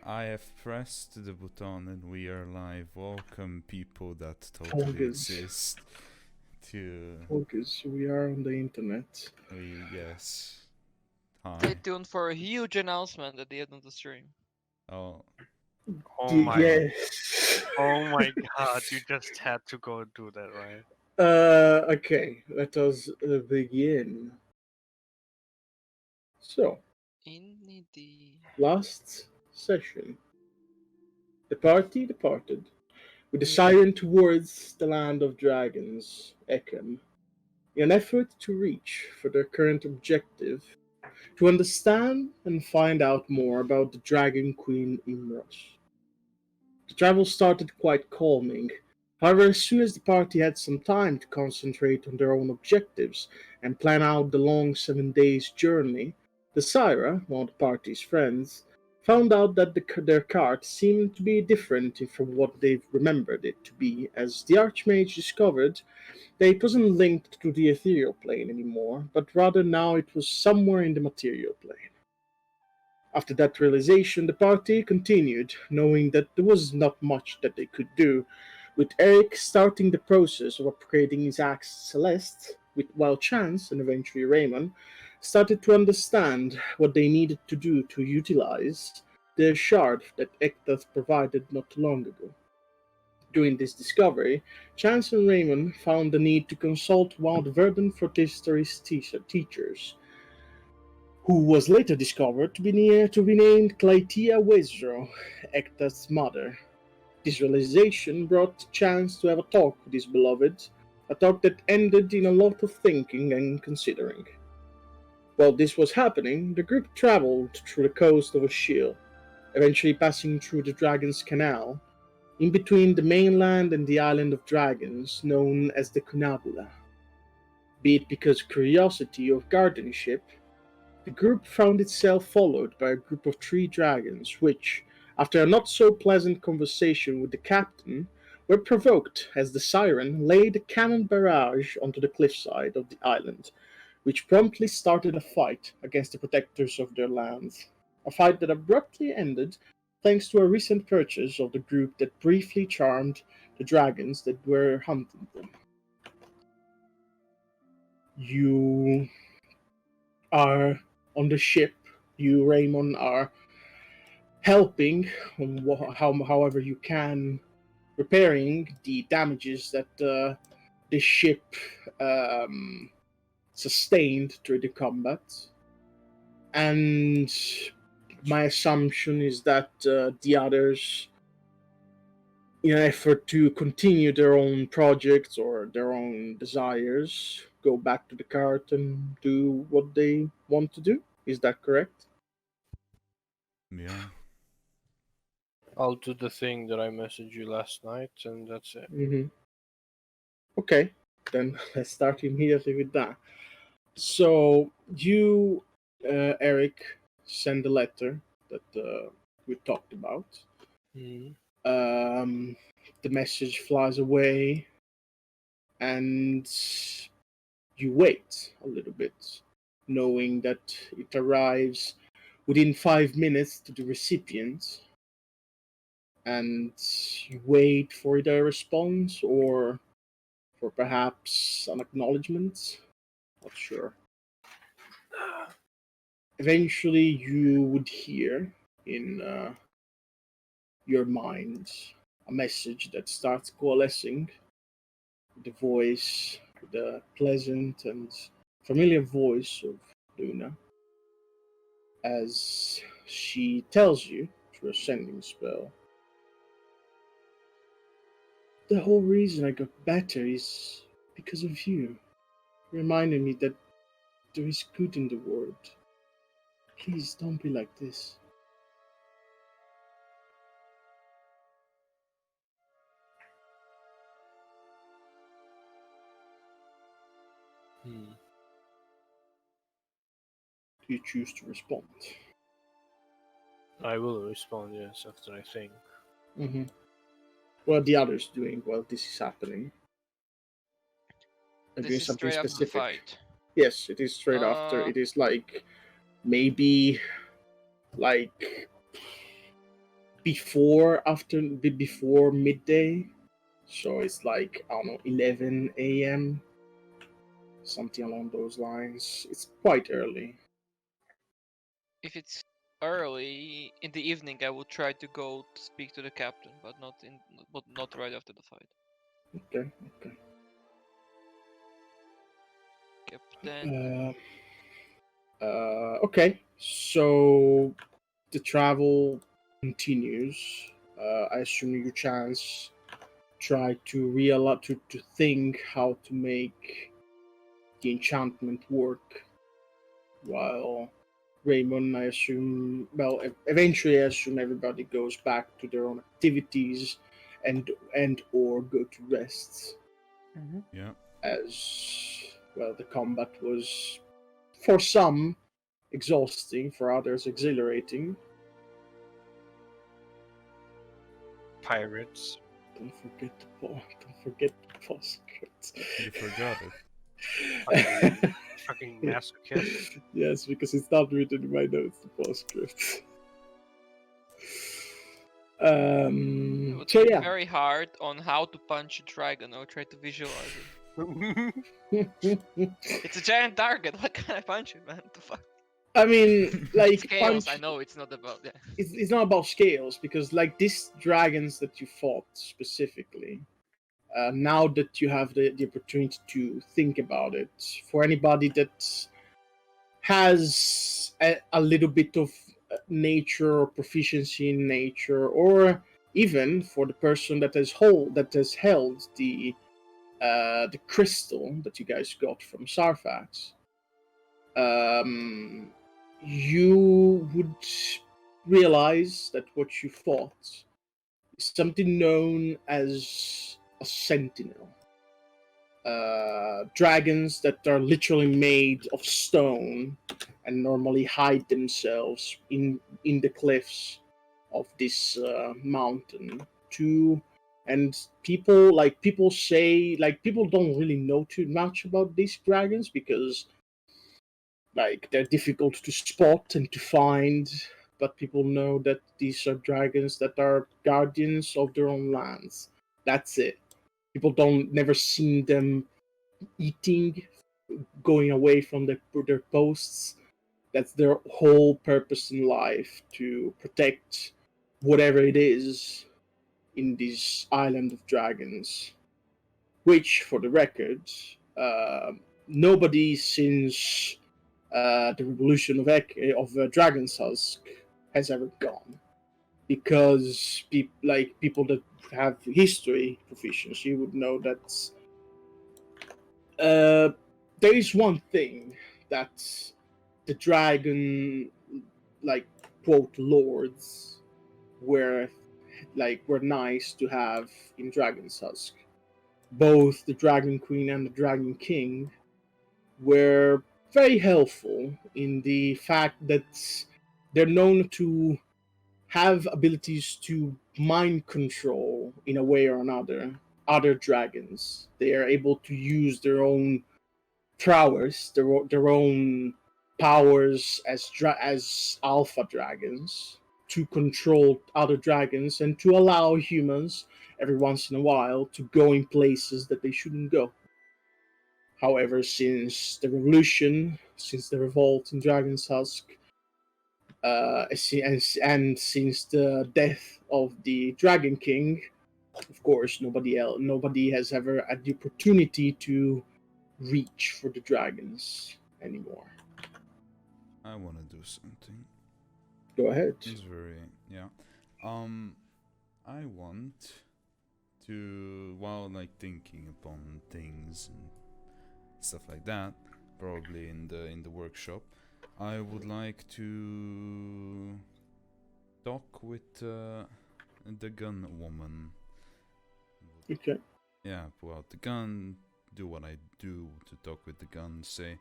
I have pressed the button and we are live. Welcome, people that totally Focus. exist. To Focus. We are on the internet. yes. Stay Hi. tuned for a huge announcement at the end of the stream. Oh, Oh my! Yes. Oh my God! You just had to go and do that, right? Okay. Let us begin. So, Indeed. last session, the party departed with the siren towards the land of dragons, Ekehm, in an effort to reach for their current objective, to understand and find out more about the Dragon Queen Imros. The travel started quite calming. However, as soon as the party had some time to concentrate on their own objectives and plan out the long 7 days journey, the Syra, one of the party's friends, found out that their cart seemed to be different from what they remembered it to be, as the Archmage discovered that it wasn't linked to the ethereal plane anymore, but rather now it was somewhere in the material plane. After that realization, the party continued, knowing that there was not much that they could do, with Eric starting the process of upgrading his axe Celeste, while Chance, and eventually Raymond, started to understand what they needed to do to utilize the shard that Ektath provided not too long ago. During this discovery, Chance and Raymond found the need to consult one of the Verdant Fortistory's teachers, who was later discovered to be named Clytia Wezro, Ekta's mother. This realization brought Chance to have a talk with his beloved, a talk that ended in a lot of thinking and considering. While this was happening, the group traveled through the coast of Ashil, eventually passing through the Dragon's Canal, in between the mainland and the island of dragons known as the Kunabula. Be it because of curiosity or guardianship, the group found itself followed by a group of 3 dragons, which, after a not so pleasant conversation with the captain, were provoked as the siren laid a cannon barrage onto the cliffside of the island, which promptly started a fight against the protectors of their lands. A fight that abruptly ended thanks to a recent purchase of the group that briefly charmed the dragons that were hunting them. You are on the ship. You, Raymond, are helping however you can, repairing the damages that the ship um, sustained during the combat. And my assumption is that the others, in an effort to continue their own projects or their own desires, go back to the cart and do what they want to do. Is that correct? yeah. I'll do the thing that I messaged you last night, and that's it. Mm-hmm. Okay, then let's start immediately with that. So you, Eric, send the letter that we talked about. Mm. Um, the message flies away, and you wait a little bit, knowing that it arrives within 5 minutes to the recipient, and you wait for their response or for perhaps an acknowledgement. Not sure. Eventually, you would hear in your mind a message that starts coalescing, the voice, the pleasant and familiar voice of Luna, as she tells you through a sending spell. The whole reason I got better is because of you, reminding me that there is good in the world. Please don't be like this. Hmm. Do you choose to respond? I will respond, yes, after I think. Mm-hmm. What are the others doing while this is happening? They're This doing is something straight after the specific. fight. Yes, it is straight after. It is like maybe like before midday. So it's like, I don't know, 11 a.m., something along those lines. It's quite early. If it's early in the evening, I will try to go to speak to the captain, but not right after the fight. Okay. Captain. Okay. So the travel continues. I assume you chance try to to think how to make the enchantment work, while Raymond, I assume, well, eventually I assume everybody goes back to their own activities and or go to rest, Yeah. as well, the combat was for some exhausting, for others exhilarating. Pirates. Don't forget the postscript. You forgot it. Fucking masochist. Yes, because it's not written in my notes, the postscript. I would So think yeah. very hard on how to punch a dragon or try to visualize it. It's a giant target. What can I punch it, man? The fuck? I mean, like, Scales. I know it's not about. Yeah. it's not about scales, because like these dragons that you fought specifically, now that you have the opportunity to think about it, for anybody that has a little bit of nature or proficiency in nature, or even for the person that has held the crystal that you guys got from Sarfax, you would realize that what you fought is something known as a sentinel. Dragons that are literally made of stone and normally hide themselves in the cliffs of this mountain. And people say, like, people don't really know too much about these dragons, because like they're difficult to spot and to find, but people know that these are dragons that are guardians of their own lands. That's it. People don't never seen them eating, going away from their posts. That's their whole purpose in life, to protect whatever it is in this island of dragons. Which, for the record, nobody since the revolution of Dragon's Husk has ever gone, because people that have history proficiency would know that there is one thing that the dragon, like, quote, lords were were nice to have in Dragon's Husk. Both the Dragon Queen and the Dragon King were very helpful in the fact that they're known to have abilities to mind control in a way or another other dragons. They are able to use their own prowess, their own powers as alpha dragons, to control other dragons and to allow humans every once in a while to go in places that they shouldn't go. However, since the revolution, since the revolt in Dragon's Husk, and since the death of the Dragon King, of course, nobody has ever had the opportunity to reach for the dragons anymore. I want to do something. Go ahead. It's very, yeah. I want to, while like thinking upon things and stuff like that, probably in the workshop, I would like to talk with the gun woman. Okay. Yeah, pull out the gun, do what I do to talk with the gun, say,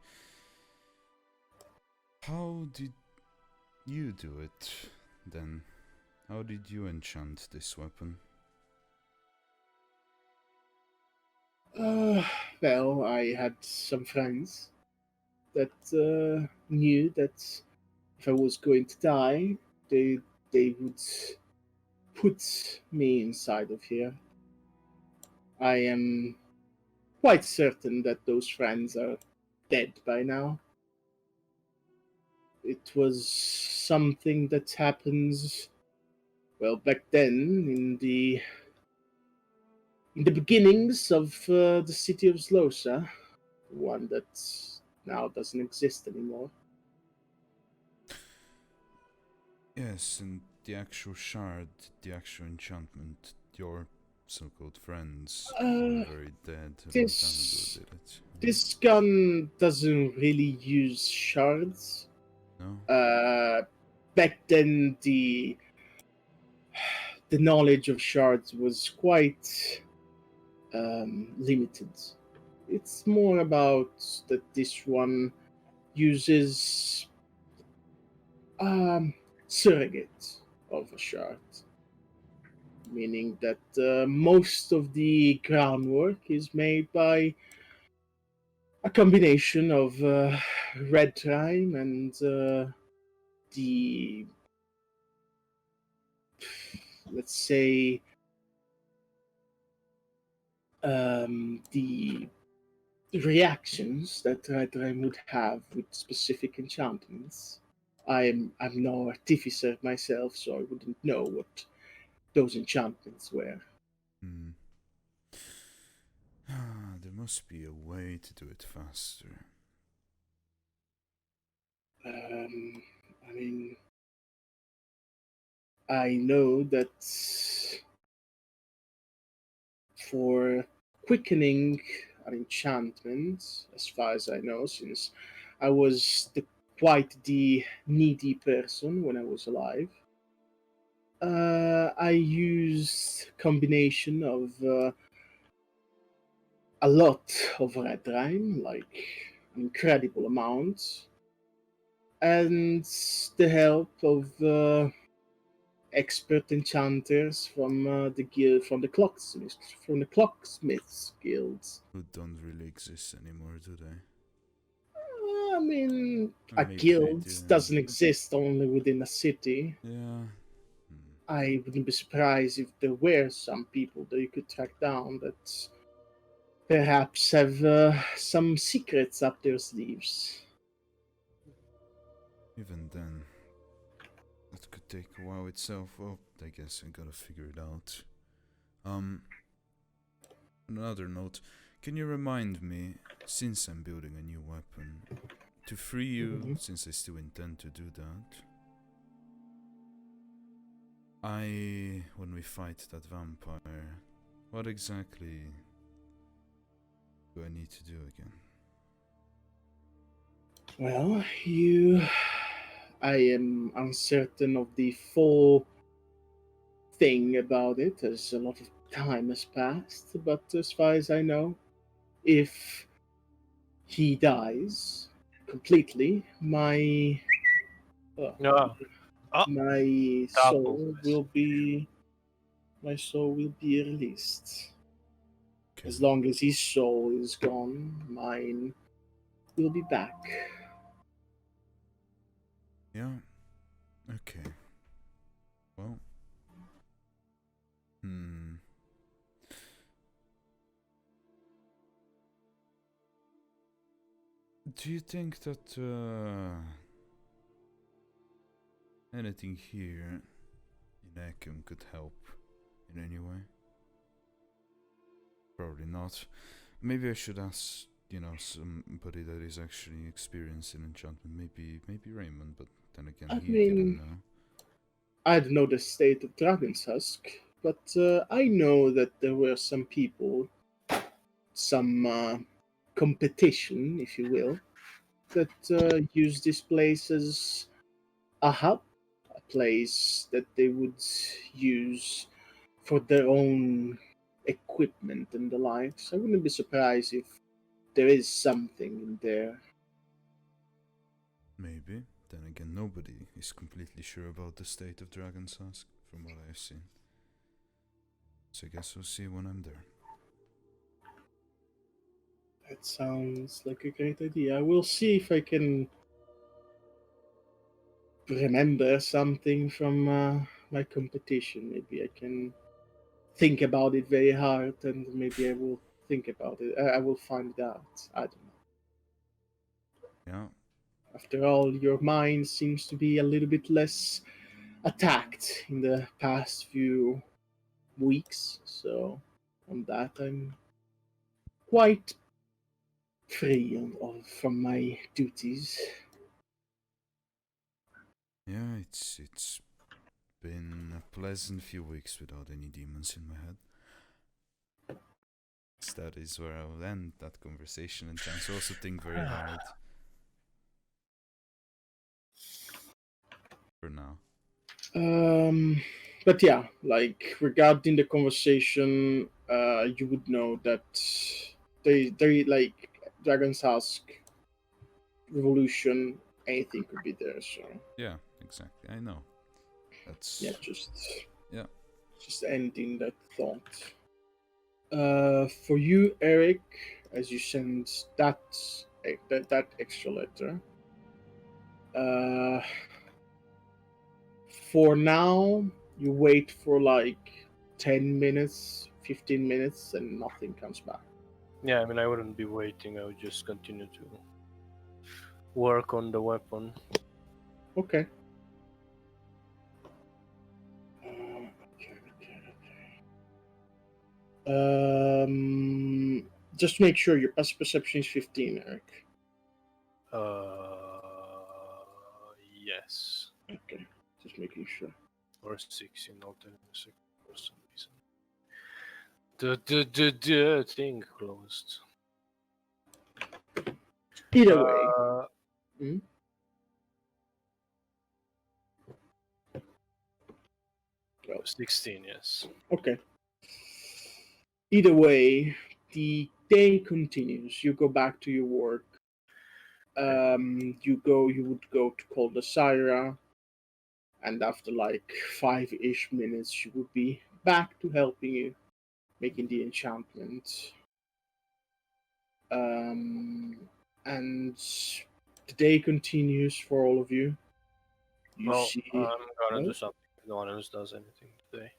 how did you do it then? How did you enchant this weapon? Well, I had some friends that knew that if I was going to die, they would put me inside of here. I am quite certain that those friends are dead by now. It was something that happens, well, back then in the beginnings of the city of Zlosa, one that now doesn't exist anymore. Yes, and the actual shard, the actual enchantment, your so-called friends were very dead a long time ago, This did it? this gun doesn't really use shards. No? Back then, the knowledge of shards was quite limited. It's more about that this one uses um, surrogate of a shard, meaning that most of the groundwork is made by a combination of red thyme and the, let's say, the reactions that red thyme would have with specific enchantments. I'm no artificer myself, so I wouldn't know what those enchantments were. Hmm. Ah, there must be a way to do it faster. Um, I mean, I know that for quickening an enchantment, as far as I know, since I was quite the needy person when I was alive, I used combination of a lot of red rhyme, like an incredible amount, and the help of expert enchanters from the guild, from the clocksmiths guilds. Who don't really exist anymore, do they? I mean, Or a maybe they guild do. doesn't exist only within a city. Yeah. Hmm. I wouldn't be surprised if there were some people that you could track down that perhaps have some secrets up their sleeves. Even then, that could take a while itself. Well, I guess I gotta figure it out. Um, on another note, can you remind me, since I'm building a new weapon, to free you, Mhm. since I still intend to do that, when we fight that vampire, what exactly do I need to do again? Well, I am uncertain of the full thing about it, as a lot of time has passed, but as far as I know, if he dies completely, uh, Yeah. Oh, my double. soul will be my soul will be released. Okay. As long as his soul is gone, mine will be back. Yeah. Okay. Well. Hmm. Do you think that anything here in Ekehm could help in any way? Probably not. Maybe I should ask, somebody that is actually experienced in enchantment. Maybe Raymond, but then again, I he didn't mean, know. I don't know the state of Dragon's Husk, but I know that there were some people, some competition, if you will, that use this place as a hub, a place that they would use for their own equipment and the likes. I wouldn't be surprised if there is something in there. Maybe. Then again, nobody is completely sure about the state of Dragon's Husk, from what I've seen. So I guess we'll see when I'm there. That sounds like a great idea. I will see if I can remember something from my competition. Maybe I can think about it very hard, and maybe I will think about it. I will find it out. I don't know. Yeah. After all, your mind seems to be a little bit less attacked in the past few weeks, so on that I'm quite free from my duties. Yeah, it's been a pleasant few weeks without any demons in my head. So that is where I will end that conversation and trying to also think very hard. For now. But yeah, like regarding the conversation, you would know that they like Dragon's Husk, Revolution, anything could be there. So Yeah, exactly. I know. yeah, That's yeah. just ending that thought. For you, Eric, as you send that extra letter, uh, for now you wait for like 10 minutes, 15 minutes, and nothing comes back. Yeah, I mean, I wouldn't be waiting. I would just continue to work on the weapon. Okay. Just to make sure your passive perception is 15, Eric. Yes. Okay, just making sure. Or 6 in alternative for some reason. The thing closed. Either way. Hmm? 16, yes. Okay. Either way, the day continues. You go back to your work. You would go to call the Syra, and after like 5-ish minutes, you would be back to helping you making the enchantment. Um, and the day continues for all of you. You Well, see, I'm gonna do well, something if no one else does anything today.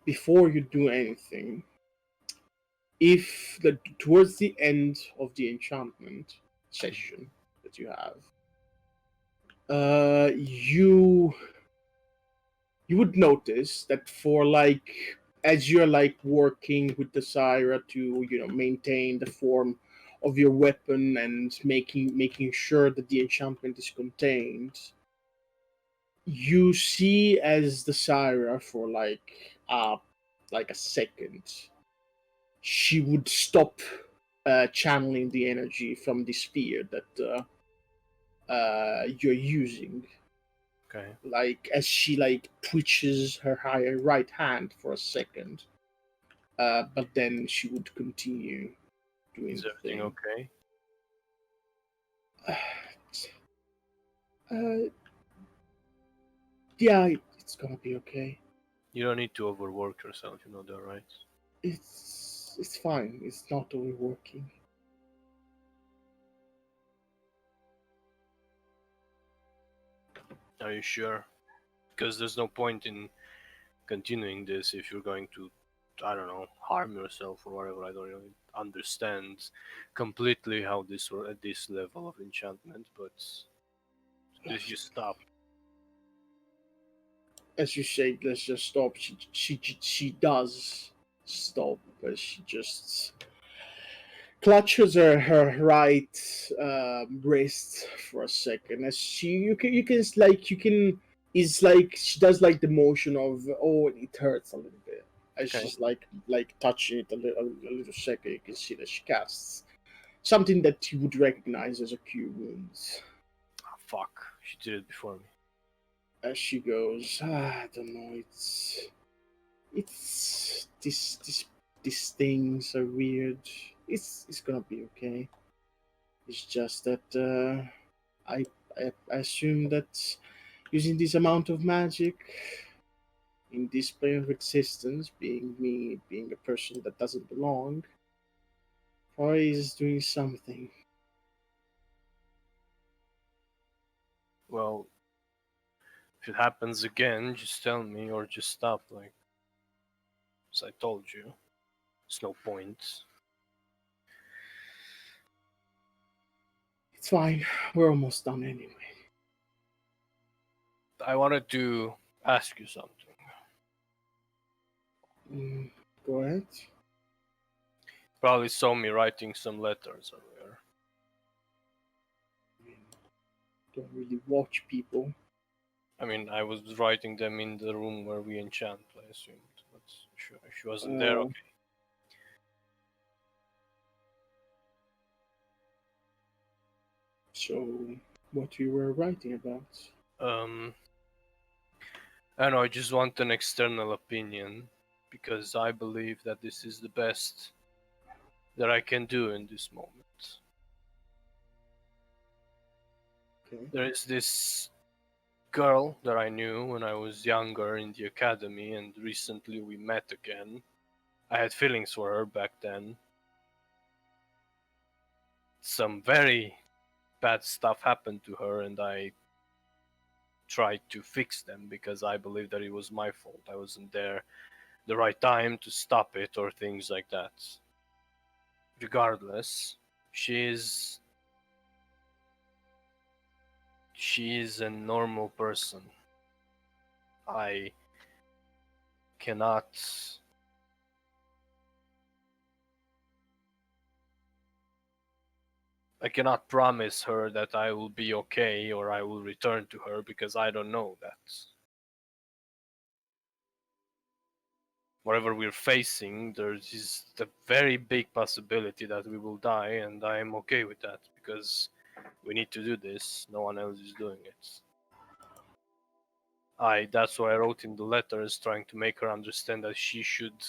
before you do anything, if towards the end of the enchantment session that you have, you would notice that for like as you're like working with the Syra to maintain the form of your weapon and making sure that the enchantment is contained, you see as the Syra for like a second, she would stop channeling the energy from the sphere that you're using. Okay. Like as she like twitches her higher right hand for a second, but then she would continue doing Is the everything thing. okay? Uh, yeah, it's gonna be okay. You don't need to overwork yourself, you know that, right? It's fine. It's not overworking. Are you sure? Because there's no point in continuing this if you're going to, I don't know, harm yourself or whatever. I don't really understand completely how this works at this level of enchantment, but if you stop, As you say, let's just stop. She does stop, but she just clutches her right wrist for a second. As you can it's like she does like the motion of, oh, it hurts a little bit. As Okay. she's like touching it a little second, you can see that she casts something that you would recognize as a cure wounds. oh, fuck, she did it before me. As she goes, I don't know, it's these things are weird. It's gonna be okay. It's just that I assume that using this amount of magic in this plane of existence, being me, being a person that doesn't belong, probably is doing something. Well, If it happens again, just tell me or just stop. Like, as I told you, it's no point. It's fine. We're almost done anyway. I wanted to ask you something. Go ahead. Probably saw me writing some letters earlier. Don't really watch people. I mean, I was writing them in the room where we enchant, I assumed. But she wasn't there, okay. So, what you were writing about? I don't know, I just want an external opinion because I believe that this is the best that I can do in this moment. Okay. There is this girl that I knew when I was younger in the academy, and recently we met again. I had feelings for her back then. Some very bad stuff happened to her, and I tried to fix them because I believe that it was my fault. I wasn't there the right time to stop it or things like that. Regardless, she is a normal person. I cannot promise her that I will be okay or I will return to her because I don't know that. Whatever we're facing, there is a very big possibility that we will die, and I am okay with that because we need to do this. No one else is doing it. That's why I wrote in the letters trying to make her understand that she should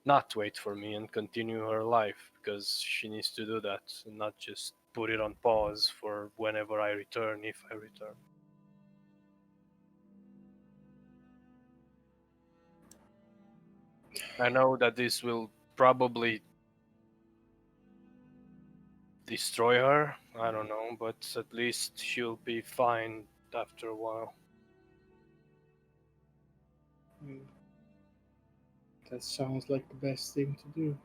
not wait for me and continue her life because she needs to do that and not just put it on pause for whenever I return, if I return. I know that this will probably destroy her, I don't know, but at least she'll be fine after a while. That sounds like the best thing to do.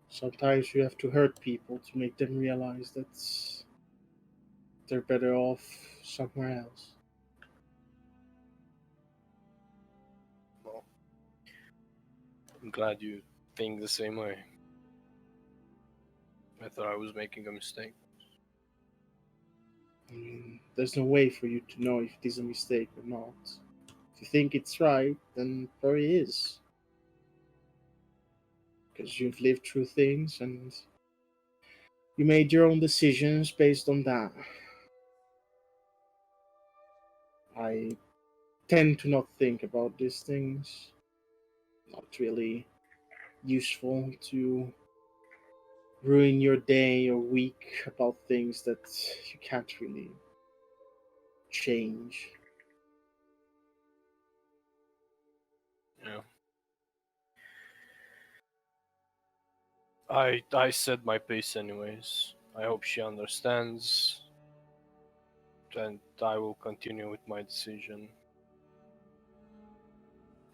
Sometimes you have to hurt people to make them realize that they're better off somewhere else. Well, I'm glad you think the same way. I thought I was making a mistake. There's no way for you to know if it is a mistake or not. If you think it's right, then it probably is. Because you've lived through things and you made your own decisions based on that. I tend to not think about these things. Not really useful to ruin your day or week about things that you can't really change. Yeah. I said my piece anyways. I hope she understands, and I will continue with my decision.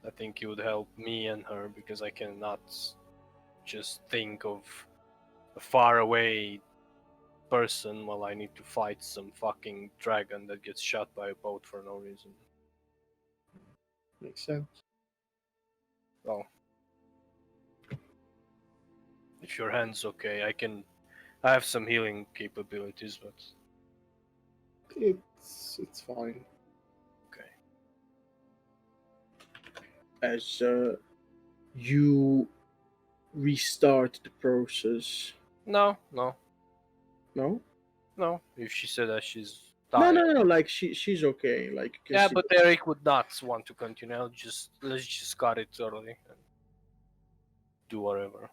I think it would help me and her because I cannot just think of a far away person while I need to fight some fucking dragon that gets shot by a boat for no reason. Makes sense. Well, if your hand's okay, I have some healing capabilities, but It's fine. okay. As you restart the process. No. No? If she said that she's No, tired. no. Like she's okay. Like you can Yeah, see but that- Eric would not want to continue. Let's just cut it early and do whatever.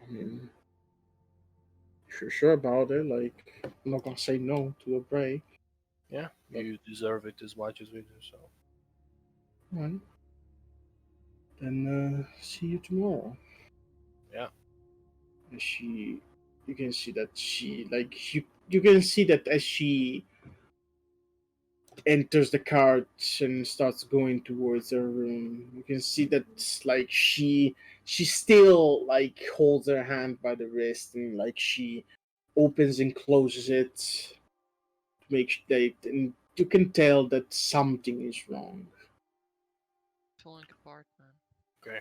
I mean, if you're sure about it, like I'm not gonna say no to a break. Yeah, you deserve it as much as we do. So Right. Then see you tomorrow. yeah, And you can see that she like you can see that as she enters the cart and starts going towards her room. You can see that like she still like holds her hand by the wrist and like she opens and closes it to make that, and you can tell that something is wrong. Falling apart, man. Okay.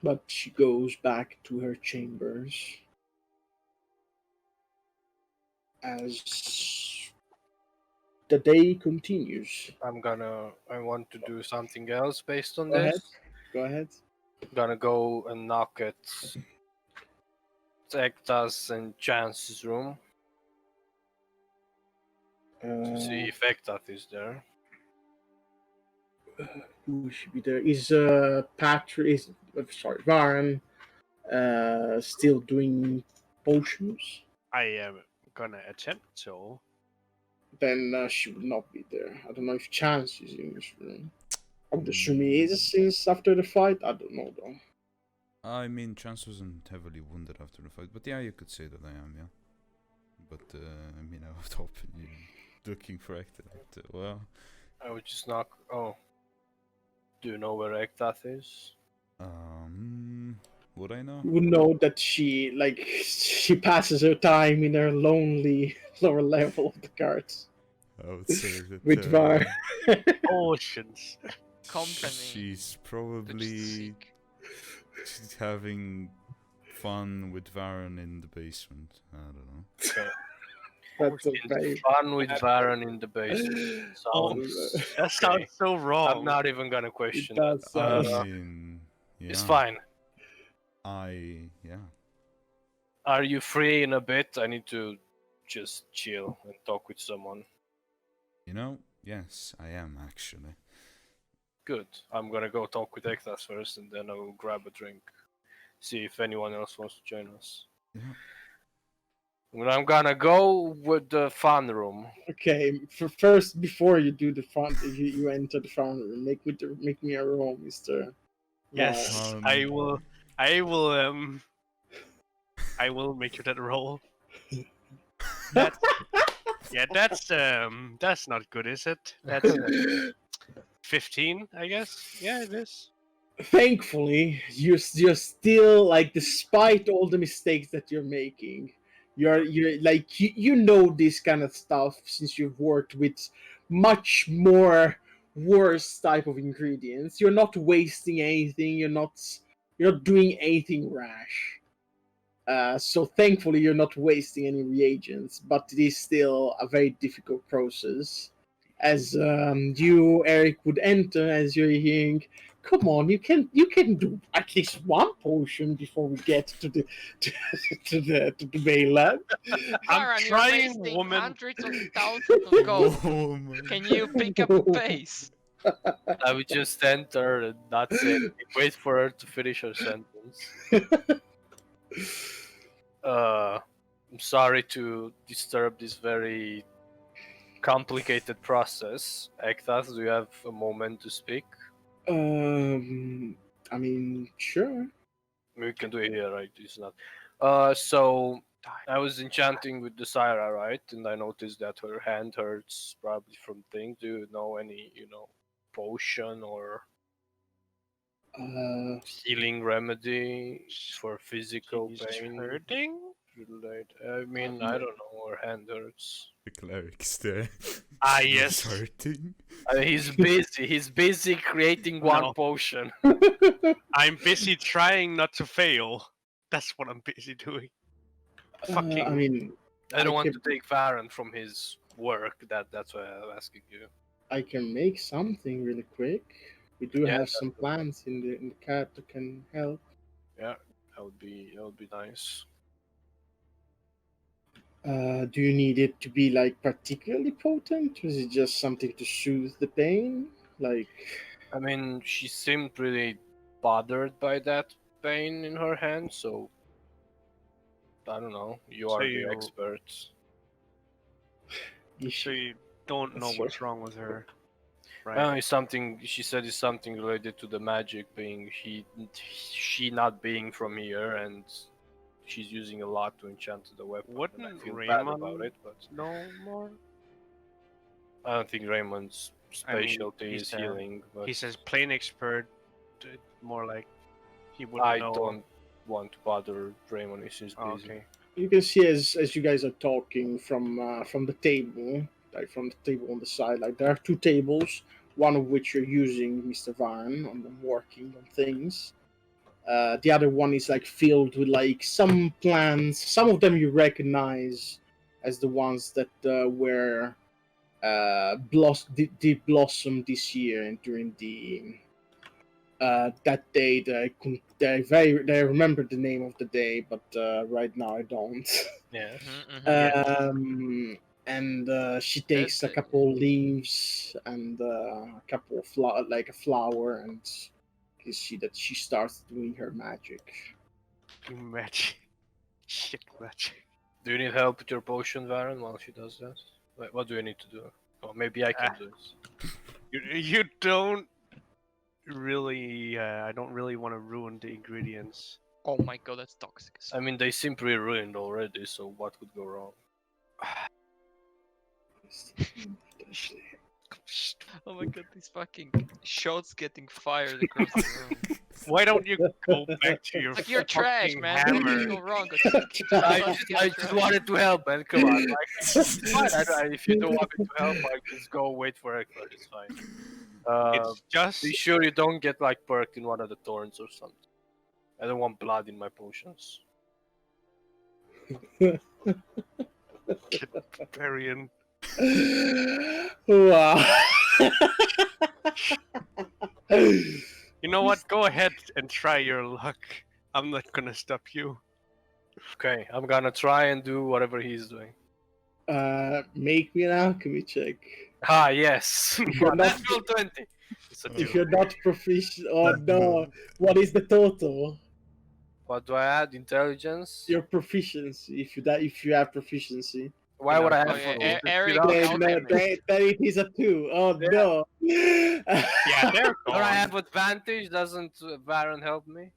But she goes back to her chambers as the day continues. I want to do something else based on Go ahead. this. Go ahead. Gonna go and knock at Ekta's and Chance's room to see if Ektath is there. Who should be there? Is Patrick? Is sorry, Varan still doing potions? I am gonna attempt so. Then she would not be there. I don't know if Chance is in this room. I would assume he is since after the fight. I don't know though. I mean, Chance wasn't heavily wounded after the fight, but yeah, you could say that I am, yeah. But, I mean, I was hoping you looking for Hector. Well, I would just knock. Oh, do you know where Ektath is? would I know? You would know that she passes her time in her lonely lower level of the cards I would say that with Var. Oceans. Company. she's to probably seek. she's having fun with Varan in the basement. I don't know. Okay. That's In okay. fun with Baron in the basement. Sounds. That sounds so wrong. I'm not even gonna It question does that. sound. I mean, yeah. It's fine. Yeah. Are you free in a bit? I need to just chill and talk with someone. You know, yes, I am actually. Good. I'm gonna go talk with Ektas first, and then I'll grab a drink. See if anyone else wants to join us. Yeah. And I'm gonna go with the fun room. Okay, first before you do the front, you enter the front room. Make me a roll, Mister. Yes, Um, I will. I will. I will make you that roll. That's, yeah, that's not good, is it? That's 15, I guess. Yeah, it is. Thankfully, you're still like, despite all the mistakes that you're making, you're like you know this kind of stuff since you've worked with much more worse type of ingredients. You're not wasting anything. You're not doing anything rash. So thankfully, you're not wasting any reagents, but it is still a very difficult process. As you, Eric, would enter as you're hearing, "Come on, you can do at least one potion before we get to the to the main lab." Baron, you're trying, wasting woman. hundreds of thousands of gold. oh my Can you pick up the pace? I would just enter and that's it. Wait for her to finish her sentence. I'm sorry to disturb this very complicated process. Ektas, do you have a moment to speak? I mean, sure. We can do it here, right? It's not. So I was enchanting with the Syra, right? And I noticed that her hand hurts probably from things. Do you know any, potion or healing remedy for physical She's pain? hurting. I mean, I don't know. Her hand hurts. The cleric's there. Ah, He's yes. hurting. He's busy. He's busy creating one No. potion. I'm busy trying not to fail. That's what I'm busy doing. Fucking. I mean, I don't want can- to take Varen from his work. That's why I'm asking you. I can make something really quick. We do Yeah, have some plants in the cart that can help. That would be nice. Do you need it to be like particularly potent, or is it just something to soothe the pain? Like, I mean, she seemed really bothered by that pain in her hand, so I don't know. You So are you- the expert. So you don't know That's what's wrong with her, right? It's something she said is something related to the magic being she not being from here, and she's using a lot to enchant the weapon. and I Wouldn't feel bad about Raymond it, but know more? I don't think Raymond's I mean, specialty he's is a- healing, but He says plain expert, more like he would I know. don't want to bother Raymond if she's Oh, busy. okay. You can see as you guys are talking from the table, like from the table on the side, like there are two tables, one of which you're using, Mr. Varn, on them working on things. The other one is like filled with like some plants. Some of them you recognize as the ones that were did blossom this year and during the that day. They remember the name of the day, but right now I don't. Yeah. Yeah. And she That takes a day. couple leaves and a couple of like a flower, and you see that she starts doing her magic. Magic. Shit, magic. Do you need help with your potion, Varen, while she does that? What do you need to do? Oh, maybe I can Ah. do this. You don't really. I don't really want to ruin the ingredients. Oh my god, that's toxic. I mean, they seem pretty ruined already, so what could go wrong? Oh my god, these fucking shots getting fired across the room. Why don't you go back to your Like, you're trash, fucking man. What hammer? can go wrong? I just wanted to help, man. Come on. Like, it's fine. If you don't want me to help, I just go wait for Aclorth. It's fine. It's just Be sure you don't get like perked in one of the thorns or something. I don't want blood in my potions. Barbarian. Wow. You know what? Go ahead and try your luck. I'm not gonna stop you. Okay, I'm gonna try and do whatever he's doing. Make me an alchemy check. Ah, yes. You're not- Natural 20. It's a If 2. you're not proficient, oh no, what is the total? What do I add? Intelligence? Your proficiency, if you have proficiency. Why would I have Oh, yeah, to roll? Eric, Without- Eric- Then it is a 2. Oh Yeah. no. Yeah, they're Don't I gone. have advantage? Doesn't Baron help me?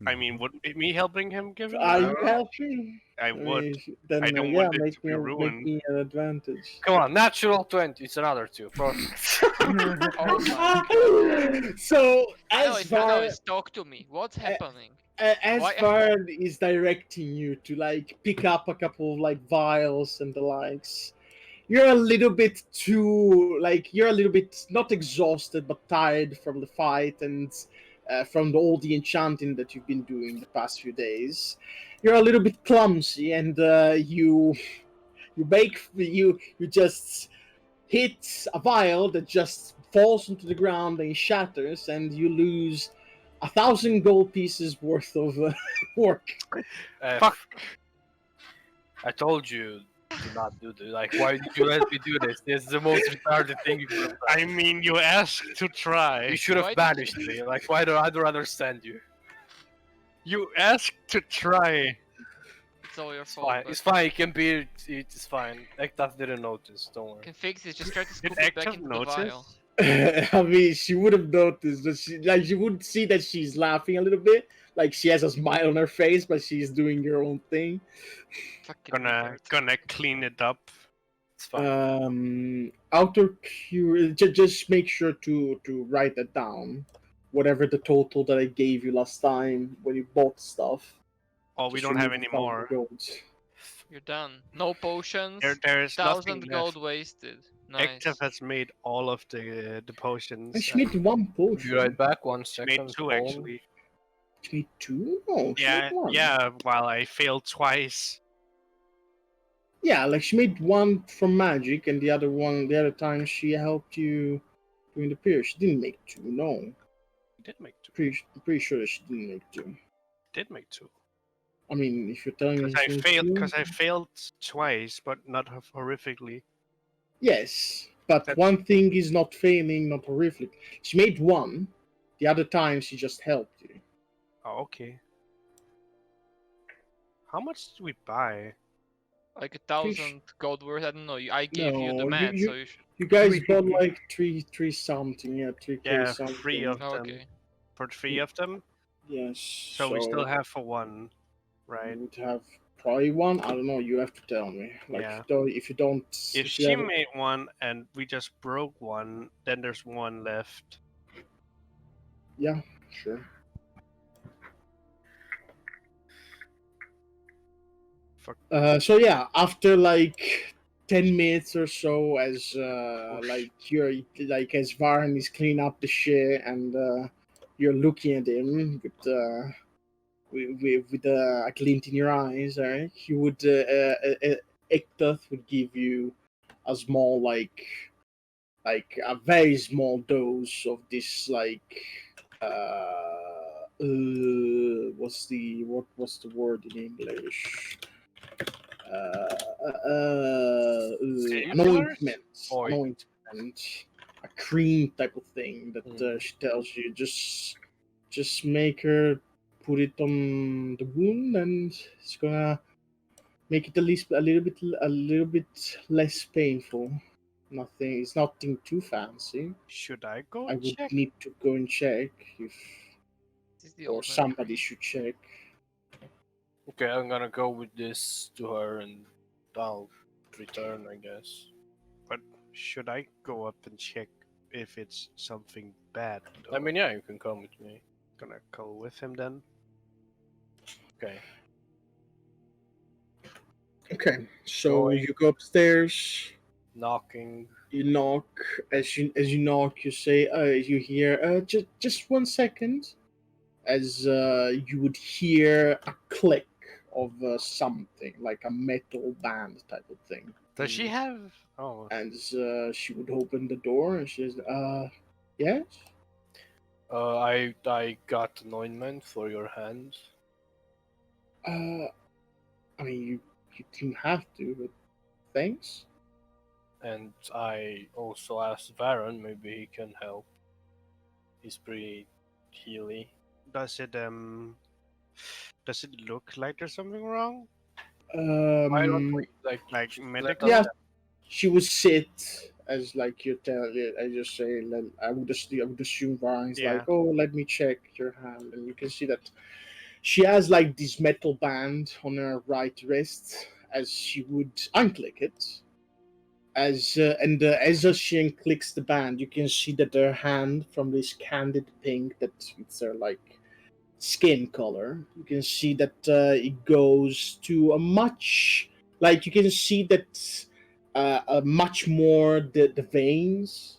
I mean, would me helping him give him? Are that? you helping? I would. Then I don't yeah, want it make to be me ruined. an advantage. Come on, natural 20. It's another 2. Perfect. Oh my So Anyways, anyways, talk to me. What's happening? as Why- Vard is directing you to like pick up a couple of like vials and the likes, you're a little bit too like you're a little bit not exhausted but tired from the fight and from all the enchanting that you've been doing the past few days. You're a little bit clumsy and you just hit a vial that just falls into the ground and shatters, and you lose 1,000 gold pieces worth of work. Fuck. I told you to not do this. Like, why did you let me do this? This is the most retarded thing you could have done. I mean, you asked to try. You should Why have did banished me. Like, why do I don't understand you? You asked to try. It's all your It's fault. fine. but It's fine. It can be. It's fine. Ektath didn't notice. Don't you worry. can fix it. Just try to Did scoop it back Active into the vial. notice? I mean, she would have noticed, but she would see that she's laughing a little bit, like she has a smile on her face, but she's doing her own thing. Fucking weird. Gonna clean it up. It's fine. Outer cure. Just make sure to write that down. Whatever the total that I gave you last time when you bought stuff. Oh, we Just don't have remove any 1,000 more. gold. You're done. No potions. There's nothing 1,000 left. gold wasted. Nice. Active has made all of the potions. She made one potion. Be right back. 1 She second. made 2 Hold. actually. She made 2? No, she Yeah, made 1. yeah. While I failed twice. Yeah, like she made 1 from magic, and the other time she helped you during the period. She didn't make 2. No, Did make 2. pretty sure that she didn't make 2. Did make 2. I mean, if you're telling me she made 2, Because I failed twice, but not horrifically. yes, but That's- one thing is not failing, not horrific. She made 1. The other time she just helped you. Oh, okay. How much did we buy? Like 1,000 gold worth. I don't know. I gave you No, the you- math, you- so you should. You guys Three. bought like three something, yeah, 3k Yeah, something. 3 of Oh, them. okay. For 3 of them? Yes. So we still have for 1, you right? would have Probably one. I don't know. You have to tell me. Like, Yeah. if you don't, If you she haven't- made one and we just broke one, then there's one left. yeah, sure. Fuck. So yeah, after like 10 minutes or so, as like you're like as Varn is cleaning up the shit, and you're looking at him with a glint in your eyes, right? He would Ektoth would give you a small like a very small dose of this like what's the word in English? An Painkillers? ointment, a cream type of thing that Mm. she tells you just make her put it on the wound, and it's gonna make it at least a little bit less painful. Nothing. It's nothing too fancy. Should I go I and would check? need to go and check if, This is the or old man somebody cream. should check. Okay, I'm gonna go with this to her and I'll return, I guess. But should I go up and check if it's something bad? I mean, yeah, you can come with me. Gonna go with him then. Okay. Okay, so Going. you go upstairs. Knocking. You knock. As you knock, you say, you hear, just 1 second. As you would hear a click of something like a metal band type of thing. Does she have? Oh, And she would open the door, and she's, yes. I got an ointment for your hands. I mean, you didn't have to, but thanks. And I also asked Varon, maybe he can help. He's pretty healy. does it look like there's something wrong? Why don't we Like just medical? Yeah, she would sit as like you tell. I just say, I would assume Varan's Yeah. like, oh, let me check your hand, and you can see that she has like this metal band on her right wrist, as she would unclick it. As she unclicks the band, you can see that her hand, from this candid pink that it's her like skin color, you can see that it goes to a much, like, you can see that much more the veins,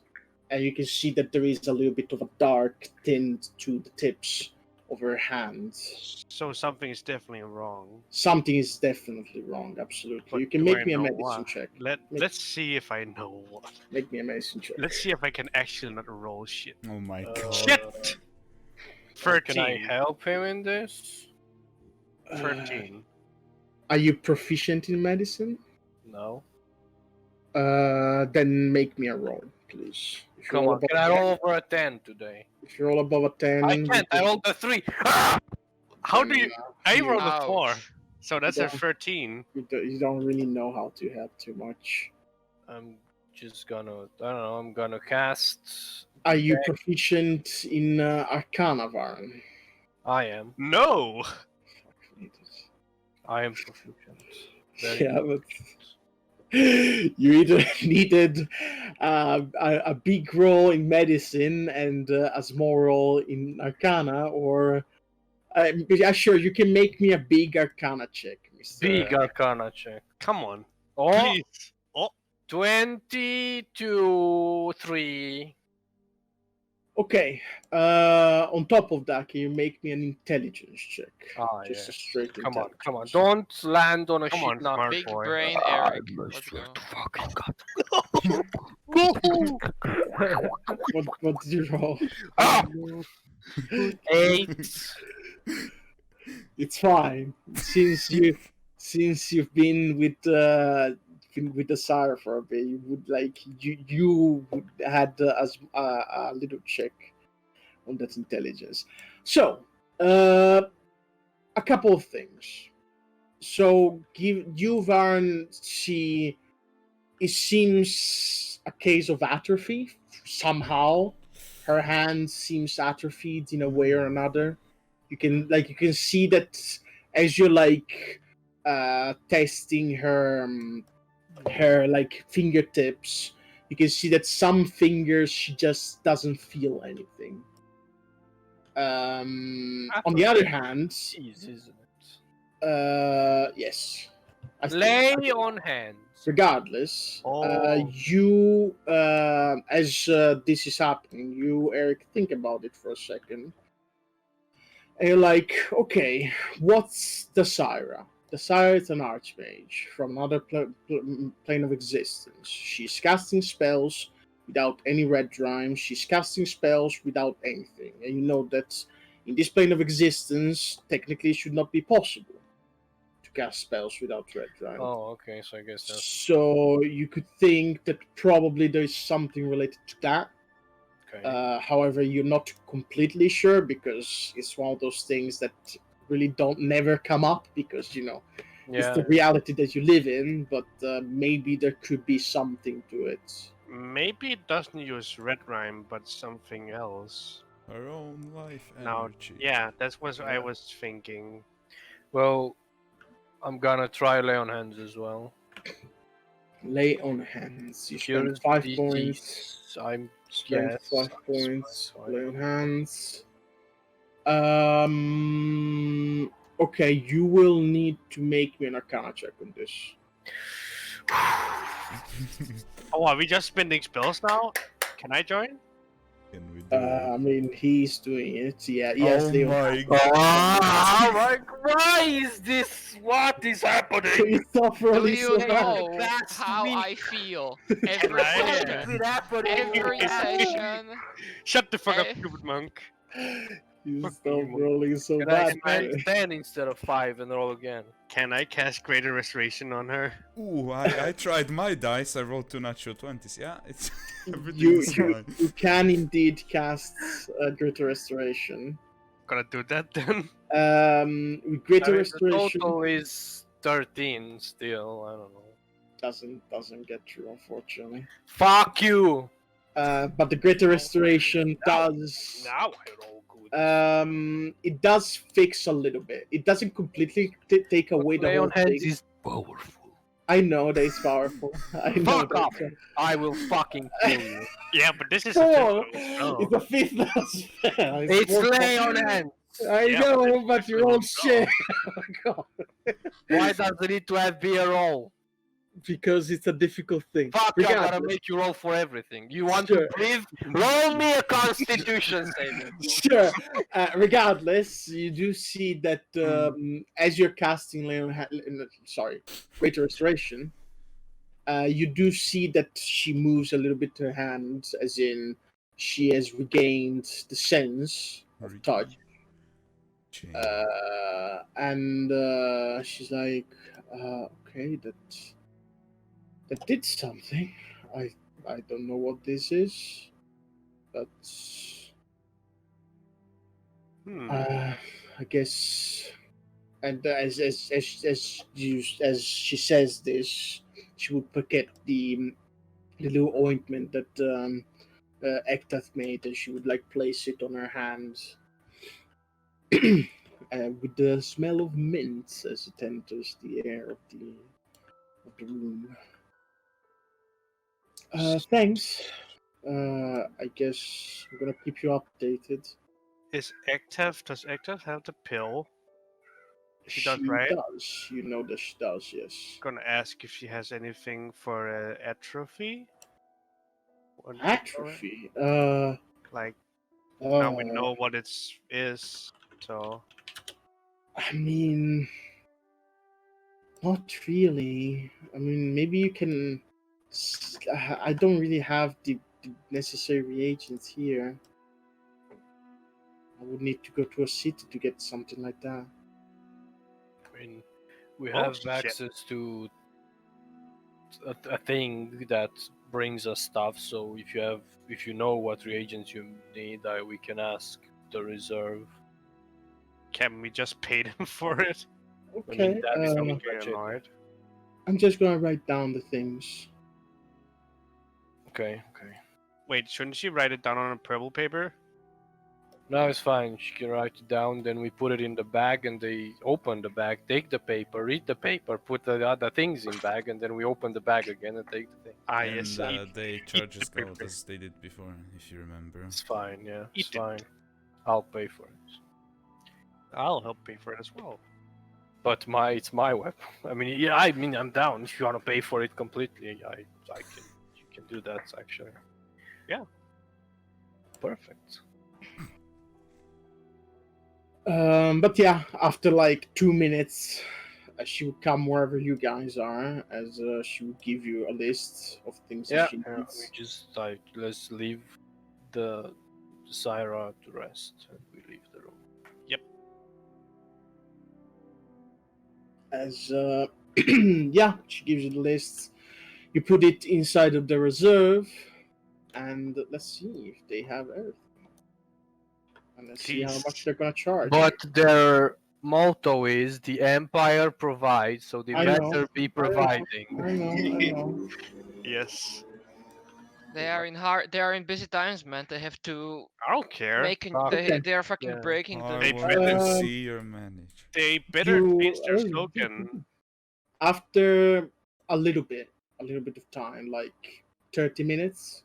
and you can see that there is a little bit of a dark tint to the tips of her hands. So something is definitely wrong. Something is definitely wrong. Absolutely. But You can do make I me a know medicine what? check. Let's see if I know what. Make me a medicine check. Let's see if I can actually not roll shit. Oh my Uh, god. Shit! Can I 13. help him in this? 13. Are you proficient in medicine? No. Then make me a roll, please. If you Come roll on, above can I 10 roll over a 10 today? If you roll above a 10, I can't, I rolled a 3! How do you? I rolled a Ouch. 4. So that's a Yeah. 13. You don't really know how to help too much. I'm just gonna, I don't know, I'm gonna cast... Are you Okay. proficient in Arcana, Varn? I am. No! I am proficient. Very Yeah, but you either needed a big roll in medicine and a small roll in Arcana, or yeah, sure, you can make me a big Arcana check, Mr. big Arcana check. Come on. Oh, Please. Oh, 22 3. Okay. On top of that, can you make me an intelligence check? Ah, Just a yes. straight Come on, come on. intelligence. Don't land on a come shit on, nut. smart Big boy. brain Eric. Let's go. What did you roll? Ah! 8. It's fine. Since you've been with the Sire for a bit, you would like you would had a little check on that intelligence. So, a couple of things. So, give you Varn see. It seems a case of atrophy somehow. Her hand seems atrophied in a way or another. You can see that as you're like testing her like fingertips. You can see that some fingers she just doesn't feel anything. On the other hand, Jeez, isn't yes, it? Lay on hands. regardless, Oh. you as this is happening, you Eric think about it for a second, and you're like, okay, what's Desira? Desira is an archmage from another plane of existence. She's casting spells without any red rhyme. She's casting spells without anything, and you know that in this plane of existence technically it should not be possible to cast spells without red rhyme. Oh, okay. So I guess that's So you could think that probably there's something related to that. okay. However, you're not completely sure because it's one of those things that really don't never come up because it's Yeah. the reality that you live in. But maybe there could be something to it. Maybe it doesn't use red rhyme, but something else. Her own life Now, energy. yeah, that's what I Yeah. was thinking. Well, I'm gonna try lay on hands as well. Lay on hands. You spend Cure 5 disease. points. I'm Spend yes. 5 it's points. fine. Lay on hands. Okay, you will need to make me an Arcana check on this. Oh, are we just spending spells now? Can I join? Can we do it? I mean, he's doing it. Yeah, yes, Oh they my god. Oh my! Why is this? What is happening? You stop Do rolling you so hard. know That's how me. I feel every Right? Why is session? it happening? Every session. Shut the fuck up, Eh. stupid monk. You Fuck stop you. rolling so Can I bad. spend 10 instead of 5 and roll again? Can I cast Greater Restoration on her? Ooh, I tried my dice. I rolled 2 natural 20s. Yeah, it's You, everything's fine. you can indeed cast Greater Restoration. Gonna do that then. With Greater I mean, the Restoration total is 13 still. I don't know. doesn't get through, unfortunately. Fuck you! But the Greater Restoration does. Now I roll good. It does fix a little bit. It doesn't completely take away the Lay whole on hands thing. is powerful. I know that it's powerful. I know Fuck off! that. I will fucking kill you. Yeah, but this is a Paul, fifth level spell. it's a fifth level spell. It's more lay fun. on hands. I Yeah, know, but but you rolled shit. Oh my God. Why does it need to have be a roll? Because it's a difficult thing. Fuck, I gotta Regardless. make you roll for everything. You want Sure. to breathe? Roll me a constitution saving. Sure. Regardless, you do see that as you're casting Greater Restoration, you do see that she moves a little bit her hand, as in she has regained the sense of touch. Change. And she's like, okay, that did something. I don't know what this is, but I guess. And as she says this, she would pick the little ointment that Aclorth made, and she would like place it on her hand. With the smell of mint as it enters the air of the room. Thanks. I guess I'm gonna keep you updated. Does Aclorth have the pill? She does, She right? does. You know that she does, yes. Gonna ask if she has anything for atrophy. What do you call it? Atrophy. Like now we know what it is. So I mean, not really. I mean, maybe you can. I don't really have the necessary reagents here. I would need to go to a city to get something like that. I mean, we Oh, have shit. access to a thing that brings us stuff. So if you know what reagents you need, we can ask the reserve. can we just pay them for it? Okay. that's I'm not getting annoyed. I'm just gonna write down the things. Okay. Wait, shouldn't she write it down on a purple paper? No, it's fine. She can write it down. Then we put it in the bag, and they open the bag, take the paper, read the paper, put the other things in bag, and then we open the bag again and take the thing. Ah, And yes. they charge the us gold paper. as they did before, if you remember. It's fine. Yeah, it's Eat it. fine. I'll pay for it. I'll help pay for it as well. But it's my weapon. I mean, yeah. I mean, I'm down. If you want to pay for it completely, I can. You can do that actually. Yeah. Perfect. But yeah, after like 2 minutes, she would come wherever you guys are, as she would give you a list of things that Yeah. she We needs. just like let's leave the Syra to rest, and we leave the room. As yeah, she gives you the list. You put it inside of the reserve, and let's see if they have everything. And let's see how Jeez. much they're gonna charge. But their motto is the Empire provides, so they I know, better be I providing. know. Yes. They are in busy times, man. They have to I don't care. Okay. they are fucking Yeah. breaking I They the want to Um, see your manager. They better change their You- slogan. After a little bit of time, like 30 minutes,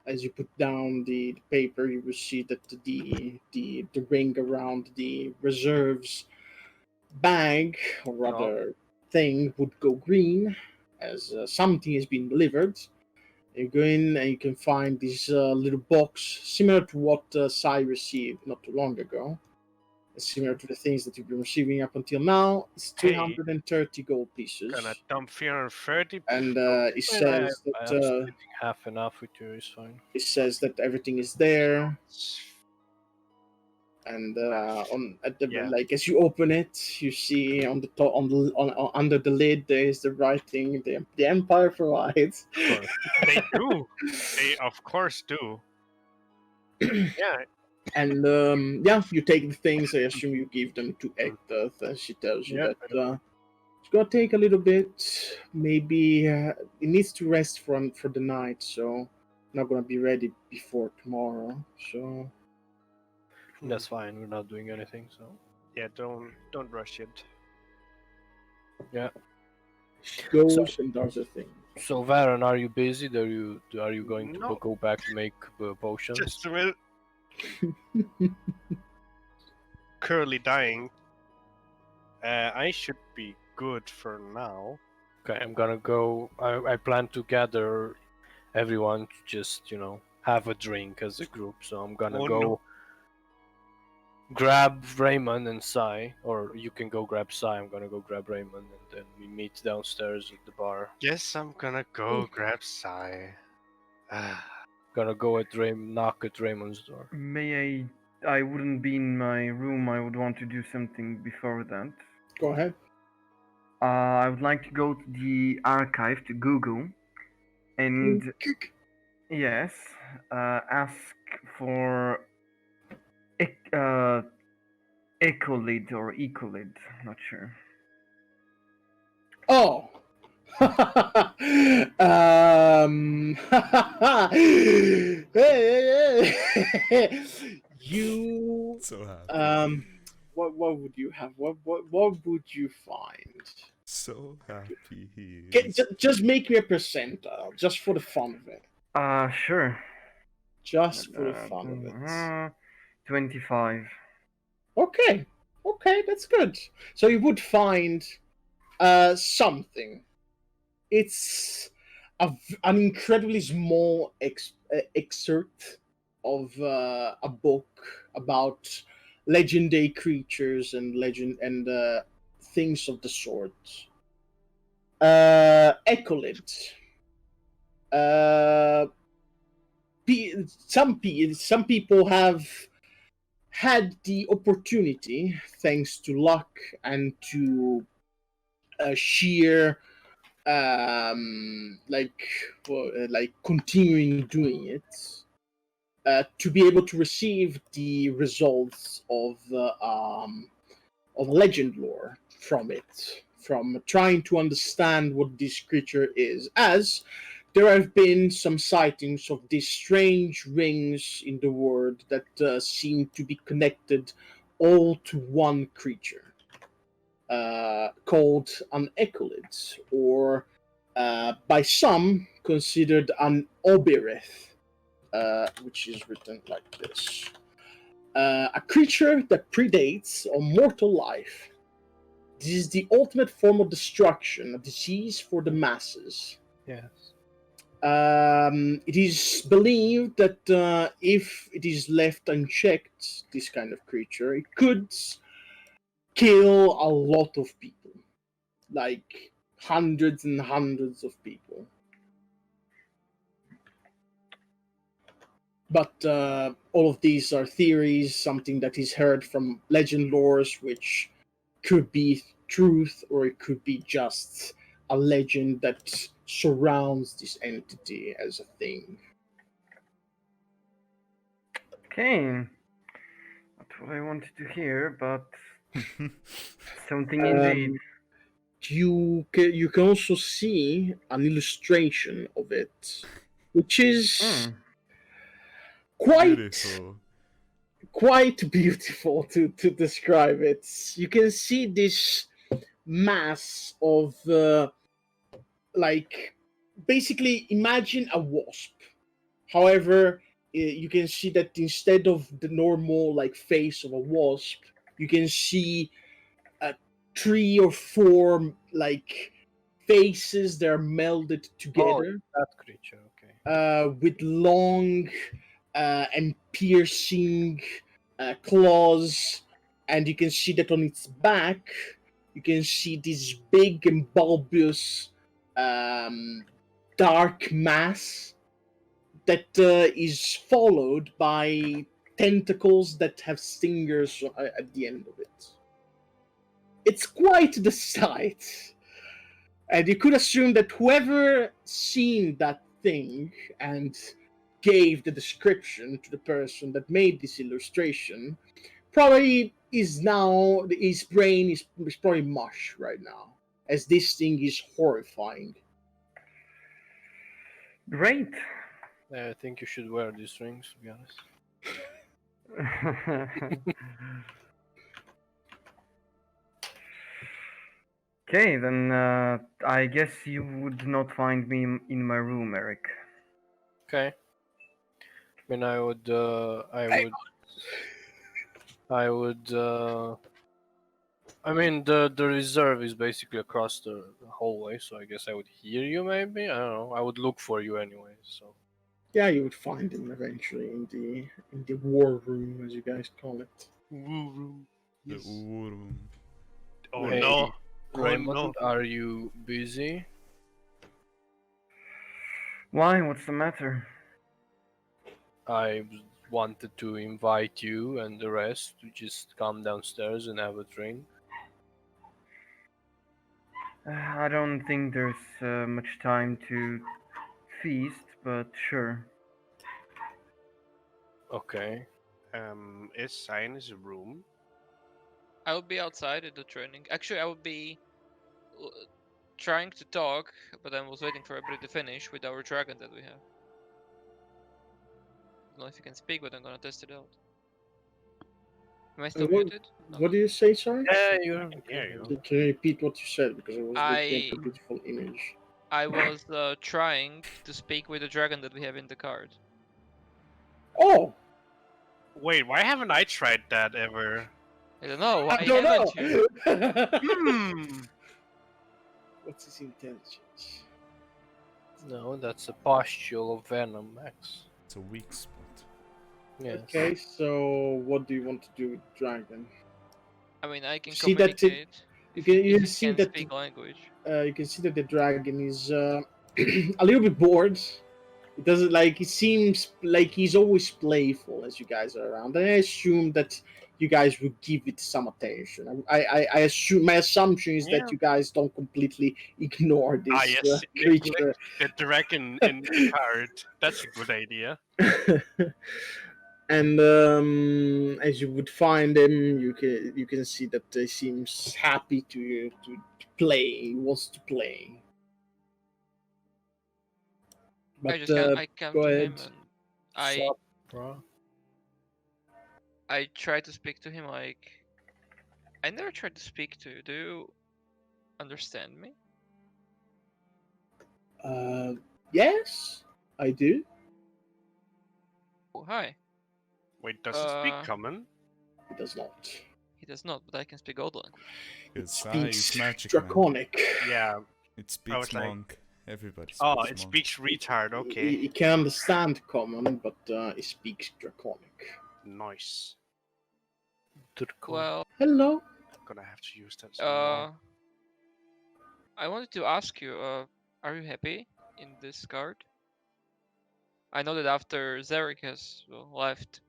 as you put down the paper, you will see that the ring around the reserves bag, or rather thing, would go green, as something has been delivered. You go in and you can find this little box similar to what Sai received not too long ago. Similar to the things that you've been receiving up until now. It's Hey. 330 gold pieces. Gonna dump 330. And it I says have that splitting half enough with you is fine. everything is there, and on at the Yeah. like as you open it, you see on the top on under the lid there is the writing the Empire provides. Of course. They do. They of course do. Yeah. And yeah, you take the things. I assume you give them to Aclorth, and she tells you Yeah, that it's gonna take a little bit. Maybe it needs to rest for the night, so not gonna be ready before tomorrow. So That's fine. We're not doing anything, so Yeah. Don't rush it. she goes and does her thing. So Varan, are you busy? Are you going to No. go back to make potions? Just a minute. Currently dying. I should be good for now. Okay, I'm gonna go. I plan to gather everyone to just have a drink as a group. So I'm gonna Oh, go no. grab Raymond and Sai, or you can go grab Sai. I'm gonna go grab Raymond, and then we meet downstairs at the bar. Yes, I'm gonna go grab Sai. Ah. Gonna go knock at Raymond's door. May I wouldn't be in my room. I would want to do something before that. Go ahead. I would like to go to the archive to Google and yes, ask for Ecolid or Ecolid. Not sure. Oh. Hey. You So happy. what would you have? What would you find? So happy he is. Just make me a percentile, just for the fun of it. Sure. Just for the fun of it. 25. Okay, that's good. So you would find something. It's an incredibly small excerpt of a book about legendary creatures and things of the sort. Ecolid. Some people have had the opportunity, thanks to luck and to sheer like continuing doing it, to be able to receive the results of legend lore from it, from trying to understand what this creature is, as there have been some sightings of these strange rings in the world that seem to be connected all to one creature, called an Echolid, or by some considered an Obireth, which is written like this. A creature that predates on mortal life. This is the ultimate form of destruction, a disease for the masses. Yes. It is believed that if it is left unchecked, this kind of creature, it could kill a lot of people, like hundreds and hundreds of people. But all of these are theories, something that is heard from legend lores, which could be truth or it could be just a legend that surrounds this entity as a thing. Okay. That's what I wanted to hear, but something Um, indeed. you can also see an illustration of it, which is Hmm. quite Beautiful. quite beautiful to describe it. You can see this mass of like basically imagine a wasp. However, you can see that instead of the normal like face of a wasp, you can see 3 or 4 like faces that are melded Oh, together that creature. Okay. with long and piercing claws, and you can see that on its back you can see this big and bulbous um, dark mass that is followed by tentacles that have stingers at the end of it. It's quite the sight. And you could assume that whoever seen that thing and gave the description to the person that made this illustration probably is now, his brain is probably mush right now, as this thing is horrifying. Great. I think you should wear these rings, to be honest. Okay, then I guess you would not find me in my room, Eric. Okay. I mean, I mean, the reserve is basically across the hallway, so I guess I would hear you. Maybe I don't know. I would look for you anyway. So Yeah, you would find him eventually in the war room, as you guys call it. Woo room. The Yes. Urum. Oh Hey, no. Oh Raymond, no. are you busy? Why? What's the matter? I wanted to invite you and the rest to just come downstairs and have a drink. I don't think there's much time to feast, but sure. Okay. Is Cyan's room? I would be outside at the training. Actually, I would be trying to talk, but I was waiting for everybody to finish with our dragon that we have. I don't know if you can speak, but I'm gonna test it out. Am I still what, muted? No. what do you say, sorry? Yeah, you're. I can hear you. Can you repeat what you said? Because I was looking at I- a beautiful image. I was trying to speak with the dragon that we have in the card. Oh! Wait, why haven't I tried that ever? I don't know. Why I don't haven't you? know! Hmm. What's his intelligence? No, that's a pustule of venom, Max. It's a weak spot. Yes. Okay, so what do you want to do with dragon? I mean, I can See that it- communicate. You If can, if you it see can that speak language. you can see that the dragon is a little bit bored. It doesn't like. It seems like he's always playful as you guys are around. And I assume that you guys would give it some attention. I assume my assumption is Yeah. that you guys don't completely ignore this Yes. creature. The dragon in the card. That's a good idea. And as you would find him, you can see that he seems happy to play. He wants to play. But I come go to ahead. him and I Sup, bro? I try to speak to him like I never tried to speak to you. Do you understand me? Yes, I do. Oh, hi. Wait, does it speak Uh, common? It does not. He does not, but I can speak old language. It It's speaks magic, man. Draconic. Yeah. It speaks was like- monk. Everybody speaks Oh, monk. it speaks retard. Okay. He can understand common, but it speaks Draconic. Nice. Well, Hello. Gonna have to use that some more. I wanted to ask you, are you happy in this card? I know that after Zarek has left,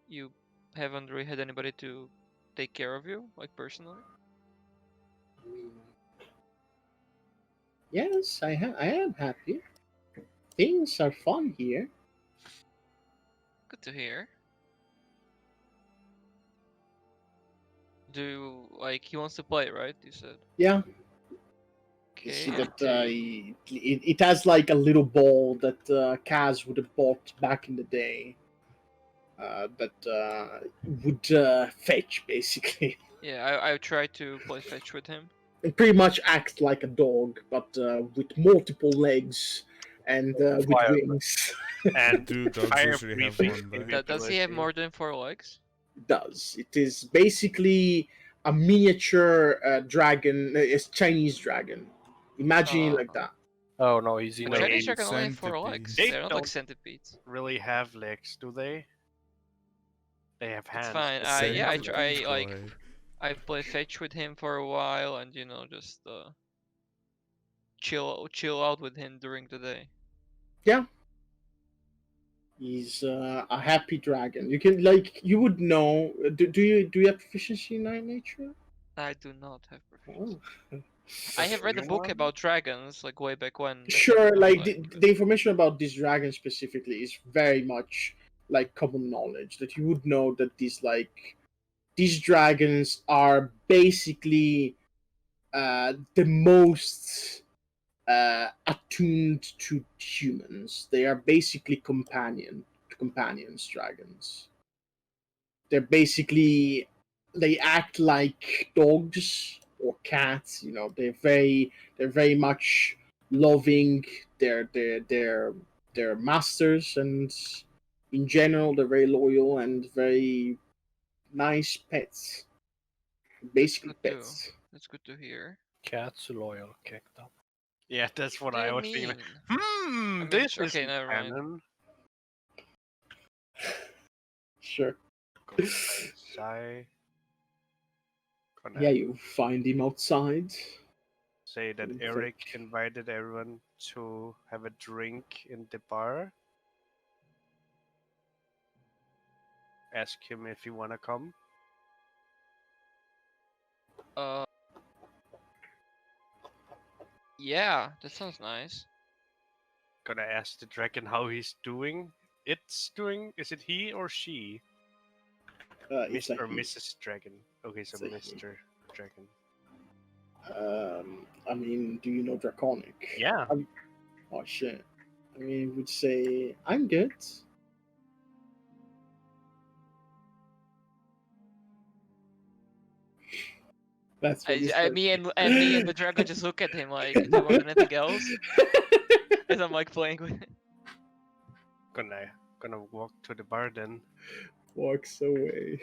you haven't really had anybody to take care of you, like personally. Yes, I am happy. Things are fun here. Good to hear. Do you, like he wants to play, right? You said. Yeah. You Okay. see and that do you- it has like a little ball that Kaz would have bought back in the day. That would fetch basically. Yeah, I tried to play fetch with him. It pretty much acts like a dog, but with multiple legs and with Fire. wings. And Do dogs fire usually have breathing one leg? Does he have ability. more than 4 legs? It does. It is basically a miniature dragon. It's Chinese dragon. Imagine it like that. Oh no, he's in The a Chinese dragon only have 4 centipede. legs. They They're not like don't- centipedes. Really have legs, do they? They have hands. It's fine. but they Yeah, I have try. legs. Like Boy. I play fetch with him for a while, and just chill out with him during the day. He's a happy dragon. You would know. Do you have proficiency in nature? I do not have proficiency. Oh. I have read a book Everyone? about dragons, like way back when. that Sure, was, like the information about this dragon specifically is very much like common knowledge that you would know that these dragons are basically the most attuned to humans. They are basically companions dragons. They're basically they act like dogs or cats. You know, they're very much loving their masters, and in general they're very loyal and very nice pets. Basically Good to- pets. That's good to hear. cat's loyal kicked up. Yeah, that's what What do I you was thinking. mean? Like, mean, this okay, is never mind. canon. Sure. Gonna play Sai. Gonna Yeah, you find him outside. say that in Eric fact. invited everyone to have a drink in the bar. Ask him if he wanna come. Yeah, that sounds nice. Gonna ask the dragon how he's doing. It's doing. Is it he or she? It's Mr. a or he. Mrs. Dragon. Okay, so It's a he. Mr. Dragon. I mean, do you know Draconic? Yeah. Oh shit. I mean, would say I'm good. That's what he said. Me and the dragon just look at him like, do you want anything else? As I'm like playing with it. Gonna walk to the bar then. Walks away.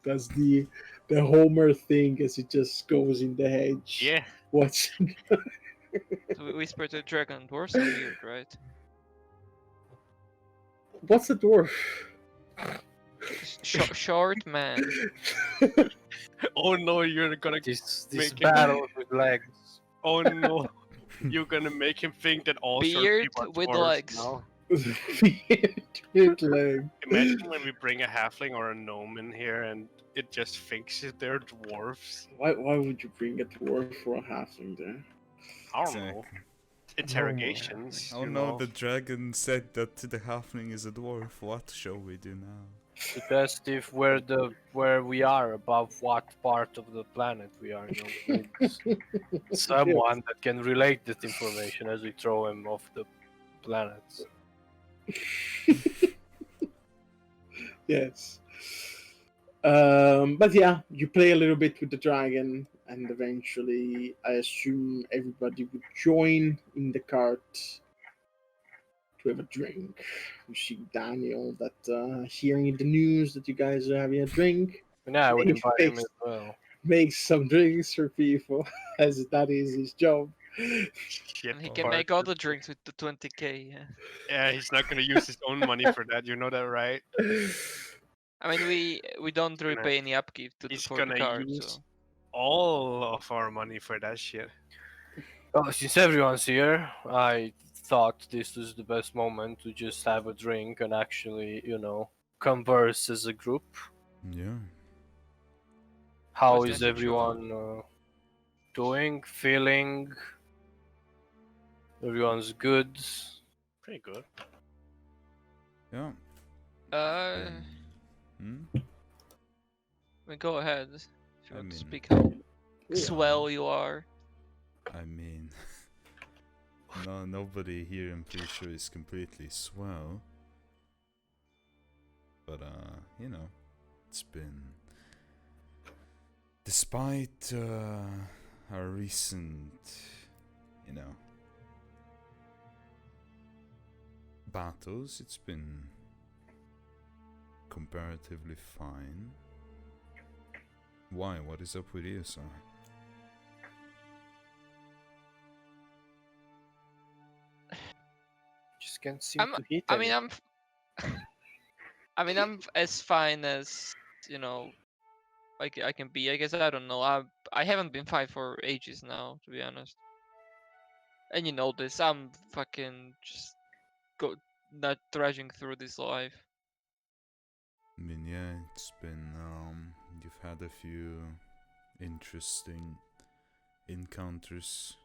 Does the Homer thing as it just goes in the hedge. Yeah. Watching. So we whisper to the dragon, dwarves are weird, right? What's a dwarf? Short man. Oh no, you're gonna. This Make it- battle with legs. Oh no, you're gonna make him think that all short Beard people are with dwarves legs. now. Weird leg. Imagine when we bring a halfling or a gnome in here and it just thinks they're dwarves. Why would you bring a dwarf for a halfling there? I don't know. Exactly. Interrogations. Oh you no, know. the dragon said that the halfling is a dwarf. What shall we do now? Because if where we are, above what part of the planet we are, you know, we need someone that can relate this information as we throw him off the planets. Yes. But yeah, you play a little bit with the dragon, and eventually, I assume everybody would join in the cart to have a drink. You see Daniel that hearing the news that you guys are having a drink, And yeah, I would He invite him makes- as well. makes some drinks for people, as that is his job. Shit. And he Oh, can make all the drinks with the 20k. Yeah. Yeah, he's not gonna use his own money for that. You know that, right? I mean, we don't Gonna- repay any upkeep He's for the gonna card, use so all of our money for that shit. Well, since everyone's here, I thought this was the best moment to just have a drink and actually, converse as a group. Yeah. How What's is the message you want? everyone doing, feeling? Everyone's good. Pretty good. Yeah. Uh, Hmm? I mean, go ahead if you I want to mean- speak how Yeah. swell you are. I mean, no, nobody here, I'm pretty sure, is completely swell. But, it's been... Despite, our recent, battles, it's been comparatively fine. Why? What is up with ESR? Just can't seem I'm- to hit I mean, anything. I mean, I'm as fine as I can be. I guess I don't know. I haven't been fine for ages now, to be honest. And you know this. I'm fucking just not trudging through this life. I mean, yeah, it's been, you've had a few interesting encounters.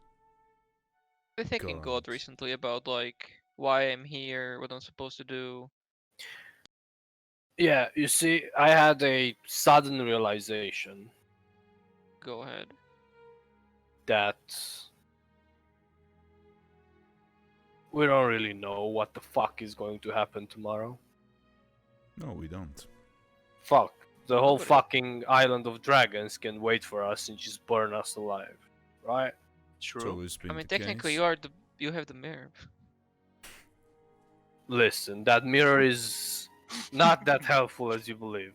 Been thinking God. God recently about like why I'm here, what I'm supposed to do. Yeah, you see, I had a sudden realization Go ahead. that we don't really know what the fuck is going to happen tomorrow. No, we don't. Fuck. The whole Nobody- fucking island of dragons can wait for us and just burn us alive. Right? It's True. always been I mean, the technically, case. you have the mirror. Listen, that mirror is not that helpful as you believe.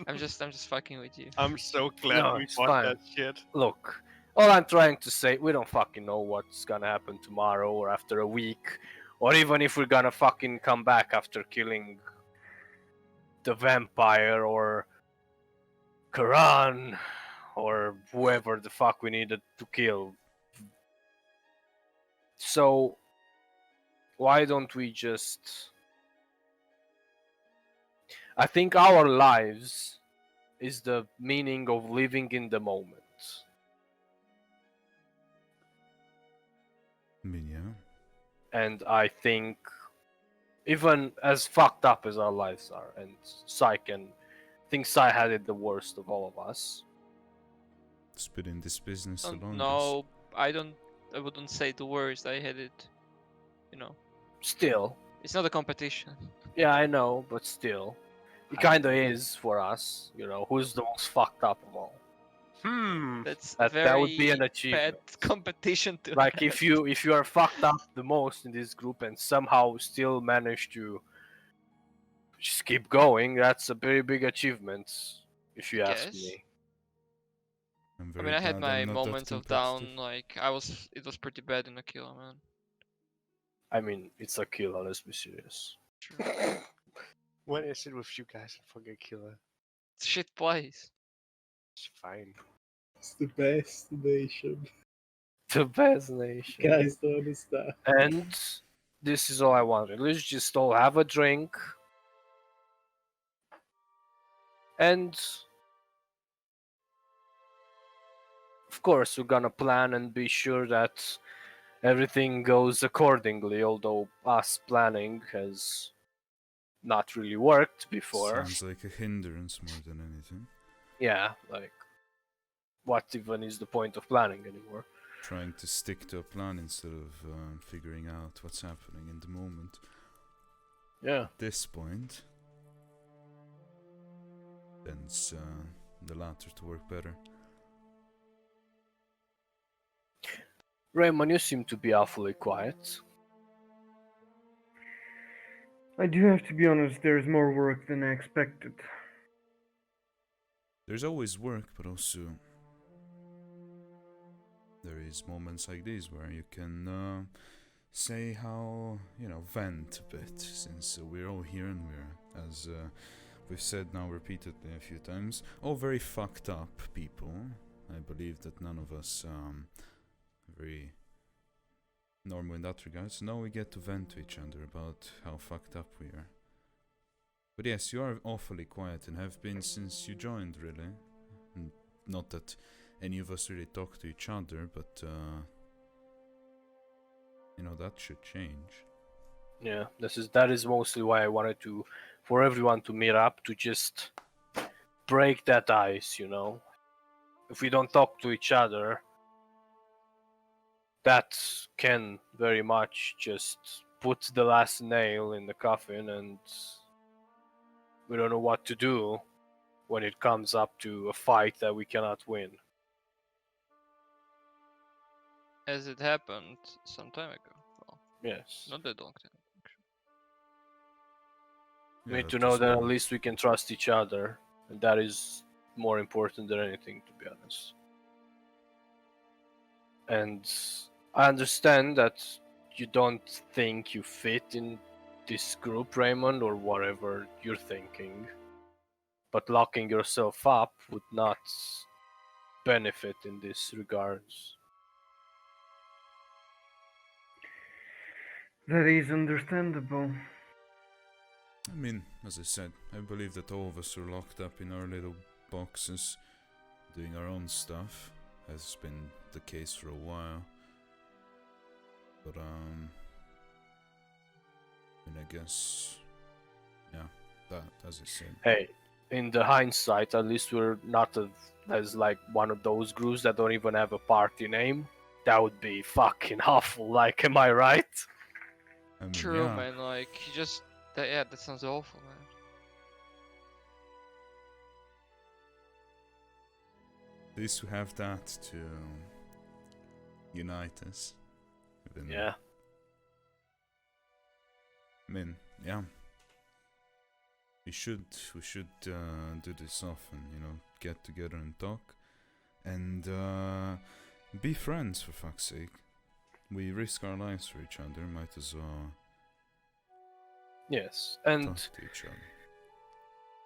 I'm just fucking with you. I'm so glad No, we it's bought fine. that shit. Look, all I'm trying to say, we don't fucking know what's gonna happen tomorrow or after a week, or even if we're gonna fucking come back after killing the vampire or Karan or whoever the fuck we needed to kill. So, why don't we just. I think our lives is the meaning of living in the moment. I mean, yeah. And I think, even as fucked up as our lives are, and Sai think Sai had it the worst of all of us. It's been in this business the longest. No, I don't. I wouldn't say the worst. I had it. Still, It's not a competition. yeah, I know, but still, it kinda is for us. Who's the most fucked up of all? That's That would be an very achievement. bad competition to Like have. if you are fucked up the most in this group and somehow still manage to just keep going, that's a very big achievement, if you ask Guess. me. I'm I very mean, I had glad my I'm not that moments of competitive. down. Like it was pretty bad in Aquila, man. I mean, it's a killer, let's be serious. When is it with you guys and fucking killer? It's shit place. It's fine. It's the best nation. The best nation. Guys don't understand. And this is all I wanted. Let's just all have a drink. And of course, we're gonna plan and be sure that everything goes accordingly, although us planning has not really worked before. Sounds like a hindrance more than anything. Yeah, like, what even is the point of planning anymore? trying to stick to a plan instead of figuring out what's happening in the moment. Yeah. At this point, tends the latter to work better. Raymond, you seem to be awfully quiet. I do have to be honest, there's more work than I expected. There's always work, but also there is moments like these where you can say how, vent a bit, since we're all here and we're, as we've said now repeatedly a few times, all very fucked up people. I believe that none of us very normal in that regard, so now we get to vent to each other about how fucked up we are. But yes, you are awfully quiet and have been since you joined, really. And not that any of us really talk to each other, but that should change. Yeah, that is mostly why I wanted for everyone to meet up, to just break that ice, If we don't talk to each other, that can very much just put the last nail in the coffin, and we don't know what to do when it comes up to a fight that we cannot win. As it happened some time ago. Well, Yes. not that long time. We need to know that at least we can trust each other, and that is more important than anything, to be honest. And I understand that you don't think you fit in this group, Raymond, or whatever you're thinking, but locking yourself up would not benefit in this regards. That is understandable. I mean, as I said, I believe that all of us are locked up in our little boxes, doing our own stuff. Has been the case for a while. But, I guess, yeah, that, as I said. Hey, in the hindsight, at least we're not as like one of those groups that don't even have a party name. That would be fucking awful, like, am I right? I mean, True, yeah, man. Like, you just that sounds awful, man. at least we have that to unite us. Even, Yeah. I mean, yeah. We should do this often, get together and talk, and be friends, for fuck's sake. We risk our lives for each other, might as well Yes, and talk to each other.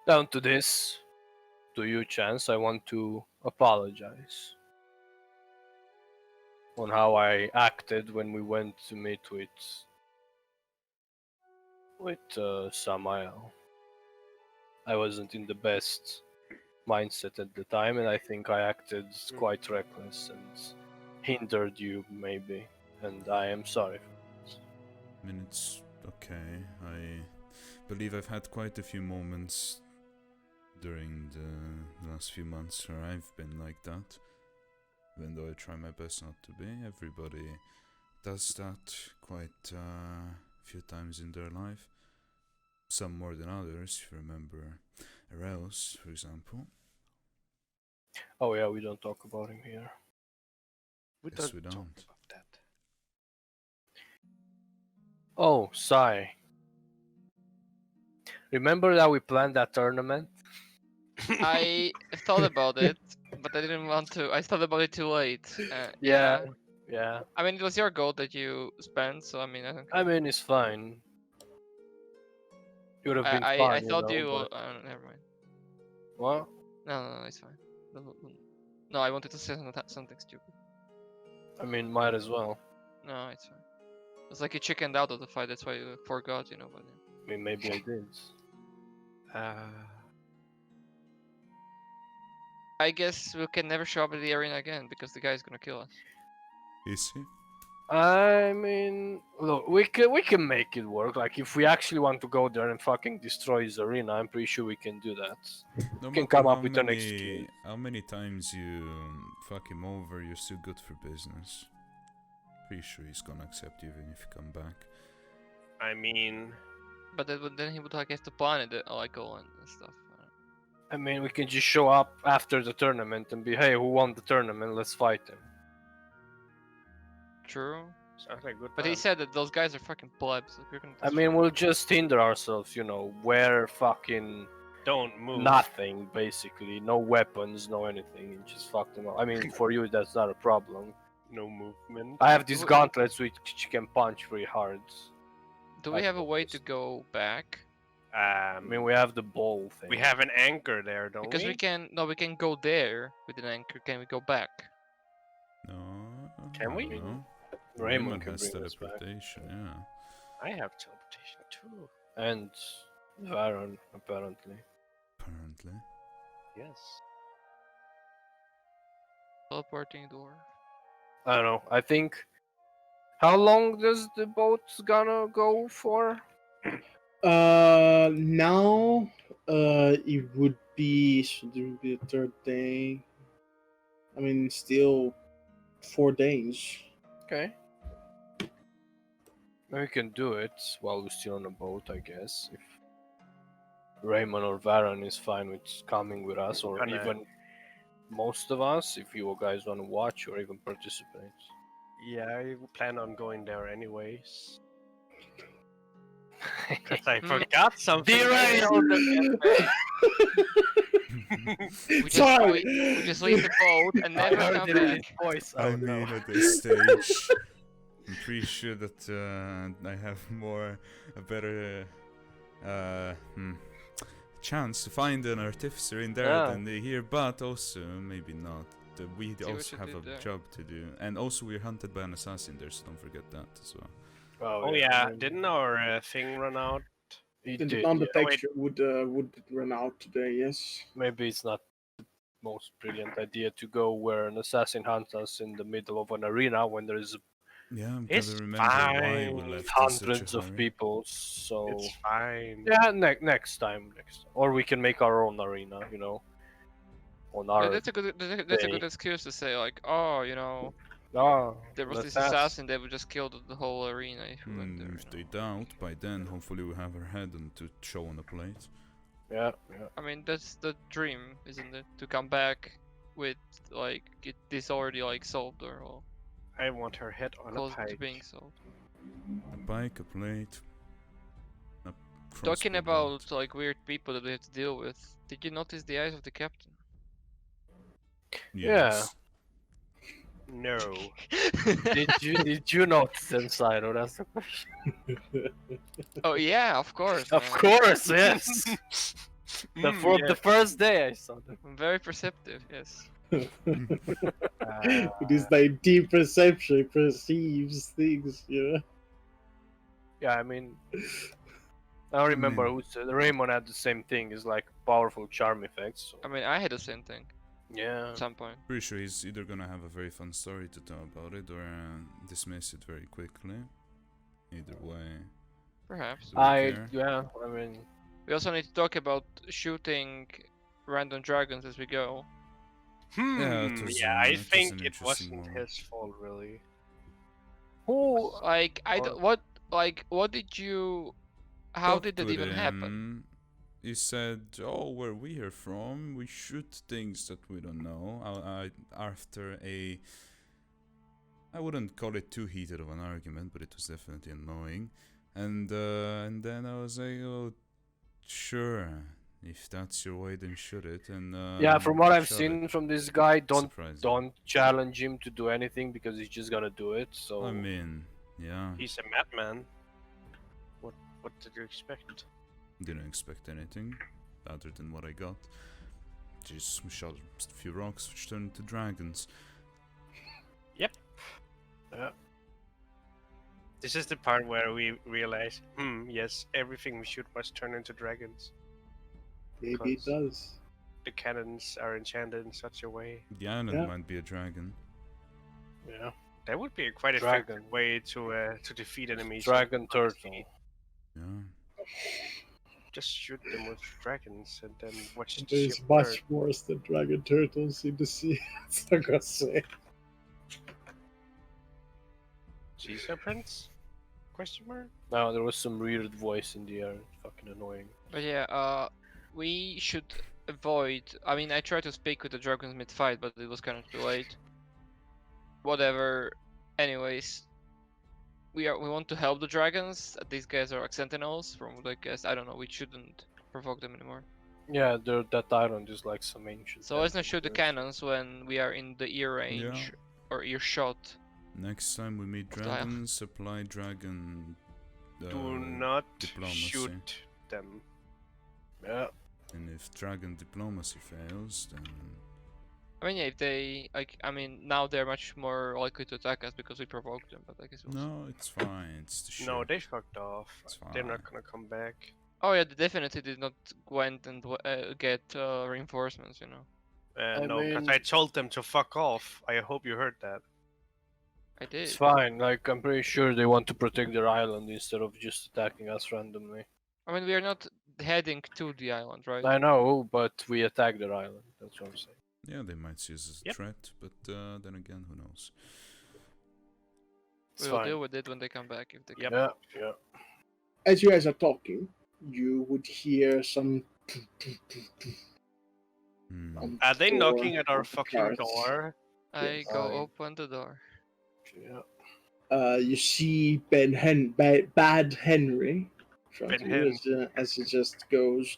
down to this, to you, Chance, I want to apologize on how I acted when we went to meet with Samael. I wasn't in the best mindset at the time, and I think I acted quite reckless and hindered you, maybe, and I am sorry. I mean, it's okay. I believe I've had quite a few moments during the last few months where I've been like that. Even though I try my best not to be, everybody does that quite a few times in their life. Some more than others, if you remember Eros, for example. Oh yeah, we don't talk about him here. Yes, we talk don't. about that. Oh, Sai. Remember that we planned that tournament? I thought about it, but I didn't want to. I thought about it too late. Yeah. I mean, it was your goal that you spent, so I mean, I don't care. I mean, it's fine. It would have been I fun, thought you. but... Never mind. What? No, it's fine. No, I wanted to say something stupid. I mean, might as well. No, it's fine. It's like you chickened out of the fight. That's why you forgot, But yeah. I mean, maybe I did. I guess we can never show up at the arena again because the guy is gonna kill us. Is he? I mean, look, we can make it work. Like, if we actually want to go there and fucking destroy his arena, I'm pretty sure we can do that. No Can matter come up with an excuse. how many times you fuck him over, you're still good for business. Pretty sure he's gonna accept you even if you come back. I mean, But then he would like have to plan it like all and stuff. I mean, we can just show up after the tournament and be, hey, who won the tournament? Let's fight him. True. sounds like a good But plan. he said that those guys are fucking plebs. Like, we're gonna I mean, destroy we'll them. just hinder ourselves, wear fucking Don't move. nothing, basically. No weapons, no anything, and just fuck them up. I mean, for you, that's not a problem. No movement. I have these Wh- gauntlets which can punch pretty hard. Do we I have a way to suppose. go back? I mean, we have the bowl thing. We have an anchor there, don't Because we? we can. No, we can go there with an anchor. Can we go back? No. Can I we? don't know. Raymond can has bring us back. teleportation, yeah. I have teleportation too. And Varon, apparently. Apparently. Yes. Teleporting dwarf. I don't know. I think. How long does the boat gonna go for? Now, it would be, so there would be the third day. I mean, still 4 days. Okay. We can do it while we're still on a boat, I guess. If Raymond or Varon is fine with coming with us, or Gonna- even most of us, if you guys want to watch or even participate. Yeah, I plan on going there anyways. Because I Hmm. forgot something. We just, Sorry. we just leave the boat and I never heard come it in back. his voice. I Oh, mean, no. at this stage, I'm pretty sure that I have a better chance to find an artificer in there Yeah. than here, but also maybe not. We what also you have did a there. job to do, and also we're hunted by an assassin there, so don't forget that as well. Oh yeah, didn't our thing run out? It And the did, number yeah. texture would run out today. Yes. Maybe it's not the most brilliant idea to go where an assassin hunts us in the middle of an arena when there's Yeah, I'm It's gotta remember why we fine. left in hundreds such a of hurry. people. So It's fine. yeah, next time, or we can make our own arena. On Yeah, our that's a good day. excuse to say like, oh, you know, Ah, there was let's this ask. assassin that would just kill the whole arena if we went there. If You they know? doubt, by then hopefully we have our head and to show on the plate. Yeah. I mean, that's the dream, isn't it? To come back with like get this already like solved or all I want her head on a close to pike. being solved. A bike, a plate. A Talking crossbow about bolt. like weird people that we have to deal with, did you notice the eyes of the captain? Yes. No. Did you notice them, Cyro? That's the question. Oh yeah, of course. Of man. course, yes. The first day I saw them. I'm very perceptive. Yes. It is like deep perception, perceives things. Yeah. Yeah, I mean, I don't remember mean- who said Raymond had the same thing. It's like powerful charm effects. So. I mean, I had the same thing Yeah. at some point. Pretty sure he's either gonna have a very fun story to tell about it or dismiss it very quickly. Either way. Perhaps. Care. I mean, We also need to talk about shooting random dragons as we go. Yeah, it was, yeah, I it was think an it interesting wasn't moment. his fault really. who? Like I Or- what did you? How Talked did that with even happen? him. He said, "Oh, where we are from, we shoot things that we don't know." After I wouldn't call it too heated of an argument, but it was definitely annoying. And then I was like, "Oh, sure, if that's your way, then shoot it." And Yeah, from what I've shot seen it. from this guy, don't Surprising. challenge him to do anything because he's just gonna do it. So I mean, yeah, He's a madman. What did you expect? didn't expect anything other than what I got. Just shot a few rocks, which turned into dragons. This is the part where we realize, yes, everything we shoot must turn into dragons. Maybe it does. The cannons are enchanted in such a way. The island Yeah. might be a dragon. yeah, That would be a quite effective way to defeat enemies. Dragon turtle. Yeah. Just shoot them with dragons and then watch the There's ship much burn. worse than dragon turtles in the sea. That's what I'm gonna say. Sea serpents? Question mark? No, there was some weird voice in the air. Fucking annoying. But yeah, we should avoid. I mean, I tried to speak with the dragons mid-fight, but it was kind of too late. Whatever. Anyways, we want to help the dragons. These guys are like sentinels. From what I guess, I don't know. We shouldn't provoke them anymore. Yeah, that island is like some ancient. So let's not temple shoot the or cannons when we are in the ear range or earshot. Next time we meet Style. dragons, apply dragon. Do not diplomacy. shoot them. Yeah. And if dragon diplomacy fails, then I mean, yeah, if they like, I mean, now they're much more likely to attack us because we provoked them. But I guess we'll see. no, it's fine. It's the ship. No, they fucked off. It's They're not fine. gonna come back. Oh yeah, they definitely did not went and get reinforcements. You know, I No, because mean- I told them to fuck off. I hope you heard that. I did. It's fine. Like I'm pretty sure they want to protect their island instead of just attacking us randomly. I mean, we are not heading to the island, right? I know, but we attack their island. That's what I'm saying. Yeah, they might see us as a Yep. threat, but then again, who knows? It's We will fine. deal with it when they come back. If they Yep. come. Yeah. As you guys are talking, you would hear some. Hmm. on Are they door knocking at our of the fucking carts. door? I Yes. go Fine. open the door. Yeah. You see Bad Henry in front of you as he just goes.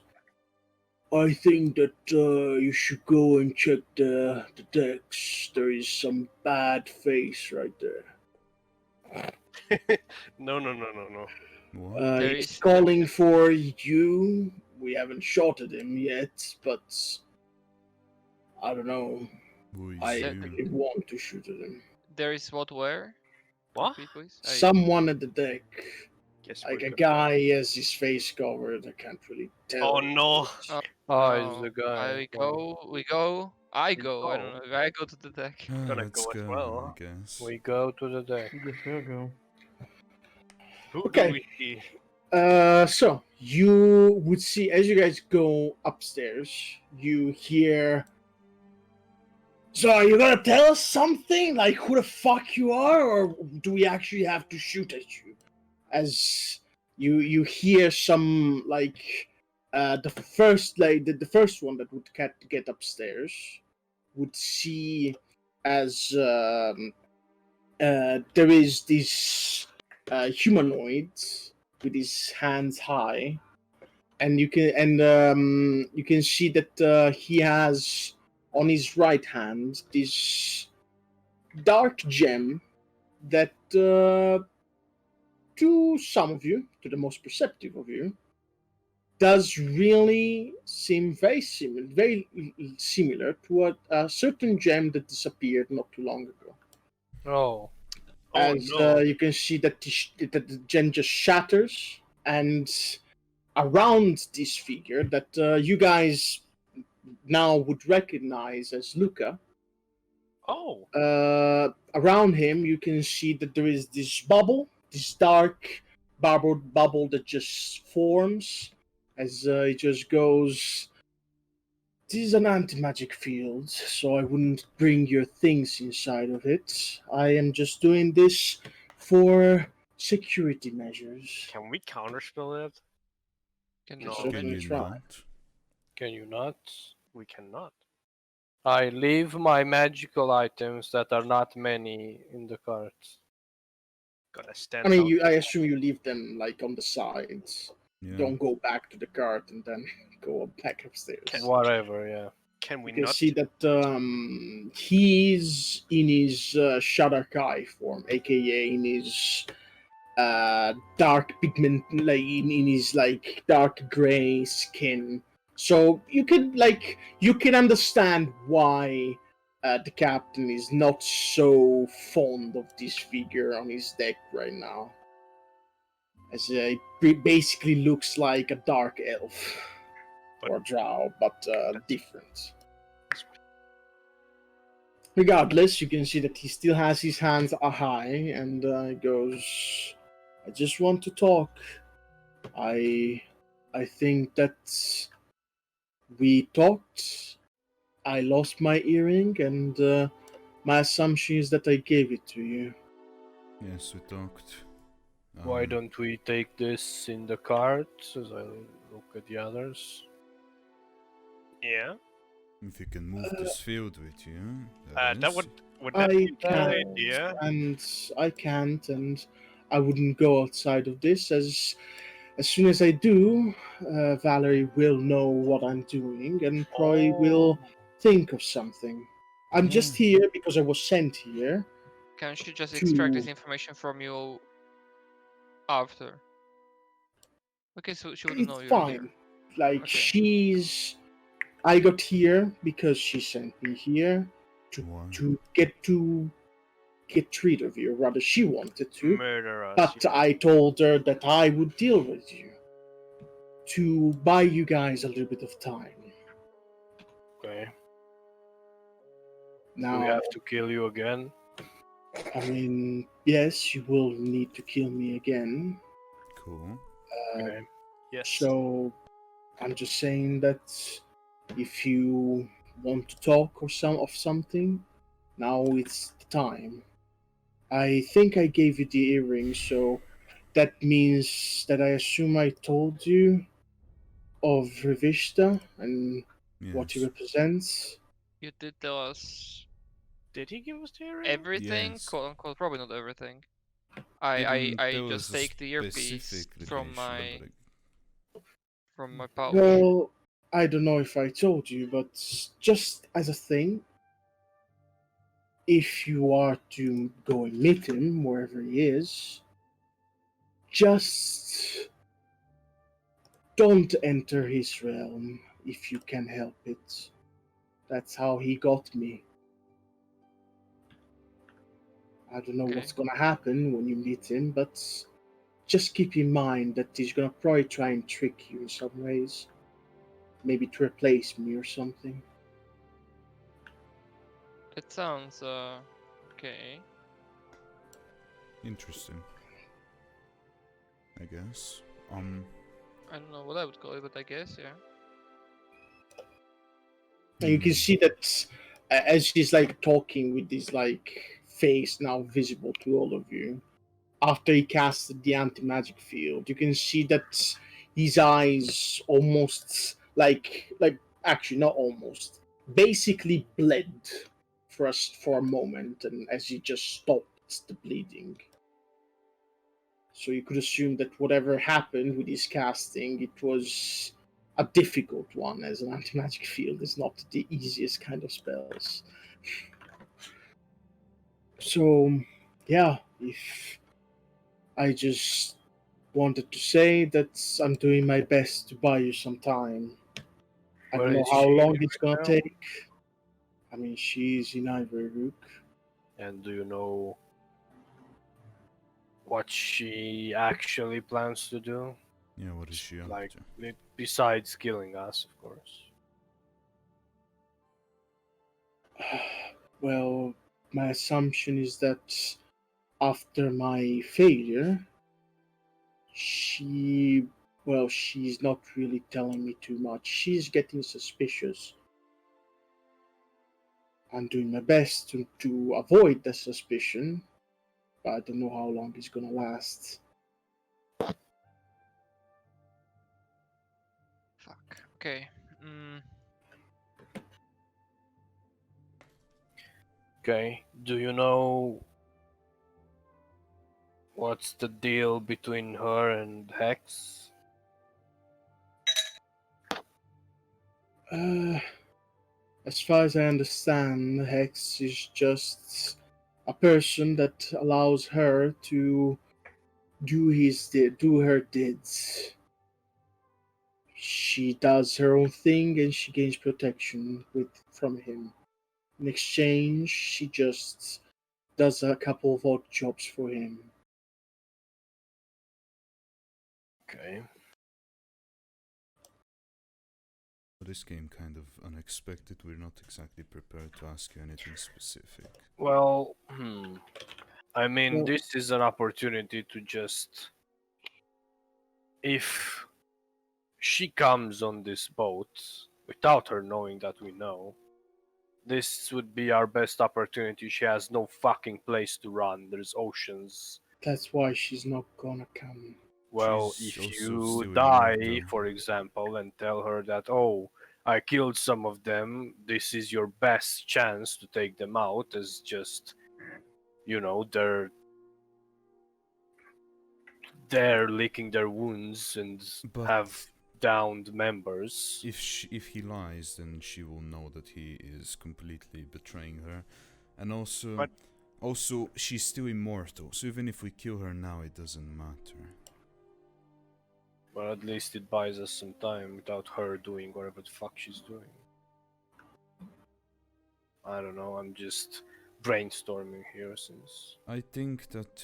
I think that you should go and check the decks. There is some bad face right there. No. What? There He's is- calling for you. We haven't shot at him yet, but I don't know. Who is I you? really want to shoot at him. There is what where? What? Repeat, please. Someone at the deck. Guess Like we're a good. guy has his face covered. I can't really tell. Oh no! Oh, Oh, it's no. the guy. I go. I You go. I don't go. know. I go to the deck. Gonna Let's go as go, well. I guess. We go to the deck. I guess we'll go. Who Okay. do we see? So you would see as you guys go upstairs, you hear. So are you gonna tell us something like who the fuck you are, or do we actually have to shoot at you? As you hear some like the first one that would get upstairs would see as there is this humanoid with his hands high, and you can see that he has on his right hand this dark gem that to some of you, to the most perceptive of you, does really seem very similar to a certain gem that disappeared not too long ago. Oh. Oh As no! you can see that the gem just shatters, and around this figure that you guys now would recognize as Luca, Oh, around him you can see that there is this bubble, this dark bubble that just forms as it just goes. This is an anti-magic field, so I wouldn't bring your things inside of it. I am just doing this for security measures. can we counterspell it? Can No. you Certainly Can you try. not? Can you not? We cannot. I leave my magical items that are not many in the cart. Gotta stand. I mean, out. I assume you leave them like on the sides. Yeah. Don't go back to the cart and then go back upstairs. Whatever, yeah. Can we You can not? see that he's in his Shadakai form, aka in his dark pigment, like in his like dark gray skin. So you can understand why the captain is not so fond of this figure on his deck right now, as it basically looks like a dark elf or drow, but different. Regardless, you can see that he still has his hands high and goes, I just want to talk. I think that we talked. I lost my earring, and my assumption is that I gave it to you. Yes, we talked. Why don't we take this in the cart as I look at the others? Yeah. If you can move this field with you, That is. would that be I a good can't, idea? and I can't, and I wouldn't go outside of this. As soon as I do, Valerie will know what I'm doing and probably will think of something. I'm just here because I was sent here Can she just extract to. this information from you after? Okay, so she wouldn't know It's you're fine. here. Like Okay. I got here because she sent me here Why? to get rid of you. Rather, she wanted to, Murder us. but I told her that I would deal with you to buy you guys a little bit of time. Okay. Do Now, we have to kill you again? I mean, yes, you will need to kill me again. Cool. Okay. Yes. So I'm just saying that if you want to talk or something, now it's the time. I think I gave you the earring, so that means that I assume I told you of Revista and what he Yes. represents. You did tell us Did he give us the earring? everything, Yes. quote unquote. Probably not everything. Didn't I tell us just a take the earpiece specific from location, my pouch. Well, I don't know if I told you, but just as a thing, if you are to go and meet him wherever he is, just don't enter his realm if you can help it. That's how he got me. I don't know Okay. what's gonna happen when you meet him, but just keep in mind that he's gonna probably try and trick you in some ways. Maybe to replace me or something. It sounds okay. Interesting. I guess. I don't know what I would call it, but I guess yeah. And you can see that as she's like talking with this like face now visible to all of you. After he casted the anti-magic field, you can see that his eyes almost like actually not almost basically bled for a moment, and as he just stopped the bleeding. So you could assume that whatever happened with his casting, it was a difficult one, as an anti-magic field is not the easiest kind of spells. So, yeah, if I just wanted to say that I'm doing my best to buy you some time. I Where don't know is how she long right it's gonna now? take. I mean, she's in Ivory Rook. And do you know what she actually plans to do? Yeah, what is she up Like, to? besides killing us, of course. Well, my assumption is that after my failure, she, well, she's not really telling me too much. She's getting suspicious. I'm doing my best to avoid the suspicion, but I don't know how long it's gonna last. Fuck. Okay. Mm, Okay, do you know what's the deal between her and Hex? Uh, as far as I understand, Hex is just a person that allows her to do her deeds. She does her own thing and she gains protection from him. In exchange, she just does a couple of odd jobs for him. Okay. this came kind of unexpected. We're not exactly prepared to ask you anything specific. Well, I mean, Well- this is an opportunity to just. If she comes on this boat without her knowing that we know, this would be our best opportunity. She has no fucking place to run. There's oceans. That's why she's not gonna come. Well, She's if also you still die, immortal. for example, and tell her that, oh, I killed some of them, this is your best chance to take them out, as just, they're licking their wounds and But have downed members. if he lies, then she will know that he is completely betraying her, and also But- she's still immortal. So even if we kill her now, it doesn't matter. Well, at least it buys us some time without her doing whatever the fuck she's doing. I don't know, I'm just brainstorming here since. I think that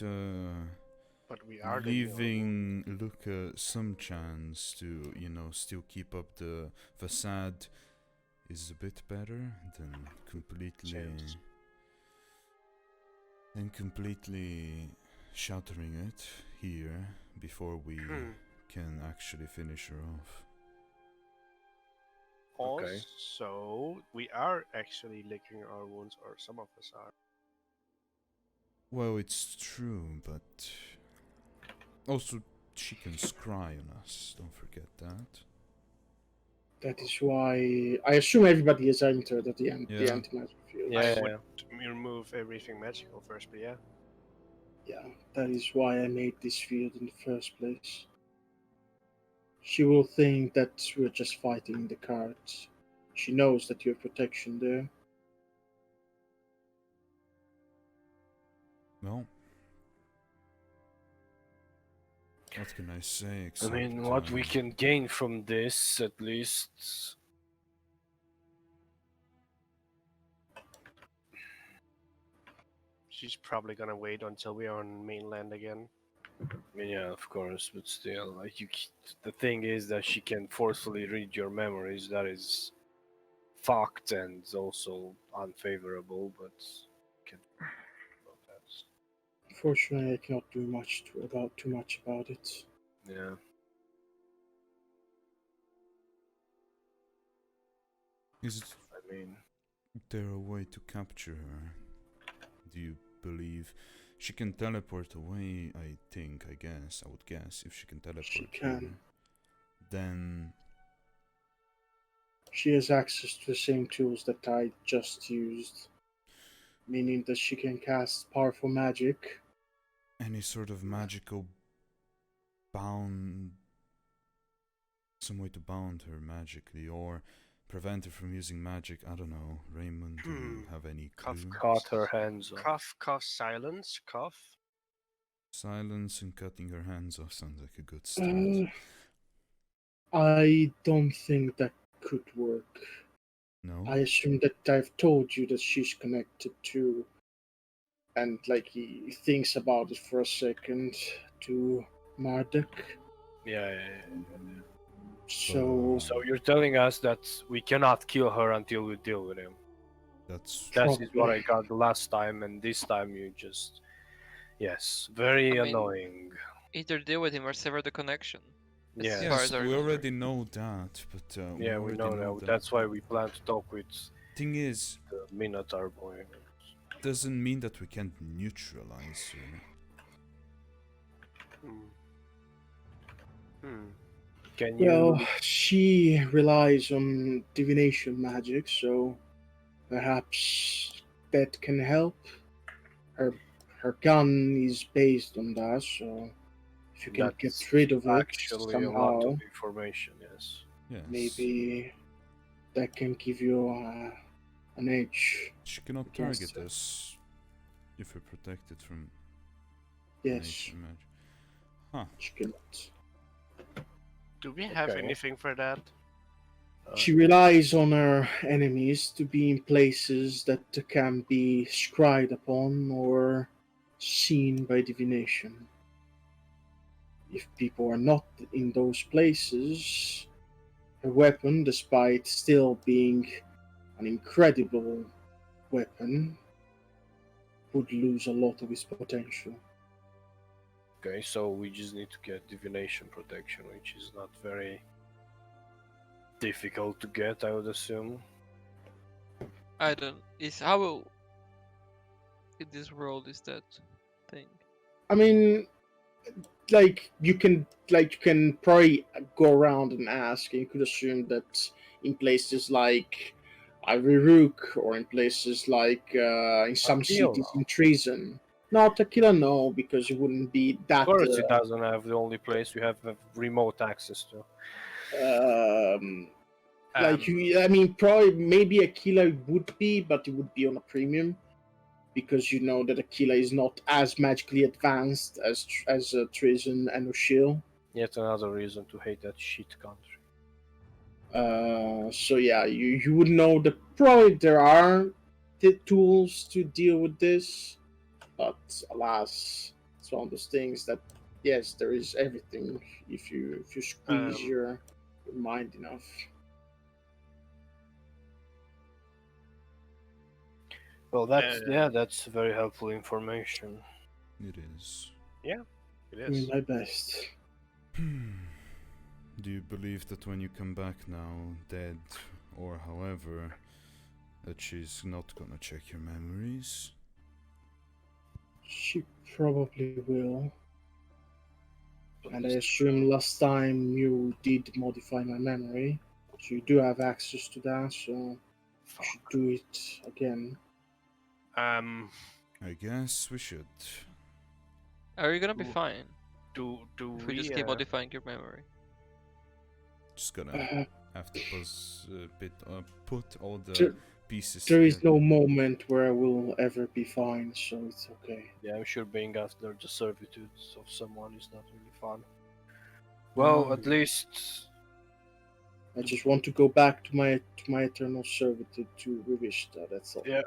But we are the immortal. leaving Luca some chance to, still keep up the facade is a bit better than Chance. completely shattering it here before we can actually finish her off. Okay. Also, we are actually licking our wounds, or some of us are. Well, it's true, but also she can scry on us. Don't forget that. That is why I assume everybody is entered at the end. The Yeah. anti-magic field. Yeah. I would remove everything magical first, but yeah. Yeah, that is why I made this field in the first place. She will think that we're just fighting the cards. She knows that you have protection there. Well, what can I say? I Except, mean, what we can gain from this, at least. She's probably gonna wait until we are on mainland again. Yeah, of course, but still, like the thing is that she can forcefully read your memories. That is fucked and also unfavorable, but can about that. Fortunately, I cannot do too much about it. Yeah. is I mean, there a way to capture her? Do you believe she can teleport away? I would guess, if she can teleport She here, can. then She has access to the same tools that I just used, meaning that she can cast powerful magic. any sort of magical bound, some way to bound her magically, or prevent her from using magic. I don't know. Raymond, do you have any Cough, clue? cut her hands off. Cough, silence, cough. Silence and cutting her hands off sounds like a good start. I don't think that could work. No? I assume that I've told you that she's connected to, and like he thinks about it for a second, to Marduk. Yeah. So So you're telling us that we cannot kill her until we deal with him. That's That is what I Probably. got the last time, and this time you just. Yes, very I mean, annoying. Either deal with him or sever the connection. As Yes. far yes, as I we remember. already know that, but Yeah, we already know that. that. That's why we plan to talk with Thing is, the Minotaur boy. doesn't mean that we can't neutralize her. Can you? Well, she relies on divination magic, so perhaps that can help. Her gun is based on that, so if you can That's get rid of it actually a lot somehow, of information. Yes. Yes. maybe that can give you an edge. She cannot Yes. target us if we're protected from Yes, nature magic. Huh. she cannot. Do we have Okay. anything for that? She relies on her enemies to be in places that can be scryed upon or seen by divination. If people are not in those places, Her weapon, despite still being an incredible weapon, would lose a lot of its potential. Okay, so we just need to get divination protection, which is not very difficult to get, I would assume. I don't. Is how in this world is that thing? I mean, you can probably go around and ask, and you could assume that in places like Ivory Rook or in places like in some cities Aquila. in Treason. Not Aquila, no, because it wouldn't be Of that. course, it doesn't have the only place we have remote access to. Like I mean, probably maybe Aquila would be, but it would be on a premium because you know that Aquila is not as magically advanced as Treason and O'Shea. Yet another reason to hate that shit country. So yeah, you would know that probably there are the tools to deal with this, but alas, it's one of those things that yes, there is everything if you squeeze your mind enough. Well, that's very helpful information. It is. It Doing is. my best. Do you believe that when you come back now, dead or however, that she's not gonna check your memories? She probably will. And I assume last time you did modify my memory, so you do have access to that, so you should do it again. I guess we should. Are you gonna be Do- fine Do if we we? just keep modifying your memory? Just gonna Uh, have to put all the there, pieces there is together. no moment where I will ever be fine, so it's okay. Yeah, I'm sure being after the servitudes of someone is not really fun. Well, No. at least I just want to go back to my eternal servitude to Rivishta, that's all. yeah.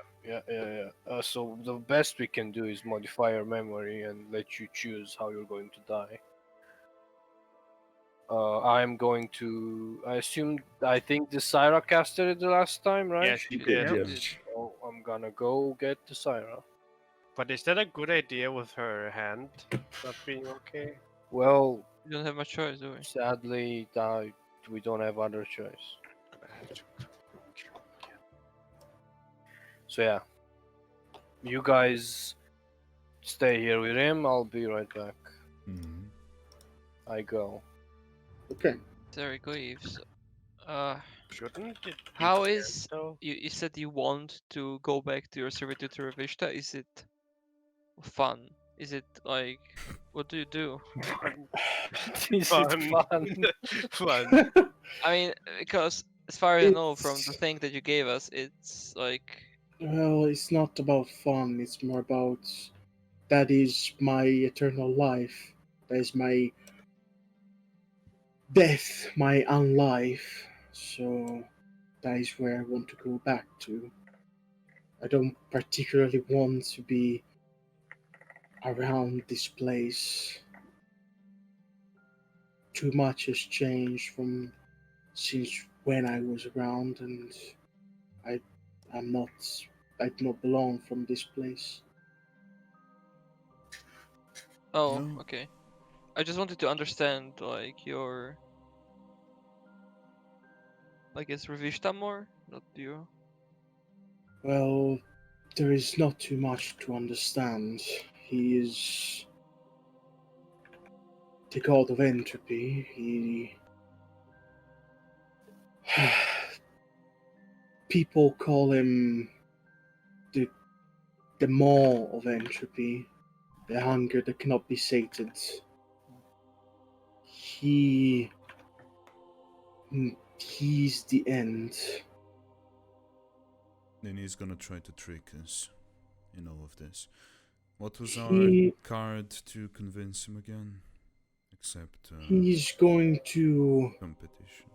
So the best we can do is modify your memory and let you choose how you're going to die. I'm going to. I think the Syra casted it the last time, right? Yes, She you did. did. She did. So I'm gonna go get the Syra. But is that a good idea with her hand not being okay? Well, We don't have much choice, do we? sadly, we don't have other choice. Gonna have to kill again. So yeah, you guys stay here with him. I'll be right back. Mhm. I go. Okay. Derek leaves. Shouldn't it be How fair, is though? you said you want to go back to your servitude to Revishta? Is it fun? Is it like what do you do? Is Fun. it fun? Fun. I mean, because as far as I know from the It's thing that you gave us, it's like well, it's not about fun, it's more about that is my eternal life. That is my death, my unlife. So that is where I want to go back to. I don't particularly want to be around this place. Too much has changed from since when I was around, and I, I'm not, I do not belong from this place. oh, No. okay. I just wanted to understand like your I guess Revishta more, not you. Well, there is not too much to understand. He is the god of entropy. He. People call him the the maw of entropy, the hunger that cannot be sated. He he's the end. Then he's gonna try to trick us in all of this. What was our He card to convince him again? Except he's going to competition.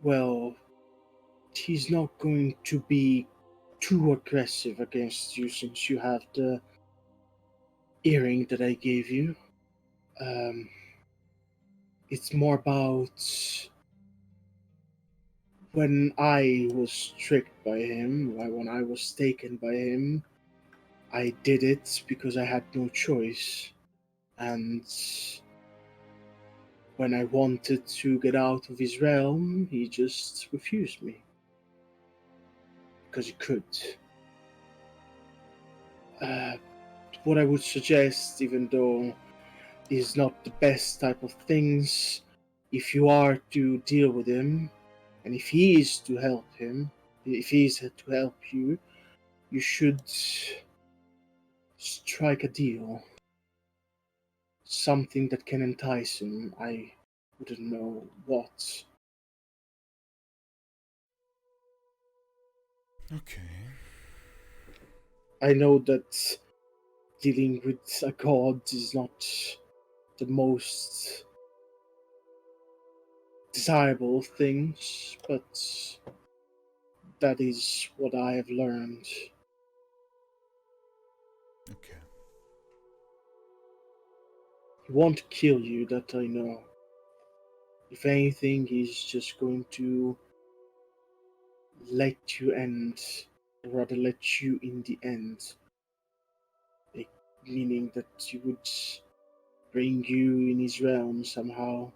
well, he's not going to be too aggressive against you since you have the earring that I gave you. Um, it's more about When I was tricked by him, when I was taken by him, I did it because I had no choice. And when I wanted to get out of his realm, he just refused me. Because he could. Uh, what I would suggest, even though is not the best type of things, if you are to deal with him, and if he is to help him, if he is to help you, you should strike a deal. Something that can entice him. I wouldn't know what. Okay. I know that dealing with a god is not the most desirable of things, but that is what I have learned. Okay. He won't kill you, that I know. If anything, he's just going to let you end, or rather let you in the end. Like, meaning that he would bring you in his realm somehow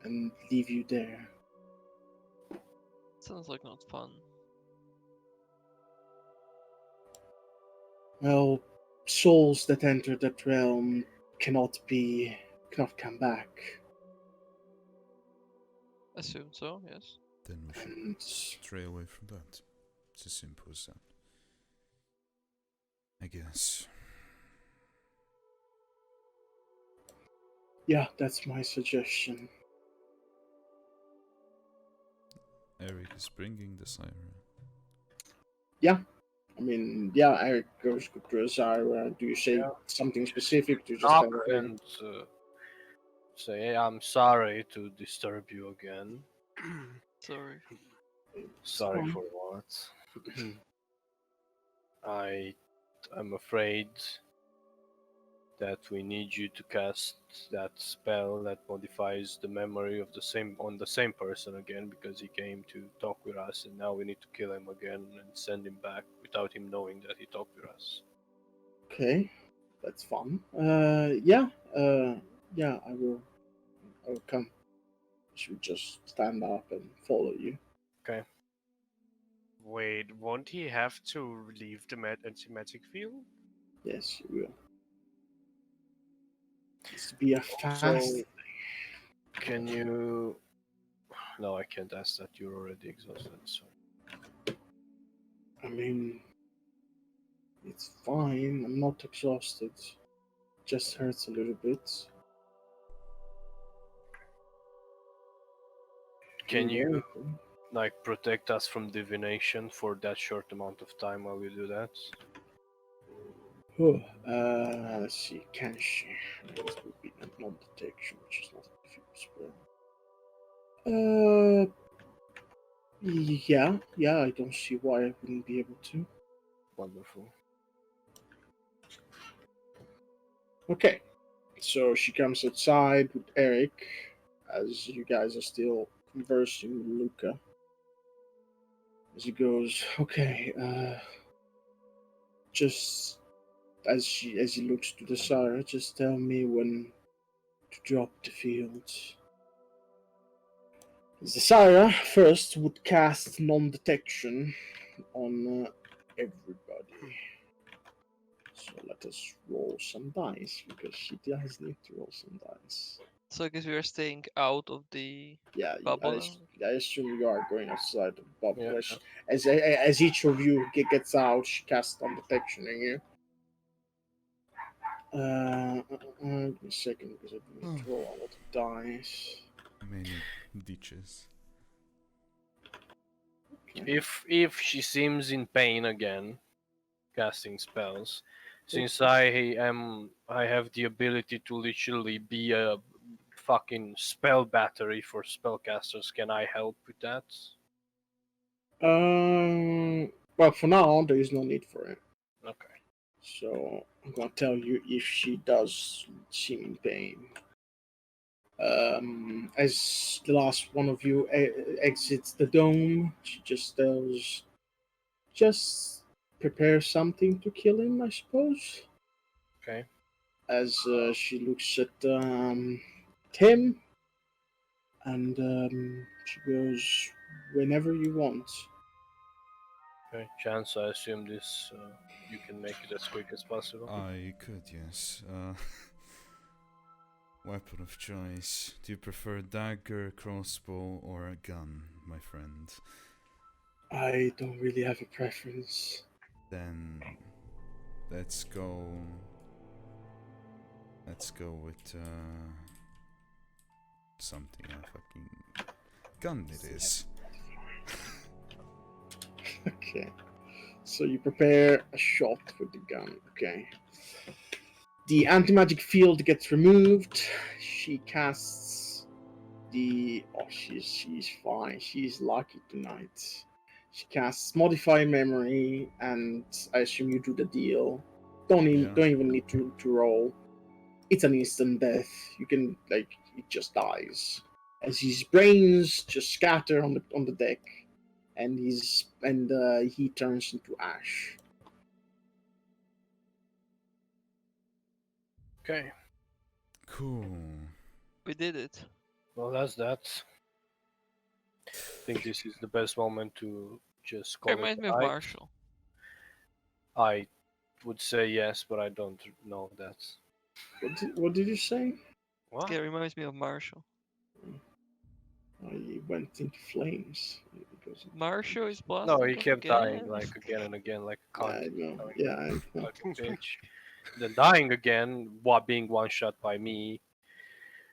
and leave you there. Sounds like not fun. Well, souls that enter that realm cannot come back. Assume so, yes. Then we should And stray away from that. It's as simple as that. I guess. yeah, that's my suggestion. Eric is bringing the siren. I mean, yeah, Eric goes to Azara. Do you say Yeah. something specific? Do you just Knock tell her? and say, hey, I'm sorry to disturb you again. Sorry. Sorry fine. for what? I am afraid that we need you to cast that spell that modifies the memory of the same person again, because he came to talk with us and now we need to kill him again and send him back without him knowing that he talked with us. Okay, that's fun. Yeah, I will. I will come. She would just stand up and follow you. Okay. Wait, won't he have to leave the antimatic field? Yes, you will. It's to be a So, fast. can you... No, I can't ask that. You're already exhausted. So, I mean, it's fine. I'm not exhausted. Just hurts a little bit. can You're you welcome. like protect us from divination for that short amount of time while we do that? Oh, let's see. Can she? This would be a non-detection, which is not a difficult spell. Yeah. I don't see why I wouldn't be able to. Wonderful. Okay, so she comes outside with Eric, as you guys are still conversing with Luca. As he goes, okay, just as he looks to the side, just tell me when to drop the field. Zasira first would cast non-detection on everybody. So let us roll some dice, because she does need to roll some dice. So I guess we are staying out of the Yeah, bubble now. I assume you are going outside the bubble. Yeah. As each of you gets out, she casts non-detection on you. Give me a second, because I need to roll a lot of dice. Many ditches. Okay. If she seems in pain again, casting spells, since I have the ability to literally be a fucking spell battery for spellcasters, can I help with that? Well, for now, there is no need for it. Okay. So I'm gonna tell you if she does seem in pain. As the last one of you exits the dome, she just tells, "Just prepare something to kill him, I suppose." Okay. As she looks at Tim, and she goes, "Whenever you want." Okay. Chance, I assume this you can make it as quick as possible. I could, yes. Weapon of choice. Do you prefer dagger, crossbow, or a gun, my friend? I don't really have a preference. Then let's go. Let's go with something. A fucking gun it is. Okay. So you prepare a shot with the gun. Okay. The anti-magic field gets removed. She casts the. Oh, she's fine. She's lucky tonight. She casts modify memory, and I assume you do the deal. Yeah. Don't even need to roll. It's an instant death. You can like it just dies as his brains just scatter on the deck, and he turns into ash. Okay. Cool. We did it. Well, that's that. I think this is the best moment to just call It it reminds a me of night. Marshall. I would say yes, but I don't know that. What did you say? What? It reminds me of Marshall. He went into flames. Because of Marshall is No, blasting he off kept dying again. like again and again, like a I cunt, know. like, Yeah, I know. like a bitch. Then dying again, being one shot by me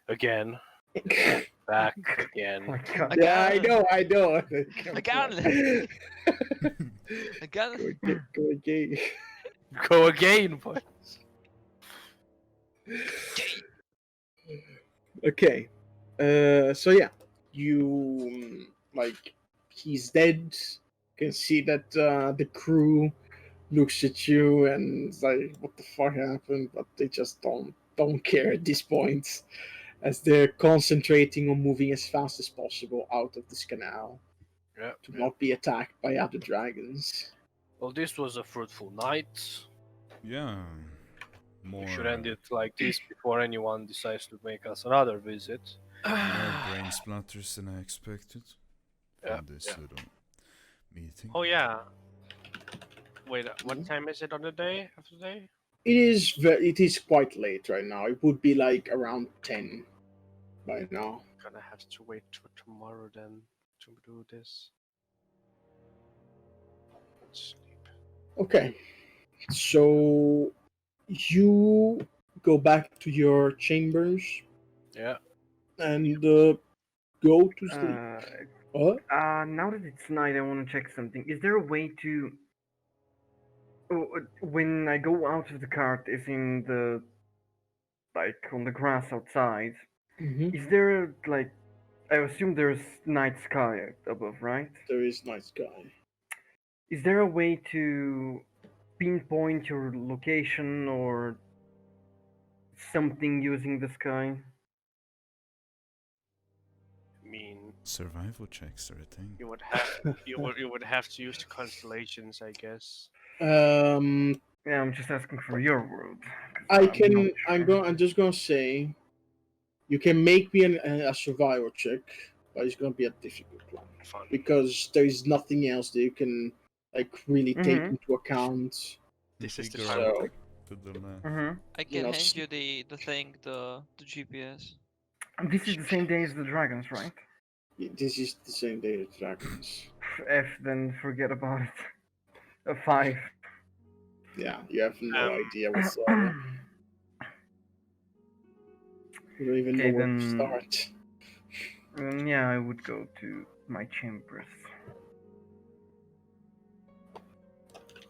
again, back Oh again. my god. Yeah, I know. Again. Again. Go again. Go again, but Okay. So yeah, you like he's dead. You can see that the crew looks at you and is like, "What the fuck happened?" But they just don't care at this point, as they're concentrating on moving as fast as possible out of this canal yeah. to not be attacked by other dragons. Well, this was a fruitful night. Yeah. More, We should end it like this before anyone decides to make us another visit. more brain splatters than I expected Yeah, from this yeah. little meeting. Oh yeah. Wait, what time is it on the day of the day? It is quite late right now. It would be like around 10 by now. Gonna have to wait till tomorrow then to do this. Sleep. Okay. So you go back to your chambers Yeah. and go to sleep. What? Now that it's night, I want to check something. Is there a way to? Oh, when I go out of the cart, is in the like on the grass outside. Mm-hmm. Is there like? I assume there's night sky above, right? There is night sky. Is there a way to pinpoint your location or something using the sky? I mean, Survival checks are a thing. you would have you would have to use the constellations, I guess. Yeah, I'm just asking for your world. 'Cause I I'm not can. sure. I'm just gonna say, you can make me a survival check, but it's gonna be a difficult one Fun. because there is nothing else that you can like really take Mhm. into account. This is the Figure survival So check. to the left. Mhm. I can know, hand you the thing, the GPS. And this is the same day as the dragons, right? this is the same day as dragons. F, then forget about it. A 5. Yeah, you have no Um, idea whatsoever. You don't even Okay, know where to then- start. Yeah, I would go to my chambers.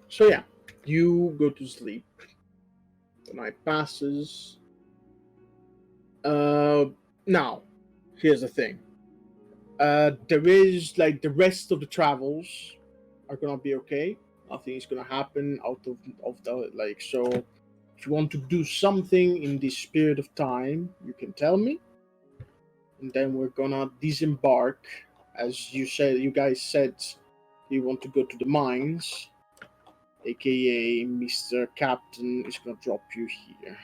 So yeah, you go to sleep. The night passes. Now, here's the thing. There is like the rest of the travels are gonna be okay. Nothing is gonna happen out of the like. So, if you want to do something in this period of time, you can tell me. and then we're gonna disembark. As you guys said, you want to go to the mines, aka Mr. Captain is gonna drop you here.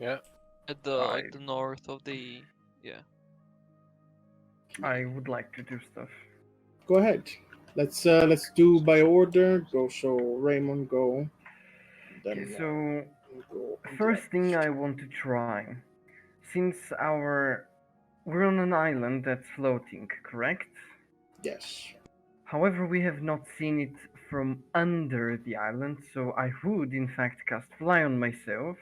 Yeah. At I- the north of the I would like to do stuff. Go ahead. Let's do by order. Go. So Raymond, go. Then Okay, so go. first thing I want to try, since we're on an island that's floating, correct? Yes. However, we have not seen it from under the island, so I would in fact cast Fly on myself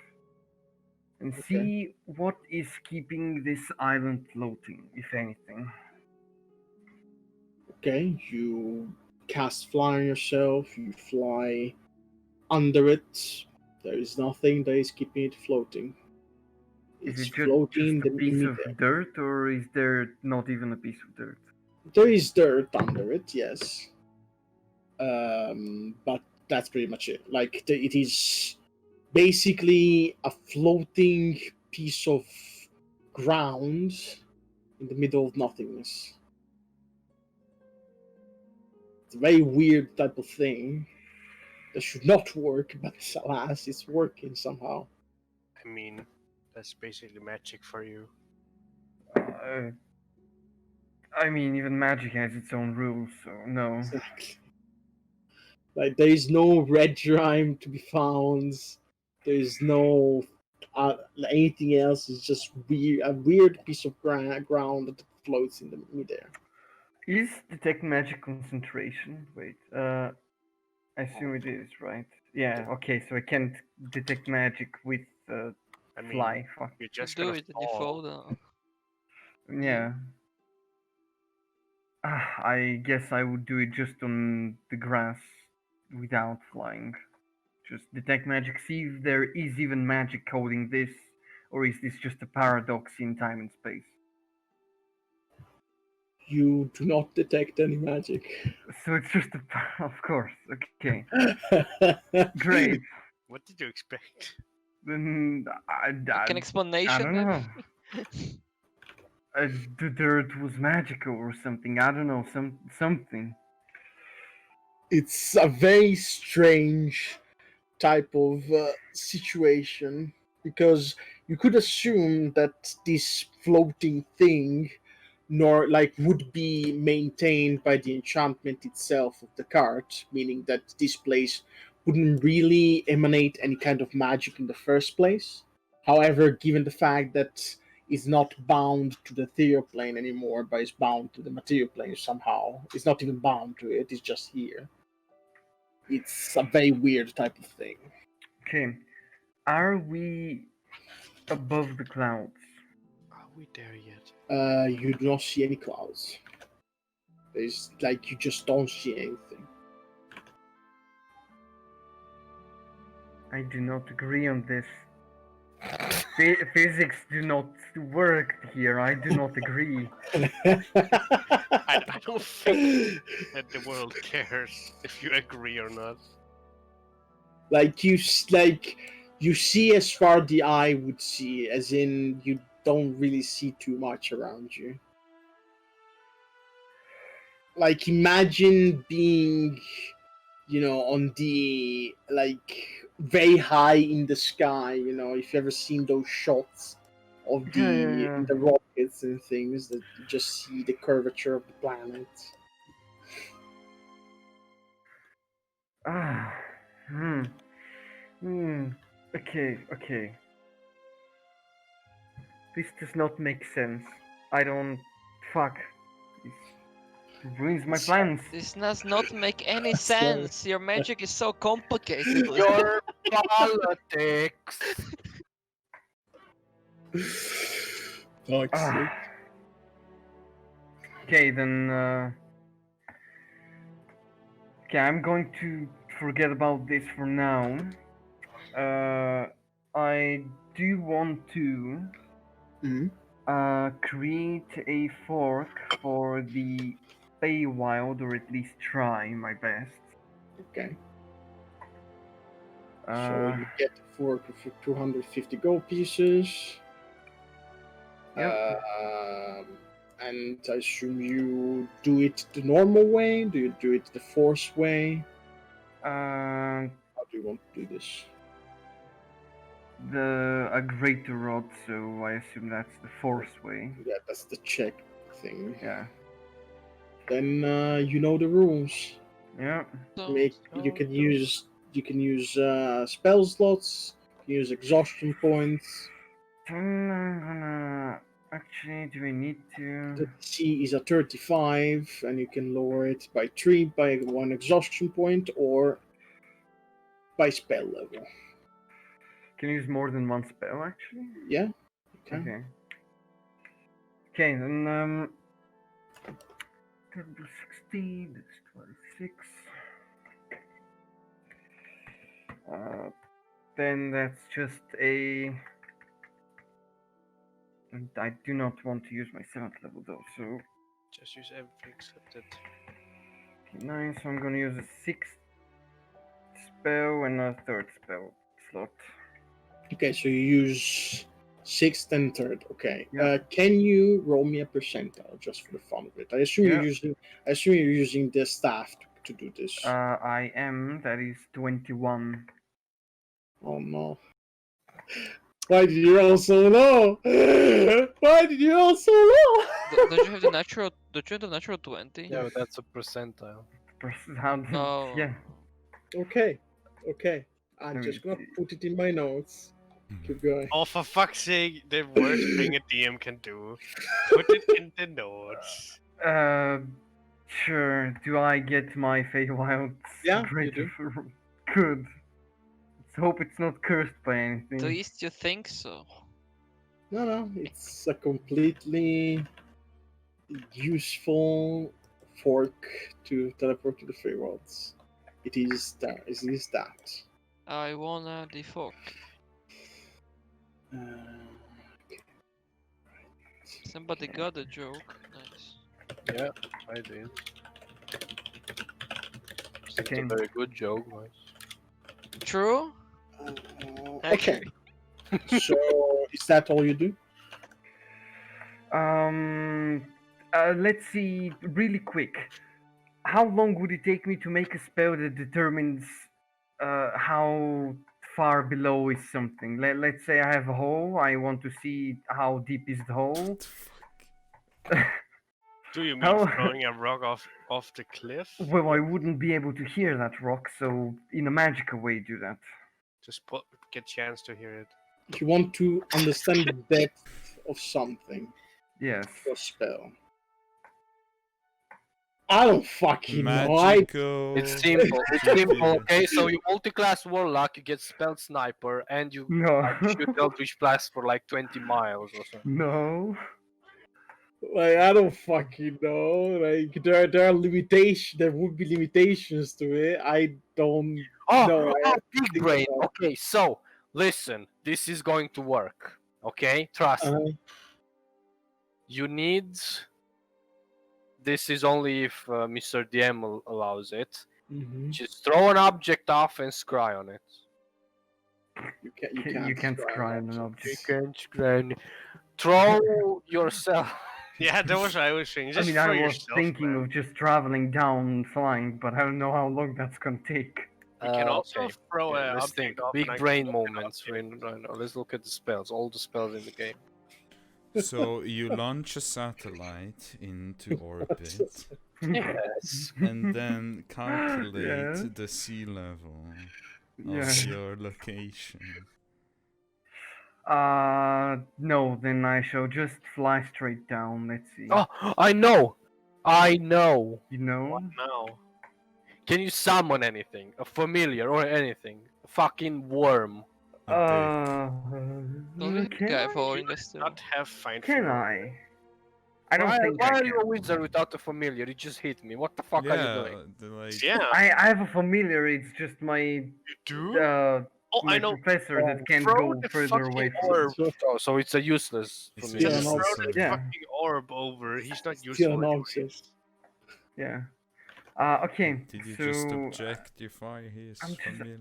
and Okay. see what is keeping this island floating, if anything. Okay. You cast fly on yourself. You fly under it. There is nothing that is keeping it floating. Is It's it floating just a in piece of midair. dirt, or is there not even a piece of dirt? There is dirt under it, yes. But that's pretty much it. Like it is basically a floating piece of ground in the middle of nothingness. It's a very weird type of thing that should not work, but alas, it's working somehow. I mean, that's basically magic for you. Uh, I mean, even magic has its own rules, so no. Exactly. Like there is no red rhyme to be found. There is no anything else. It's just a weird piece of ground that floats in the midair. Is detect magic concentration? Wait, I assume it is, right? Yeah, okay, so I can't detect magic with I mean, fly. Fuck. you're just do gonna it and you fall. fall. Yeah. I guess I would do it just on the grass without flying. Just detect magic, see if there is even magic coding this, or is this just a paradox in time and space? You do not detect any magic. So it's just of course, okay. Great. What did you expect? Then Like an I don't explanation, know. maybe? The dirt was magical or something. I don't know, something. It's a very strange type of situation because you could assume that this floating thing nor like would be maintained by the enchantment itself of the card, meaning that this place wouldn't really emanate any kind of magic in the first place. However, given the fact that it's not bound to the ethereal plane anymore, but it's bound to the material plane somehow, it's not even bound to it, it's just here. It's a very weird type of thing. Okay. Are we above the clouds? Are we there yet? You do not see any clouds. There's like you just don't see anything. I do not agree on this. Physics do not work here. I do not agree. I don't think that the world cares if you agree or not. like you see as far the eye would see, as in you don't really see too much around you. Like imagine being, on the like very high in the sky. If you ever seen those shots of Yeah. the rockets and things that you just see the curvature of the planet. Ah. Hmm. Hmm. Okay. This does not make sense. I don't. Fuck. This ruins my plans. This does not make any So- sense. Your magic is so complicated. Your politics. Fuck's Ah. sake. Okay, then. Okay, I'm going to forget about this for now. I do want to Mhm. create a fork for the Feywild, or at least try my best. Okay. So Uh, you get the fork with your 250 gold pieces. Yep. And I assume you do it the normal way. Do you do it the force way? Uh, How do you want to do this? a greater rod, so I assume that's the force way. Yeah, that's the check thing. Yeah. Then you know the rules. Yeah. You can use spell slots. You can use exhaustion points. Actually, do we need to? The DC is a 35, and you can lower it by 3 by 1 exhaustion point or by spell level. Can you use more than one spell, actually? Yeah. Okay. Okay. Okay, then 16, that's 26. Then that's just a. And I do not want to use my 7th level though, so. Just use everything except it. Okay, 9, so I'm gonna use a 6th spell and a 3rd spell slot. Okay, so you use 6th and 3rd. Okay. Yeah. Can you roll me a percentile just for the fun of it? I assume Yeah. you're using the staff to do this. I am. That is 21. Oh no. Why did you roll so low? Why did you roll so low? Don't you have the natural? Don't you have the natural 20? Yeah, but that's a percentile. How? Oh. Yeah. Okay. Okay. I'm No, just gonna put it in my notes. Keep going. Oh, for fuck's sake, the worst thing a DM can do. Put it in the notes. Sure. Do I get my Feywild's Yeah, you greater? do. Good. Let's hope it's not cursed by anything. At least you think so. No, it's a completely useful fork to teleport to the free worlds. It is that. It is that. I wanna the fork. Uh, Somebody got a joke. Nice. Yeah, I did. It's Okay. a very good joke, guys. True? okay. So is that all you do? Let's see. Really quick. How long would it take me to make a spell that determines how far below is something? Let's say I have a hole. I want to see how deep is the hole. Do you mean How- throwing a rock off the cliff? Well, I wouldn't be able to hear that rock, so in a magical way, do that. Just get chance to hear it. You want to understand the depth of something. Yes. Your spell. I don't fucking know. Magical. It's simple. It's simple. Okay, so you multi-class warlock, you get spell sniper, and you No. shoot Eldritch Blast for like 20 miles or something. No. Like I don't fucking know. Like there are limitations. There would be limitations to it. I don't Oh, know. I big think brain. so. Okay, so listen, this is going to work. Okay, trust me. You need. This is only if Mr. DM allows it. Mhm. Just throw an object off and scry on it. You can't scry scry on an object. object. You can scry. Throw yourself. Yeah, that was what I was saying. I Just mean, for I was yourself, thinking man. of just traveling down flying, but I don't know how long that's gonna take. You can also Okay. throw Yeah, an let's object think. off Big and I brain can look it up moments. too. Right now. Let's look at the spells. All the spells in the game. So you launch a satellite into orbit Yes. and then calculate Yeah. the sea level of Yeah. your location. No, then I shall just fly straight down. Let's see. Oh, I know. I know. You know? What now? Can you summon anything? A familiar or anything? A fucking worm. Don't we have a Can guy I? following us still? Not have find Can fear. I? I don't why think why I are you a can. wizard without a familiar? You just hit me. What the fuck are you doing? Yeah, I have a familiar. It's just my you do. uh Oh, my I know. professor that can't Throw go the further fucking away from. orb. Oh, so it's a useless It's familiar. Yeah, Just no, throw the yeah. fucking orb over. He's not Still useful an anyways. object. Yeah. Okay. Did you so just object if I his I'm just- familiar?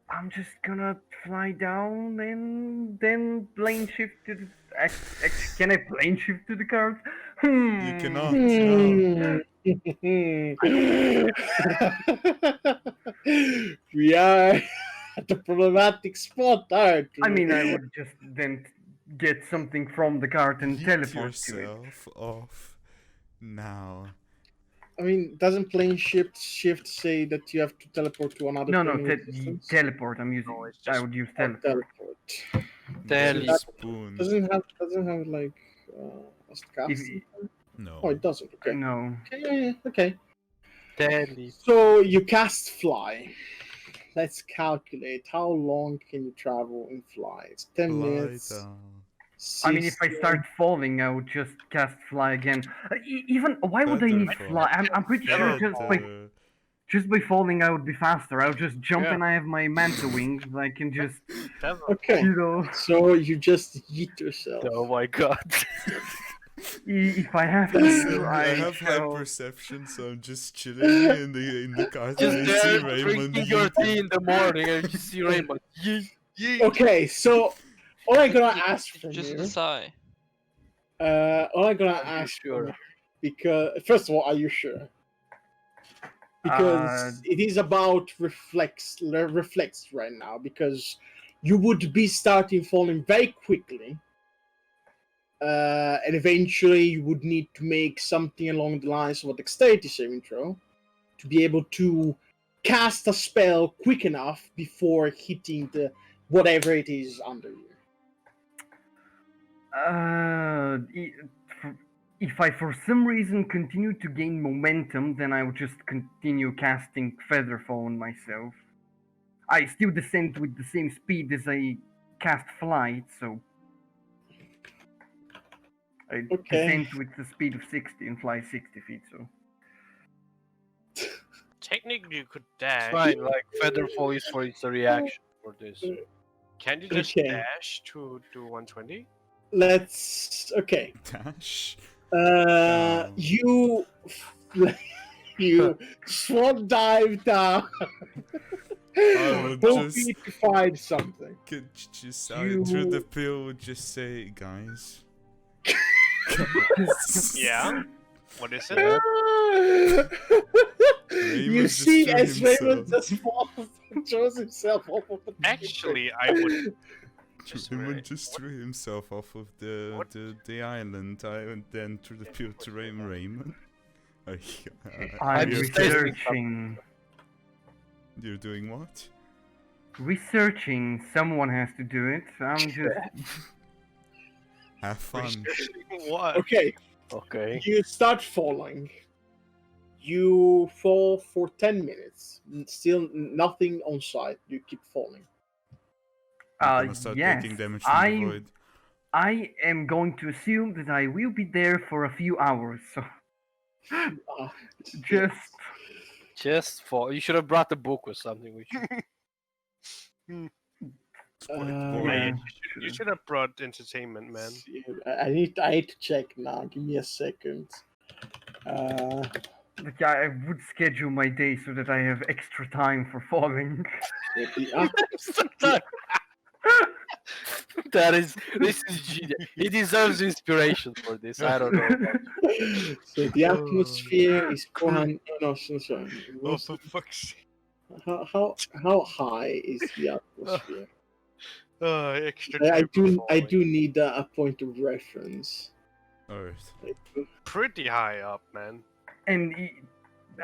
I'm just gonna fly down and then plane shift to the. Can I plane shift to the cart? You cannot. No. We are at the problematic spot, aren't we? I mean, I would just then get something from the cart and Yeet teleport to it. yourself off now. I mean, doesn't plane shift say that you have to teleport to another No, plane no, of existence? teleport. I'm using. it's I just would use Oh, teleport. There's a That spoon. doesn't have like a casting? No. Oh, it doesn't. Okay. No. Okay. Okay. Deadly. So you cast fly. Let's calculate how long can you travel in fly. It's 10 Fly minutes. down. I mean, if I 60. start falling, I would just cast fly again. Even why would I need Featherfall. fly? I'm pretty sure just by falling I would be faster. I would just jump Yeah. and I have my manta wings. I can just Okay. you know So you just yeet yourself. Oh my god. if I have Listen, to, I have high shall- perception, so I'm just chilling in the car. Just and I see there Raymond drinking your yeeting. tea in the morning and you see Raymond. Yeet, yeet. Okay, so all I'm gonna ask from Just you, the sigh. all I'm gonna Are you ask sure? from you, because first of all, are you sure? Because it is about reflex right now. Because you would be starting falling very quickly, and eventually you would need to make something along the lines of a dexterity saving throw to be able to cast a spell quick enough before hitting the whatever it is under you. If I for some reason continue to gain momentum, then I would just continue casting Featherfall on myself. I still descend with the same speed as I cast flight, so I Okay. descend with the speed of 60 and fly 60 feet. So Technically, you could dash. Fine, like Featherfall is for its reaction for this. Can you just Okay. dash to 120? Let's okay. Dash. Uh, you you swan dive down, would hoping just- to find something. Could you just through the You- pill just say, guys? Yeah. What is it? You Raymond see just as threw Raymond himself. just falls and throws himself off of the Actually, I would. Just a Raymond minute. just threw himself off of the island. I went then through the pill to Raymond. I'm you're, researching. you're doing what? Researching. Someone has to do it. I'm just. Have fun. What? Okay, Okay. you start falling. You fall for 10 minutes. Still nothing on sight. You keep falling. I'm gonna start Yes, taking damage from the void. I am going to assume that I will be there for a few hours. So Ah, just fall. You should have brought the book or something. We should. It's quite Uh, boring. Yeah, Yeah. you should have brought entertainment, man. I need to check now. Give me a second. like I would schedule my day so that I have extra time for falling. This is genius. He deserves inspiration for this. I don't know. So the atmosphere is 400. No, sorry. Oh, for fuck's sake. How high is the atmosphere? Extra I time for I falling. do need a point of reference. Earth. Pretty high up, man. And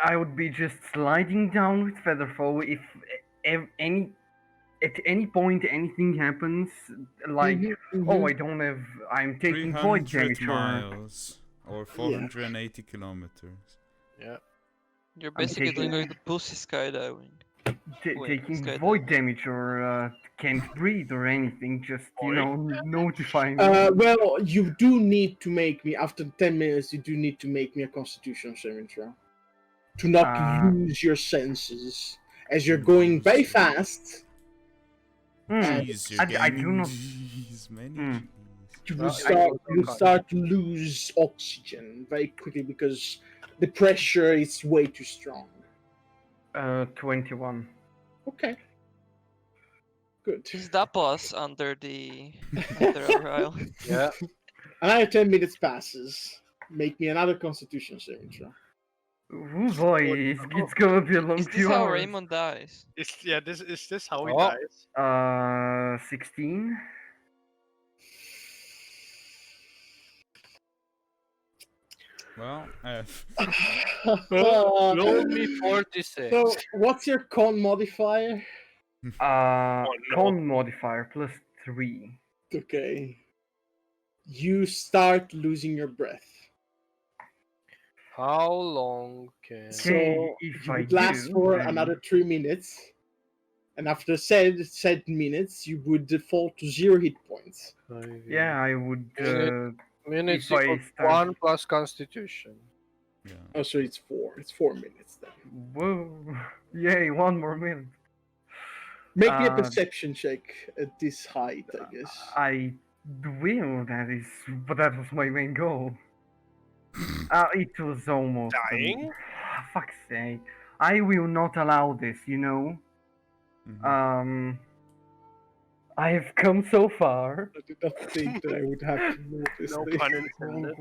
I would be just sliding down with Featherfall if at any point anything happens, like oh I don't have, I'm taking void 300 damage or miles or 480 kilometers. Yeah. You're basically taking- doing like the pussy skydiving. Wait, taking skydiving. void damage or can't breathe or anything, just you know notifying me. Well, you do need to make me after 10 minutes. You do need to make me a Constitution saving throw to not lose your senses as you're going very fast. Jeez, you're I do gaining not- G's, many Hmm. G's. You will start to lose oxygen very quickly because the pressure is way too strong. 21. Okay. Good. Stop us under our isle. Yeah. Another 10 minutes passes. Make me another Constitution saving throw. Oh boy, it's gonna be a long Is this few how hours. Raymond dies? Is this how he Oh. dies? 16. Well, Roll me 46. So, what's your con modifier? no. Con modifier +3. Okay. You start losing your breath. How long can... So if you I would last do, for then- another 3 minutes. And after said minutes, you would fall to 0 hit points. Yeah, I would. Minutes if I equals start- 1 plus Constitution. yeah. Oh, so it's 4. It's 4 minutes then. Whoa! Yay! 1 more minute. Make me a Uh, perception check at this height, I guess. I will. But that was my main goal. It was almost Dying? Fuck's sake! I will not allow this. You know. Mhm. I have come so far. I did not think that I would have to notice No this. pun intended.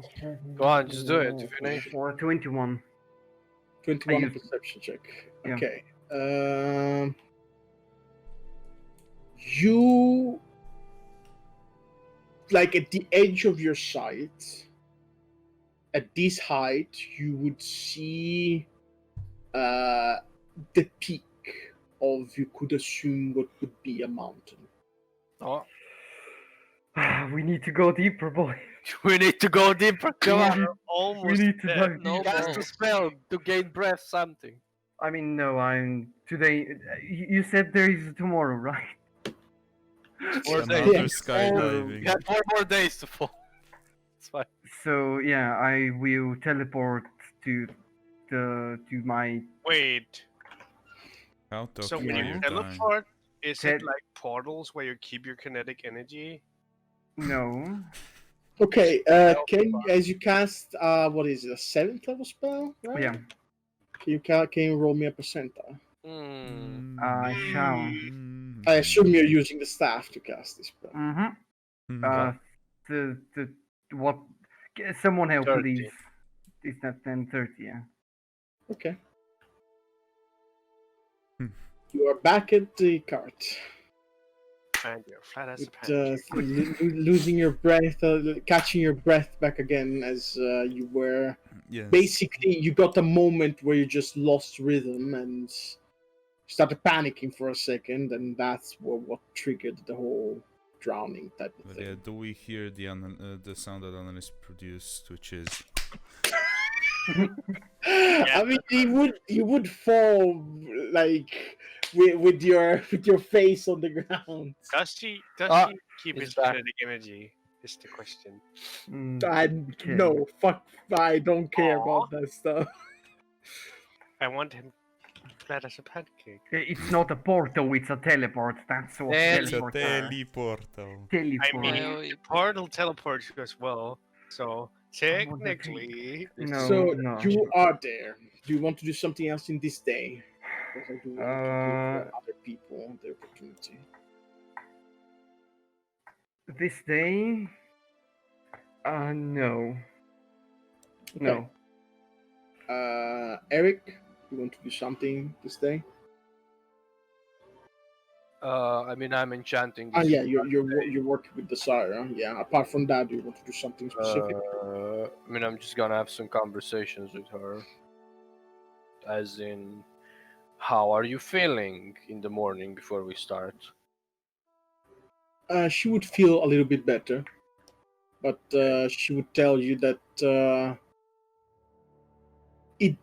Go on, just do it. If you need. For 21. 21 I on used- perception check. Yeah. Okay. You, like at the edge of your sight, at this height, you would see the peak of, you could assume, what would be a mountain. Oh, We need to go deeper, boy. we need to go deeper. Come on. We Almost need to dead. dive No deeper. Cast a balls. spell to gain breath, something. I mean, no, I'm today. You said there is tomorrow, right? Or Another Yes. skydiving. You have 4 more days to fall. It's fine. So yeah, I will teleport to my. Wait. How to So kill when you your time. teleport, is it Tel- like portals where you keep your kinetic energy? No. Okay, as you cast, what is it, a 7th level spell? Right? Yeah. Can you roll me a percentile? I shall. I assume you're using the staff to cast this spell. Mm-hmm. The what? Someone help, 30. please. It's not 10:30. Yeah. Okay. You are back at the cart. And you're flat as a With, pancake. losing your breath, catching your breath back again as you were. Yes. Basically, you got a moment where you just lost rhythm and started panicking for a second, and that's what triggered the whole drowning type of But thing. yeah, do we hear the sound that analyst produced, which is I mean, you would fall like with your face on the ground. Does she keep it's his back. kinetic energy? Is the question. Okay. No, fuck, I don't care Aw. about that stuff. I want him flat as a pancake. It's not a portal. It's a teleport. That's what It's it's a teleports are. teleportal. Teleport. I mean, Well, portal teleports you as well. So want that technically, No, So no. you are there. Do you want to do something else in this day? Because I do want to give other people the opportunity. This day. No. No. Eric, you want to do something this day? I mean, I'm enchanting. Ah, this- yeah, you're working with the Sire. Yeah. Apart from that, do you want to do something specific? I mean, I'm just gonna have some conversations with her. As in, how are you feeling in the morning before we start? She would feel a little bit better, but she would tell you that it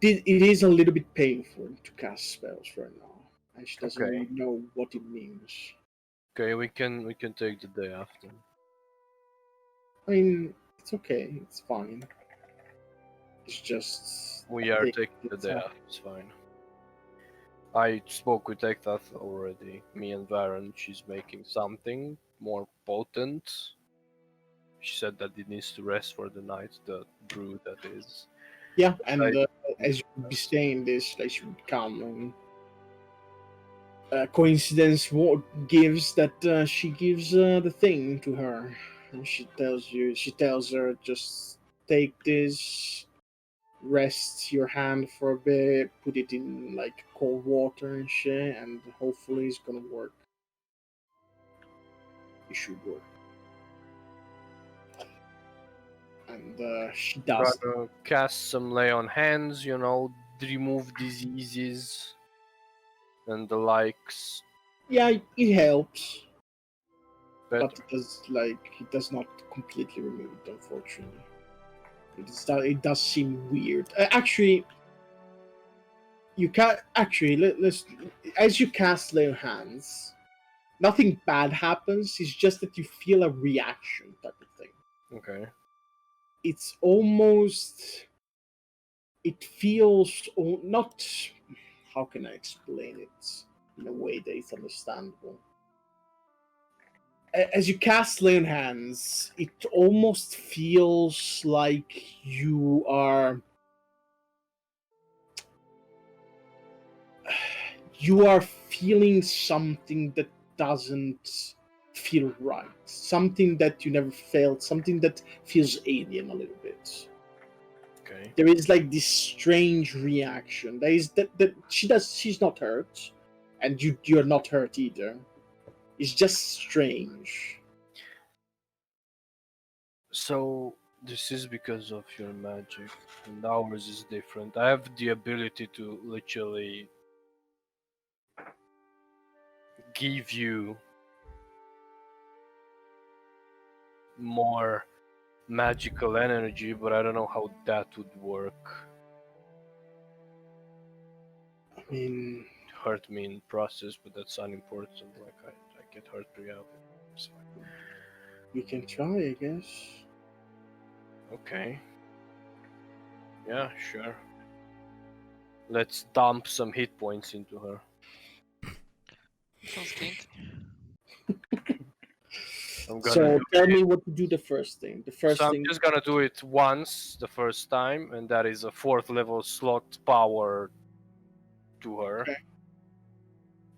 is a little bit painful to cast spells right now, and she doesn't Okay. really know what it means. Okay, we can take the day after. I mean, it's okay, it's fine. It's just We are think taking the it's day a- off. It's fine. I spoke with Ektath already. Me and Varen. She's making something more potent. She said that it needs to rest for the night. The brew that is. Yeah, and I- as you would be saying this, like she would come and Coincidence gives that she gives the thing to her, and she tells her, just take this, rest your hand for a bit, put it in like cold water and shit, and hopefully it's gonna work. It should work. And she does. Gonna cast some lay on hands, remove diseases and the likes. Yeah, it helps, Better. but it does not completely remove it, unfortunately. It does seem weird. Actually, you can actually let's as you cast lay on hands, nothing bad happens. It's just that you feel a reaction type of thing. Okay. It's almost. It feels not. How can I explain it in a way that is understandable? As you cast lay on hands, it almost feels like you are feeling something that doesn't feel right, something that you never felt, something that feels alien a little bit. Okay. There is like this strange reaction. There is that she's not hurt, and you're not hurt either. It's just strange. So this is because of your magic, and ours is different. I have the ability to literally give you more magical energy, but I don't know how that would work. I mean, Hurt me in process, but that's unimportant. Like I get hurt pretty often. It's fine. we can try, I guess. Okay. Yeah, sure. Let's dump some hit points into her. Sounds kinky. I'm gonna So do tell it. me what to do the first thing. The first So I'm thing. just gonna do it once the first time, and that is a 4th level slot power to her. Okay.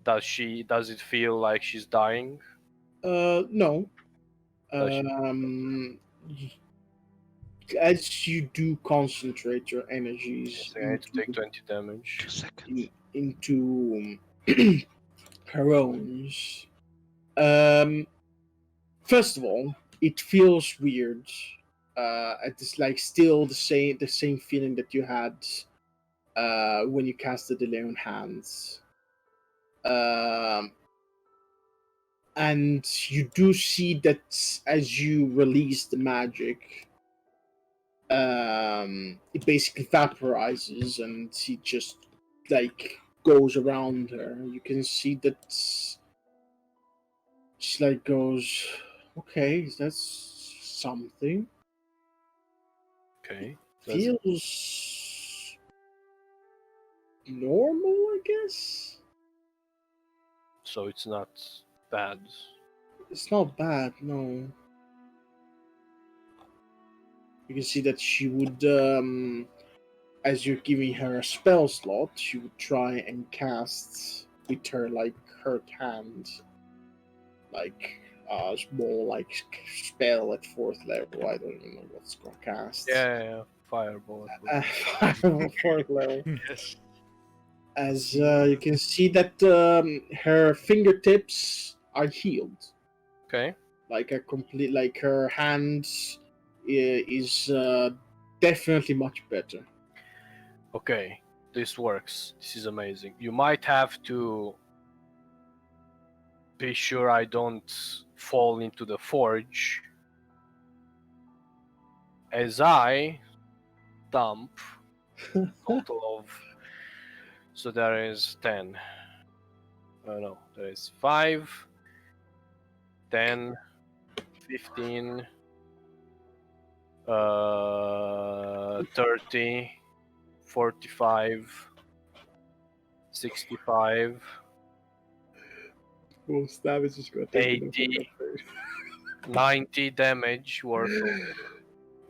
Does it feel like she's dying? No. Does she- As you do concentrate your energies So I need to take 20 damage. 2 seconds. into her own. First of all, it feels weird. It's like still the same feeling that you had when you casted the Lay on Hands. And you do see that as you release the magic, it basically vaporizes and it just like goes around her. You can see that she like goes, okay, that's something. Okay. Feels normal, I guess. So it's not bad. It's not bad, no. You can see that she would, as you're giving her a spell slot, she would try and cast with her like hurt hand, like a small like spell at 4th level. I don't even know what's gonna cast. Yeah. Fireball. 4th level. Yes. As you can see that her fingertips are healed. Okay. Like a complete, like her hands is definitely much better. Okay. This works. This is amazing. You might have to be sure I don't fall into the forge as I dump total of, so there is 10. No, there is 5, 10, 15, 30, 45, 65, Most damage is going to take 80, 90 damage worth of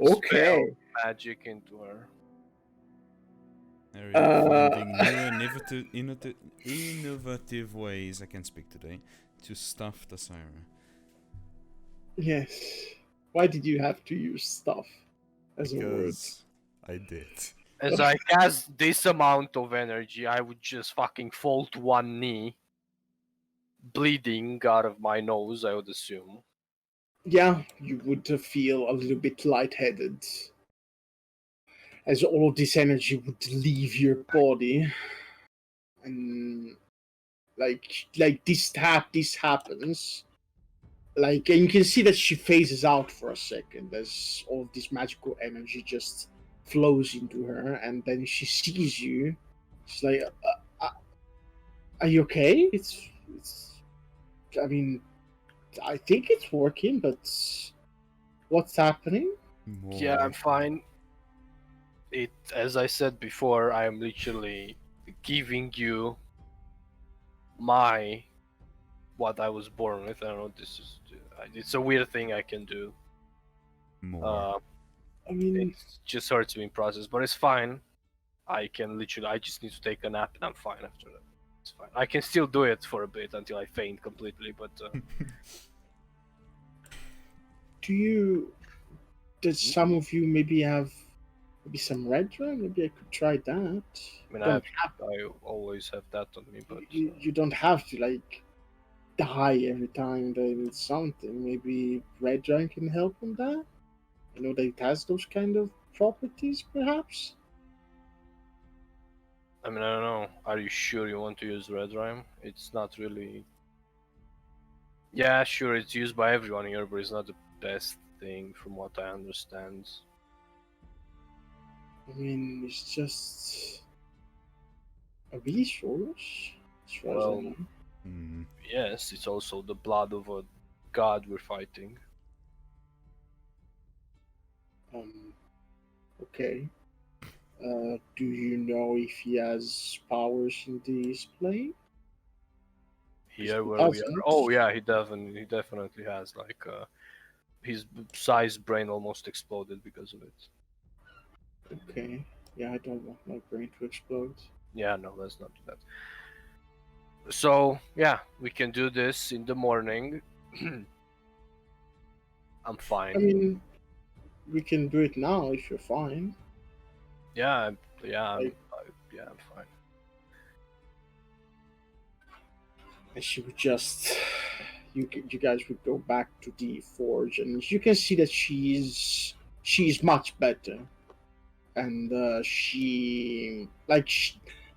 Okay. spell magic into her. Are you finding new innovative ways, I can speak today, to stuff the siren. Yes. Why did you have to use stuff as a word? Because I did. As I cast this amount of energy, I would just fucking fall to one knee, bleeding out of my nose, I would assume. Yeah, you would feel a little bit lightheaded as all of this energy would leave your body, and this happens. And you can see that she phases out for a second as all of this magical energy just flows into her, and then she sees you. She's like, "Are you okay?" It's. I mean, I think it's working, but what's happening? Yeah, I'm fine. As I said before, I am literally giving you what I was born with. I don't know. It's a weird thing I can do. More. I mean, It just hurts me in process, but it's fine. I just need to take a nap and I'm fine after that. It's fine. I can still do it for a bit until I faint completely, but does some of you maybe have maybe some red drum? Maybe I could try that. I mean, I always have that on me, but You don't have to die every time there is something. Maybe red drum can help on that. I know that it has those kind of properties, perhaps. I mean, I don't know. Are you sure you want to use red rhyme? It's not really. Yeah, sure, it's used by everyone here, but it's not the best thing from what I understand. I mean, it's just a resource, as far as I Well, know. yes, it's also the blood of a god we're fighting. Okay. Do you know if he has powers in this plane? Here He where we are. doesn't. Oh yeah, he definitely has his size brain almost exploded because of it. Okay. Yeah, I don't want my brain to explode. Yeah, no, let's not do that. So yeah, we can do this in the morning. I'm fine. I mean, we can do it now if you're fine. Yeah, yeah, Like- I'm fine. And she would just, you guys would go back to the forge, and you can see that she's much better, and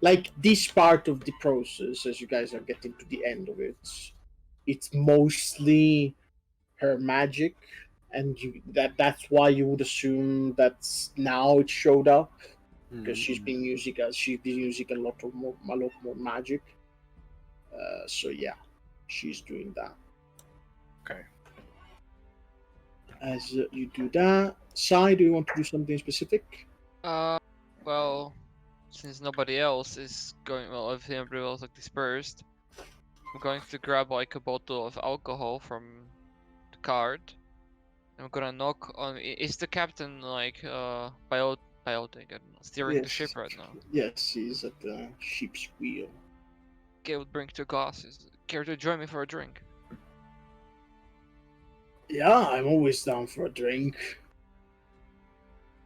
like this part of the process, as you guys are getting to the end of it, it's mostly her magic, and that's why you would assume that now it showed up because she's been using a lot more magic. So yeah, she's doing that. Okay. As you do that, Sai, do you want to do something specific? Well, since nobody else is going, well, if everybody else like dispersed, I'm going to grab like a bottle of alcohol from the cart. I'm gonna knock on. Is the captain like piloting and steering the ship right now? Yes, he's at the ship's wheel. Okay, would bring 2 glasses. Care to join me for a drink? Yeah, I'm always down for a drink.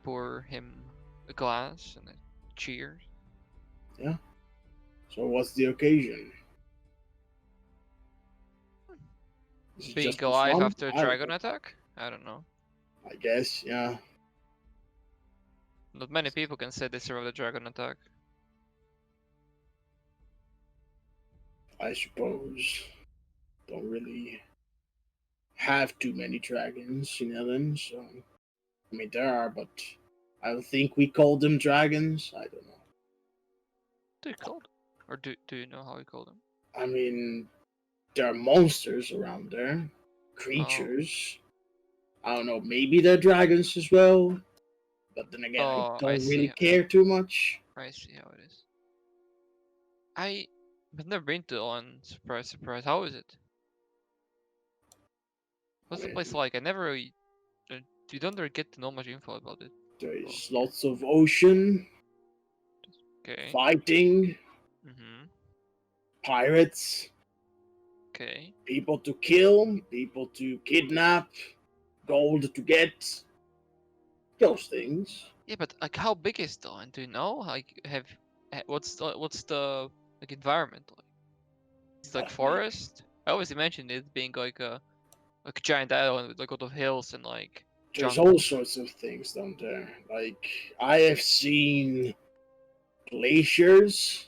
Pour him a glass and a cheers. So what's the occasion? Is it Being just for alive fun? after a dragon attack? I don't know. I guess, yeah. Not many people can say they survived a dragon attack. I suppose. Don't really have too many dragons in Ellen, so I mean there are, but I don't think we call them dragons. I don't know. Do you call them? Or do you know how you call them? I mean, there are monsters around there, creatures. I don't know. Maybe they're dragons as well, but then again, I I don't really see. care too much. I see how it is. I've never been to one. Surprise, surprise. How is it? What's the place like? I never really. You don't really get to know much info about it. There is lots of ocean, Okay. fighting. pirates, Okay. people to kill, people to kidnap, gold to get, those things. Yeah, but like, how big is the island? Do you know? Like, what's the like environment like? Is it like forest? I always imagined it being like a giant island with like a lot of hills and like There's jungle. all sorts of things down there. Like, I have seen glaciers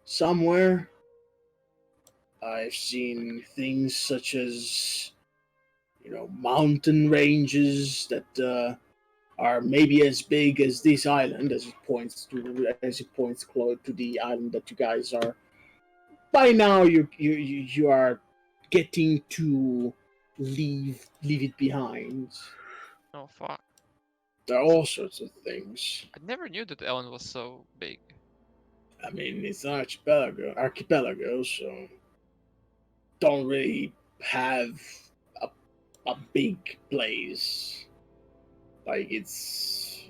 somewhere. I've seen things such as, mountain ranges that are maybe as big as this island, as it points close to the island that you guys are. By now, you are getting to leave it behind. Oh fuck! There are all sorts of things. I never knew that the island was so big. I mean, it's an archipelago, so don't really have a, a big place. Like, it's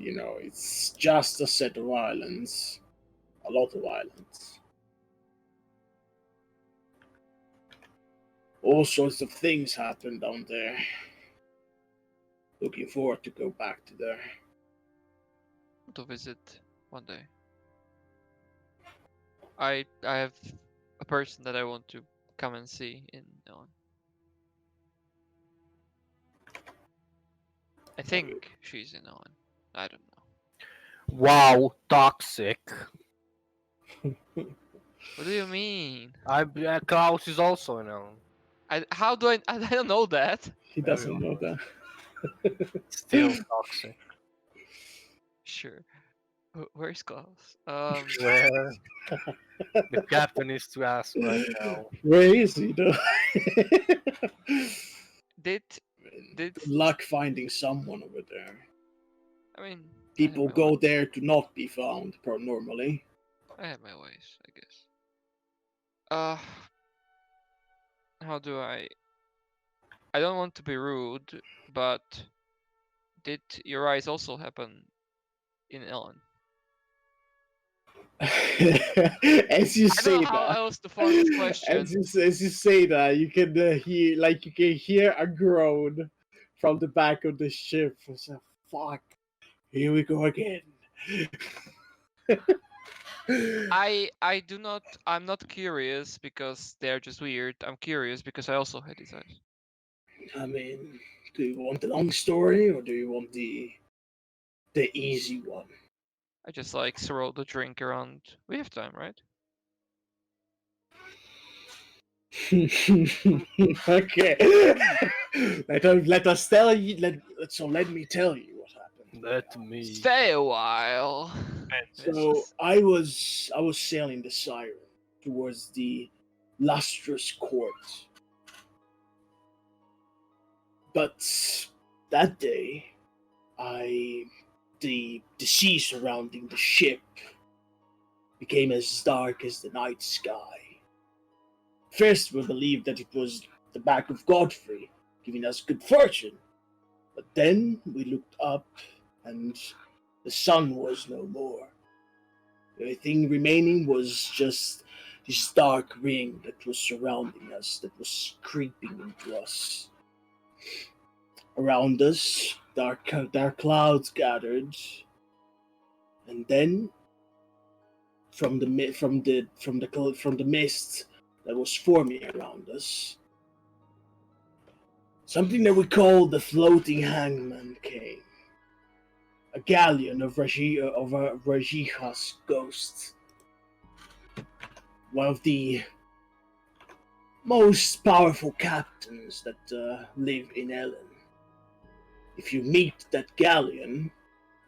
just a set of islands. A lot of islands. All sorts of things happen down there. Looking forward to go back to there. To visit one day. I have a person that I want to come and see in Ellen. I think she's in Ellen. I don't know. Wow, toxic. What do you mean? Klaus is also in Ellen. How do I don't know that. He doesn't know that. Still toxic. Sure. Where's Klaus? Where the captain is to ask right now. Where is he, though? Did Good luck finding someone over there. I mean People go there to not be found, normally. I have my ways, I guess. How do I don't want to be rude, but did your eyes also happen in Ellen? As you I say don't know how that, else to form this question. as you say that, you can hear a groan from the back of the ship. It's like, fuck, here we go again. I'm not curious because they're just weird. I'm curious because I also had these eyes. I mean, do you want the long story or do you want the easy one? I just like throw the drink around. We have time, right? Okay. let us tell you. Let me tell you what happened. Let me. Stay a while. So I was sailing the Siren towards the lustrous court, but that day, the sea surrounding the ship became as dark as the night sky. First, we believed that it was the back of Godfrey giving us good fortune, but then we looked up, and the sun was no more. The only thing remaining was just this dark ring that was surrounding us, that was creeping into us. Around us, dark clouds gathered, and then, from the mist that was forming around us, something that we called the floating hangman came. A galleon of Rajiha's ghosts. One of the most powerful captains that live in Ellen. If you meet that galleon,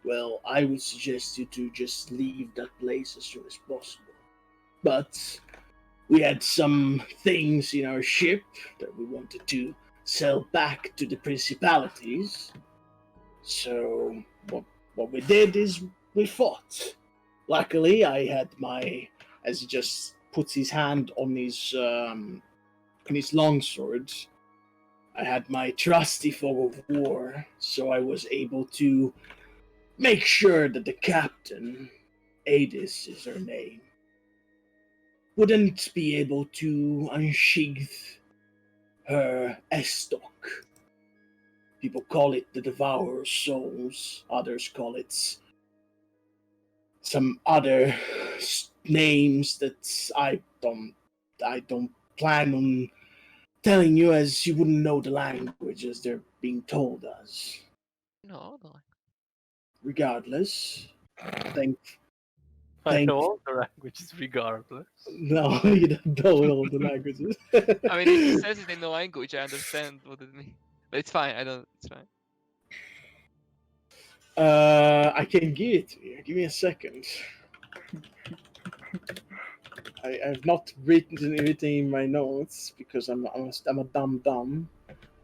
well, I would suggest you to just leave that place as soon as possible. But we had some things in our ship that we wanted to sell back to the principalities. So what we did is we fought. Luckily, I had as he just puts his hand on his longsword, I had my trusty fog of war, so I was able to make sure that the captain, Adis is her name, wouldn't be able to unsheath her estoc. People call it the Devourer's Souls. Others call it some other names that I don't plan on telling you, as you wouldn't know the language as they're being told us. No, no. Regardless, thank I Thank- know all the languages regardless. no, you don't know all the languages. I mean, if he says it in the language, I understand what it means. But it's fine. I don't. It's fine. I can give it to you. Give me a second. I've not written everything in my notes because I'm a dumb.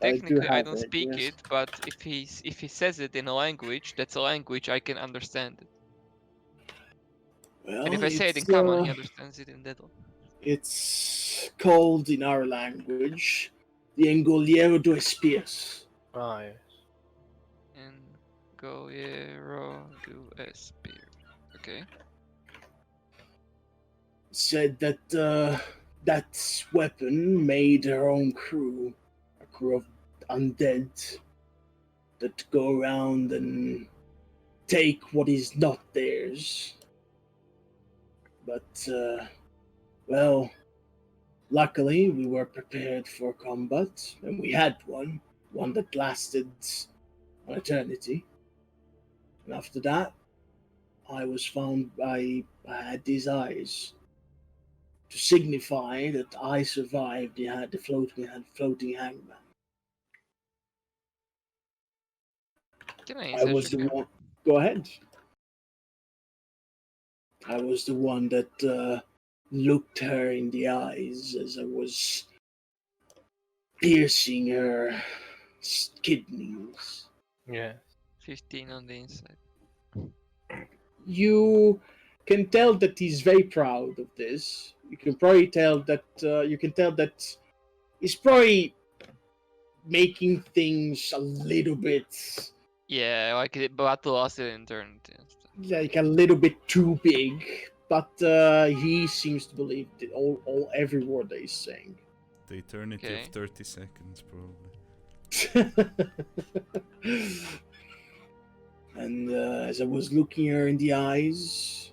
Technically, I have don't it, speak yes. it, but if he says it in a language, that's a language I can understand it. Well, And if I say it in it's, common, he understands it in that one. it's called in our language the Engoliero do Espias. Ah, yes. And Goyero do Espir. Okay. Said that that weapon made her own crew, a crew of undead that go around and take what is not theirs. But, well, luckily we were prepared for combat, and we had one that lasted an eternity. And after that, I was found I had these eyes to signify that I survived the floating hangman. Can I I answer was the Shaka? one. Go ahead. I was the one that looked her in the eyes as I was piercing her kidneys. Yeah. 15 on the inside. You can tell that he's very proud of this. You can probably tell that he's probably making things a little bit Yeah, like it battle lasted an eternity and stuff. like a little bit too big, but he seems to believe that all every word that he's saying. The eternity Okay. of 30 seconds, probably. And as I was looking her in the eyes,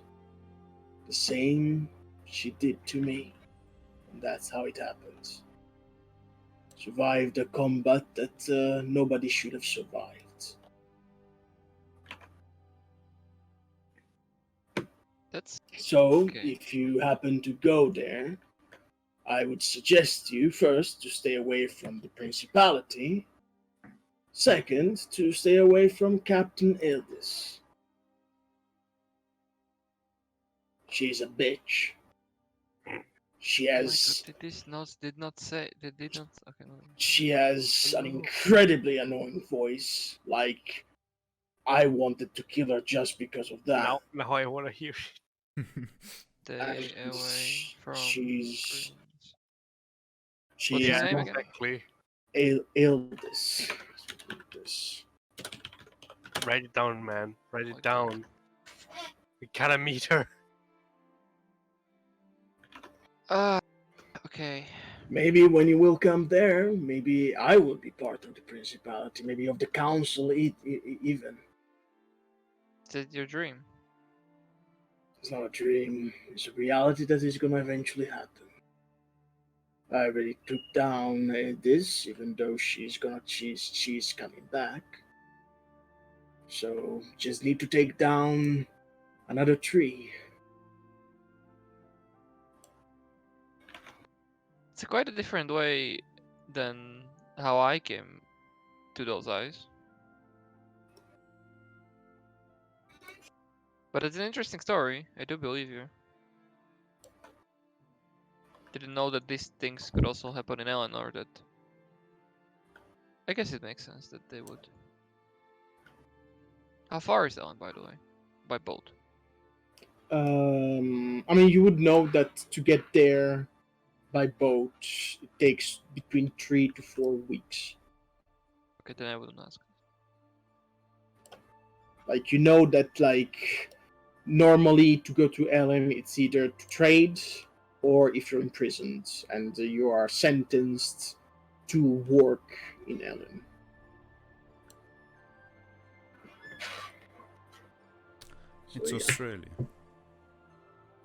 the same she did to me. And that's how it happened. Survived a combat that nobody should have survived. That's So, Okay. if you happen to go there, I would suggest you first to stay away from the Principality. Second, to stay away from Captain Ildis. She's a bitch. She Oh my has god, did not say they did not okay. No. she has an incredibly annoying voice. Like, I wanted to kill her just because of that. Now I want to hear it. Stay And away from she's screens. she's her Yeah, name not again? exactly. Ildis. Write it down, man. Write it Okay. down. We gotta meet her. Okay. Maybe when you will come there, maybe I will be part of the Principality, maybe of the Council even. Is that your dream? It's not a dream. It's a reality that is going to eventually happen. I already took down this, even though she's coming back. So just need to take down another tree. It's quite a different way than how I came to those eyes. But it's an interesting story. I do believe you. Didn't know that these things could also happen in Eleanor. That I guess it makes sense that they would. How far is Ellen, by the way, by boat? I mean, you would know that to get there by boat, it takes between 3 to 4 weeks. Okay, then I wouldn't ask. Like, you know that, like, normally to go to LM, it's either to trade or if you're imprisoned and you are sentenced to work in Ellen. It's So, yeah, Australia.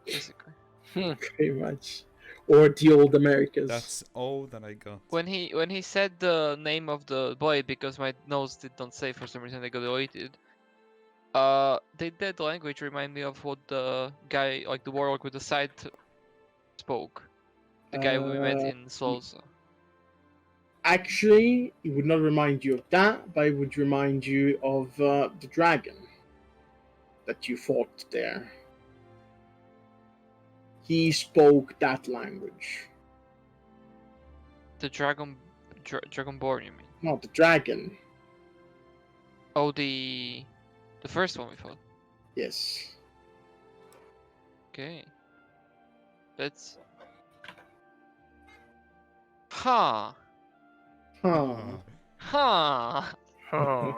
Basically. pretty much. Or the old Americas. That's all that I got. When he said the name of the boy, because my nose did not say for some reason, I got deleted. Did that language remind me of what the guy, like the warlock with the scythe, spoke? The guy we met in Solza. Actually, it would not remind you of that, but it would remind you of the dragon that you fought there. He spoke that language. The Dragonborn, you mean? No, the dragon. Oh, the first one we fought. Yes. Okay. That's. Huh. Huh. Huh. Huh.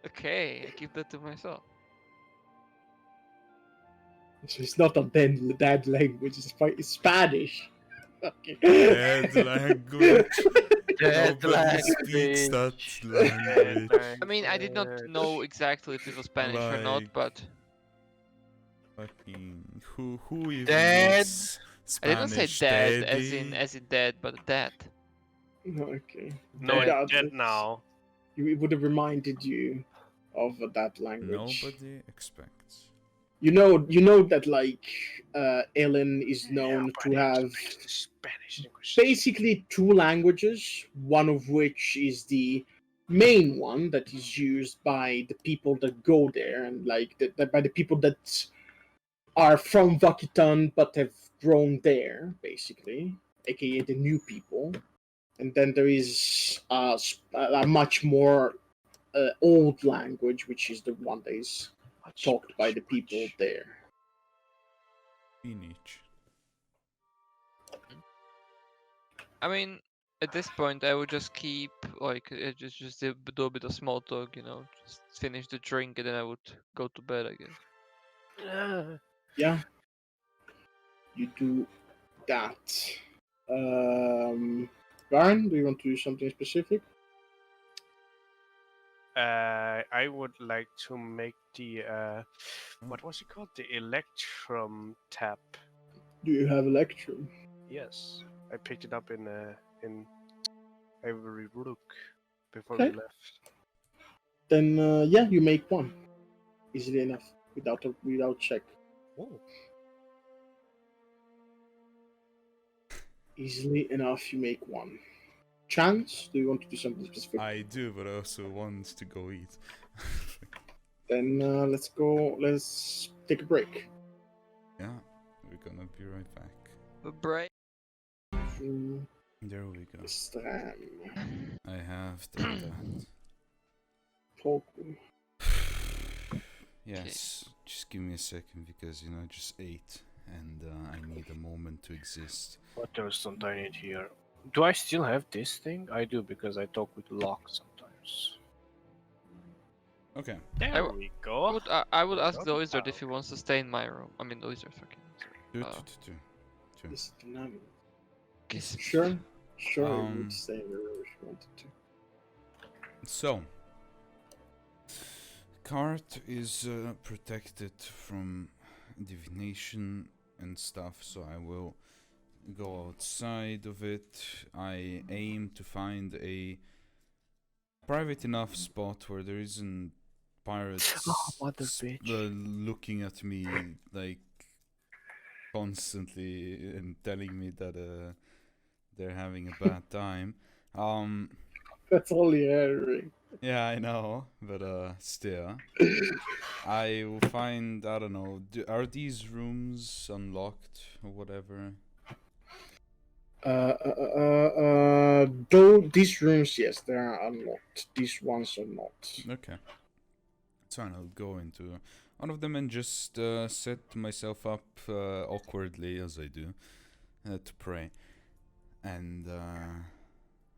Okay, I keep that to myself. So it's not a dead language, it's Spanish. Okay. Dead language. Dead Nobody speaks that language. I mean, I did not know exactly if it was Spanish or not, Like- but Fucking who even Dead. knows I didn't say Spanish? dead Daddy? as in dead, but dead. Okay. No, Yeah, it's dead it's- now. It would have reminded you of that language. Nobody expects. You know that like Ellen is known to have Spanish English. basically two languages, one of which is the main one that is used by the people that go there and like by the people that are from Vakitan but have grown there, basically, aka the new people. And then there is a much more old language, which is the one that is talked by the people there. Spinach. I mean, at this point, I would just keep like just do a bit of small talk, you know, just finish the drink and then I would go to bed, I guess. Yeah, you do that. Ryan, do you want to do something specific? I would like to make the what was it called? The electrum tap. Do you have Electrum? Yes, I picked it up in Ivory Rook before Okay. we left. Then yeah, you make one easily enough without check. Oh, Easily enough, you make one. Chance, do you want to do something specific? I do, but I also want to go eat. Then let's go. Let's take a break. Yeah, we're gonna be right back. A break. There we go. Stram. I have done that. Poku. Yes, just give me a second because I just ate and I need a moment to exist. What else don't I need here? Do I still have this thing? I do because I talk with Locke sometimes. Okay. there w- we I go. would I would ask Got the it wizard now. if he wants to stay in my room. I mean, the wizard fucking. Two, Uh, two. This dynamic. Kiss. Sure. Sure, you Um, would stay in the room if you wanted to. So, cart is protected from divination and stuff, so I will go outside of it. I aim to find a private enough spot where there isn't pirates mother bitch. looking at me like constantly and telling me that they're having a bad time. That's all you're hearing. Yeah, I know, but still. I will find, I don't know, are these rooms unlocked or whatever? Though these rooms, yes, they are unlocked. These ones are not. Okay. So I'll go into one of them and just set myself up awkwardly, as I do, to pray. And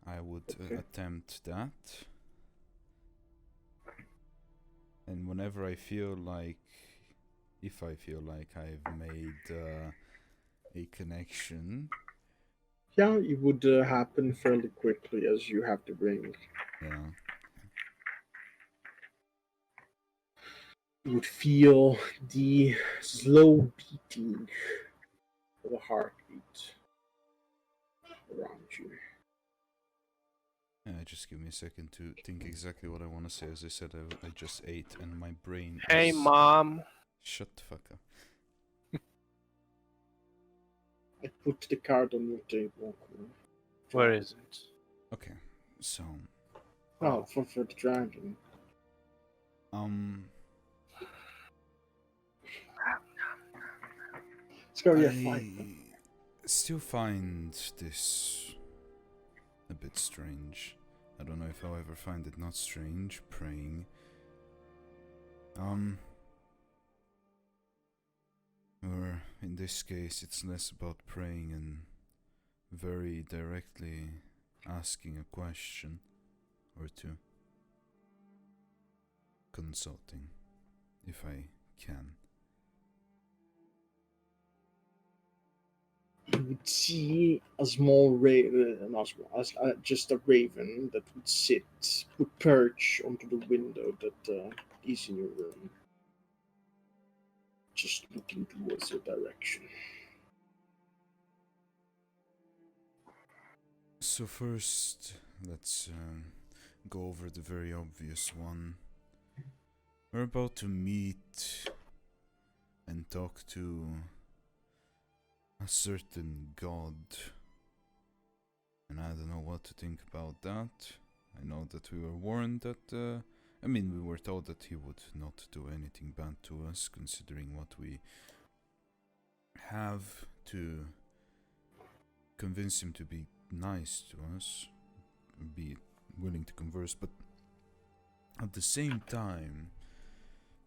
I would Okay. attempt that. And whenever I feel like, if I feel like I've made a connection. Yeah, it would happen fairly quickly as you have the ring. Yeah. You would feel the slow beating of a heartbeat around you. Just give me a second to think exactly what I want to say. As I said, I just ate and my brain Hey, is... mom. Shut the fuck up. I put the card on your table. Where is it? Okay, so... Oh, for the dragon. Let's go, yeah, fine. I still find this a bit strange. I don't know if I'll ever find it not strange, praying. Or in this case, it's less about praying and very directly asking a question or two. Consulting, if I can. You would see a small raven, just a raven that would perch onto the window that is in your room, just looking towards your direction. So first, let's go over the very obvious one. We're about to meet and talk to a certain god. And I don't know what to think about that. I know that we were warned that, we were told that he would not do anything bad to us, considering what we have to convince him to be nice to us, be willing to converse, but at the same time,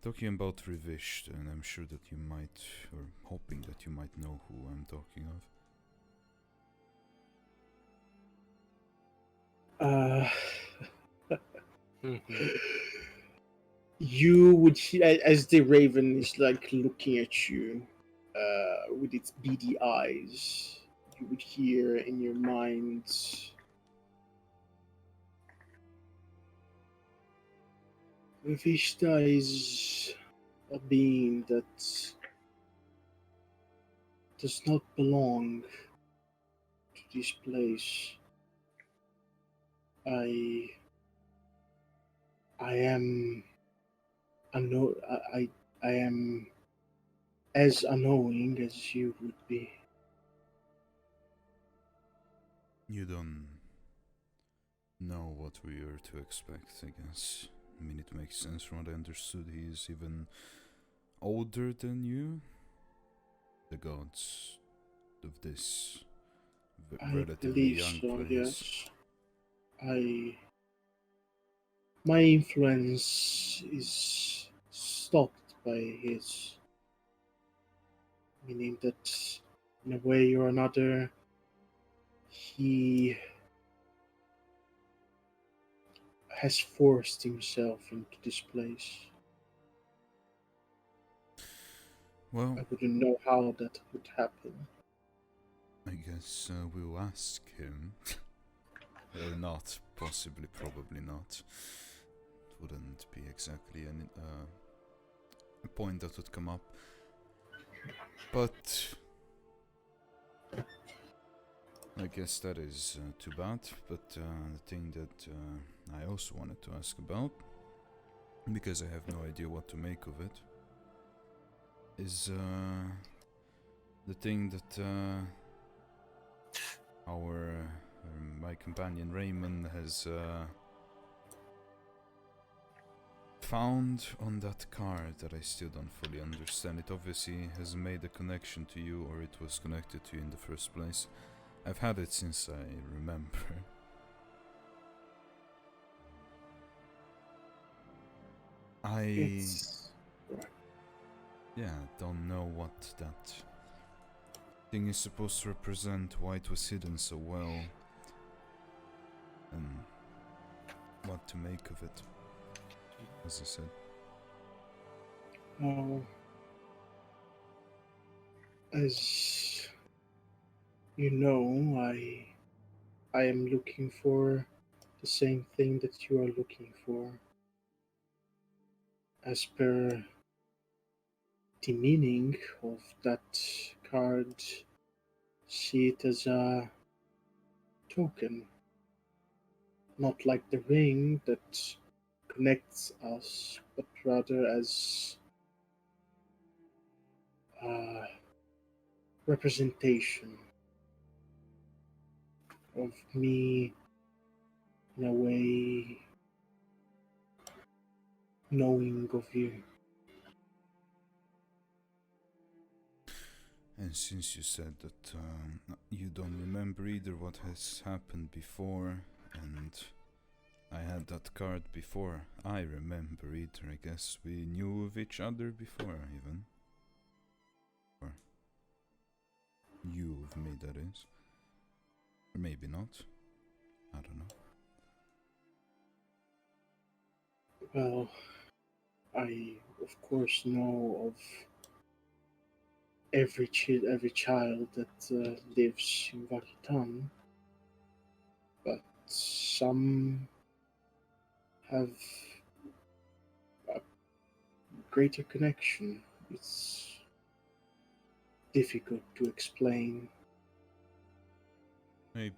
talking about Rivishta, and I'm sure that you might, or hoping that you might know who I'm talking of. You would hear, as the raven is like looking at you with its beady eyes, you would hear in your mind, Vishta is a being that does not belong to this place. I am I am as unknowing as you would be. You don't know what we are to expect, I guess. It makes sense from what I understood. He is even older than you. The gods of this I relatively believe young so, place. yes. My influence is stopped by his, meaning that in a way or another he has forced himself into this place. Well, I wouldn't know how that would happen. I guess we'll ask him. Or not, possibly, probably not. It wouldn't be exactly a point that would come up. But I guess that is too bad. But the thing that I also wanted to ask about, because I have no idea what to make of it, is the thing that my companion Raymond has found on that card that I still don't fully understand. It obviously has made a connection to you, or it was connected to you in the first place. I've had it since I remember. Don't know what that thing is supposed to represent, why it was hidden so well, and what to make of it, as I said. As You know, I am looking for the same thing that you are looking for. As per the meaning of that card, see it as a token, not like the ring that connects us, but rather as a representation of me in a way knowing of you. And since you said that you don't remember either what has happened before, and I had that card before I remember either, I guess we knew of each other before, even. Or you of me, that is. Or maybe not. I don't know. Well, I of course know of every child that lives in Vakitan, but some have a greater connection. It's difficult to explain. I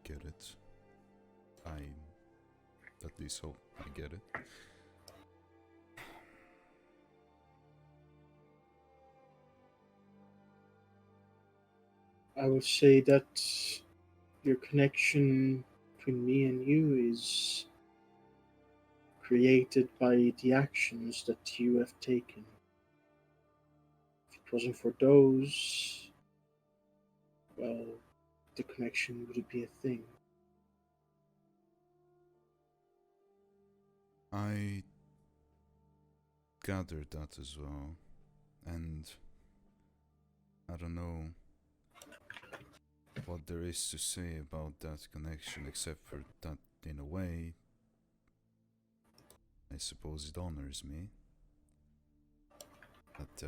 get it. I at least hope I get it. I will say that your connection between me and you is created by the actions that you have taken. If it wasn't for those, well, the connection wouldn't be a thing. I gathered that as well, and I don't know what there is to say about that connection except for that, in a way, I suppose it honors me. But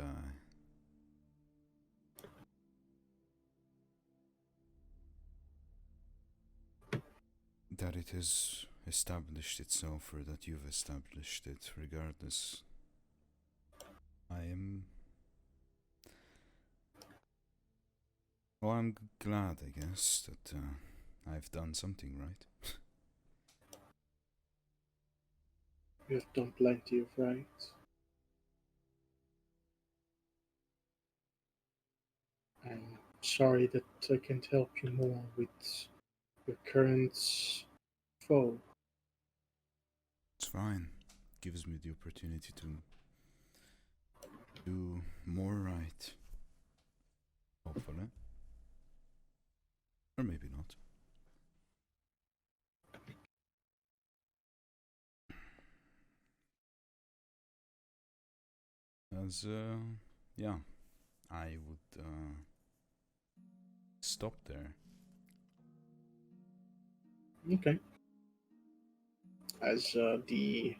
that it has established itself, or that you've established it, regardless. I am. Well, I'm glad, I guess, that I've done something right. You have done plenty of right. I'm sorry that I can't help you more with your current foe. It's fine. Gives me the opportunity to do more right. Hopefully. Or maybe not. As, yeah, I would stop there. Okay. As the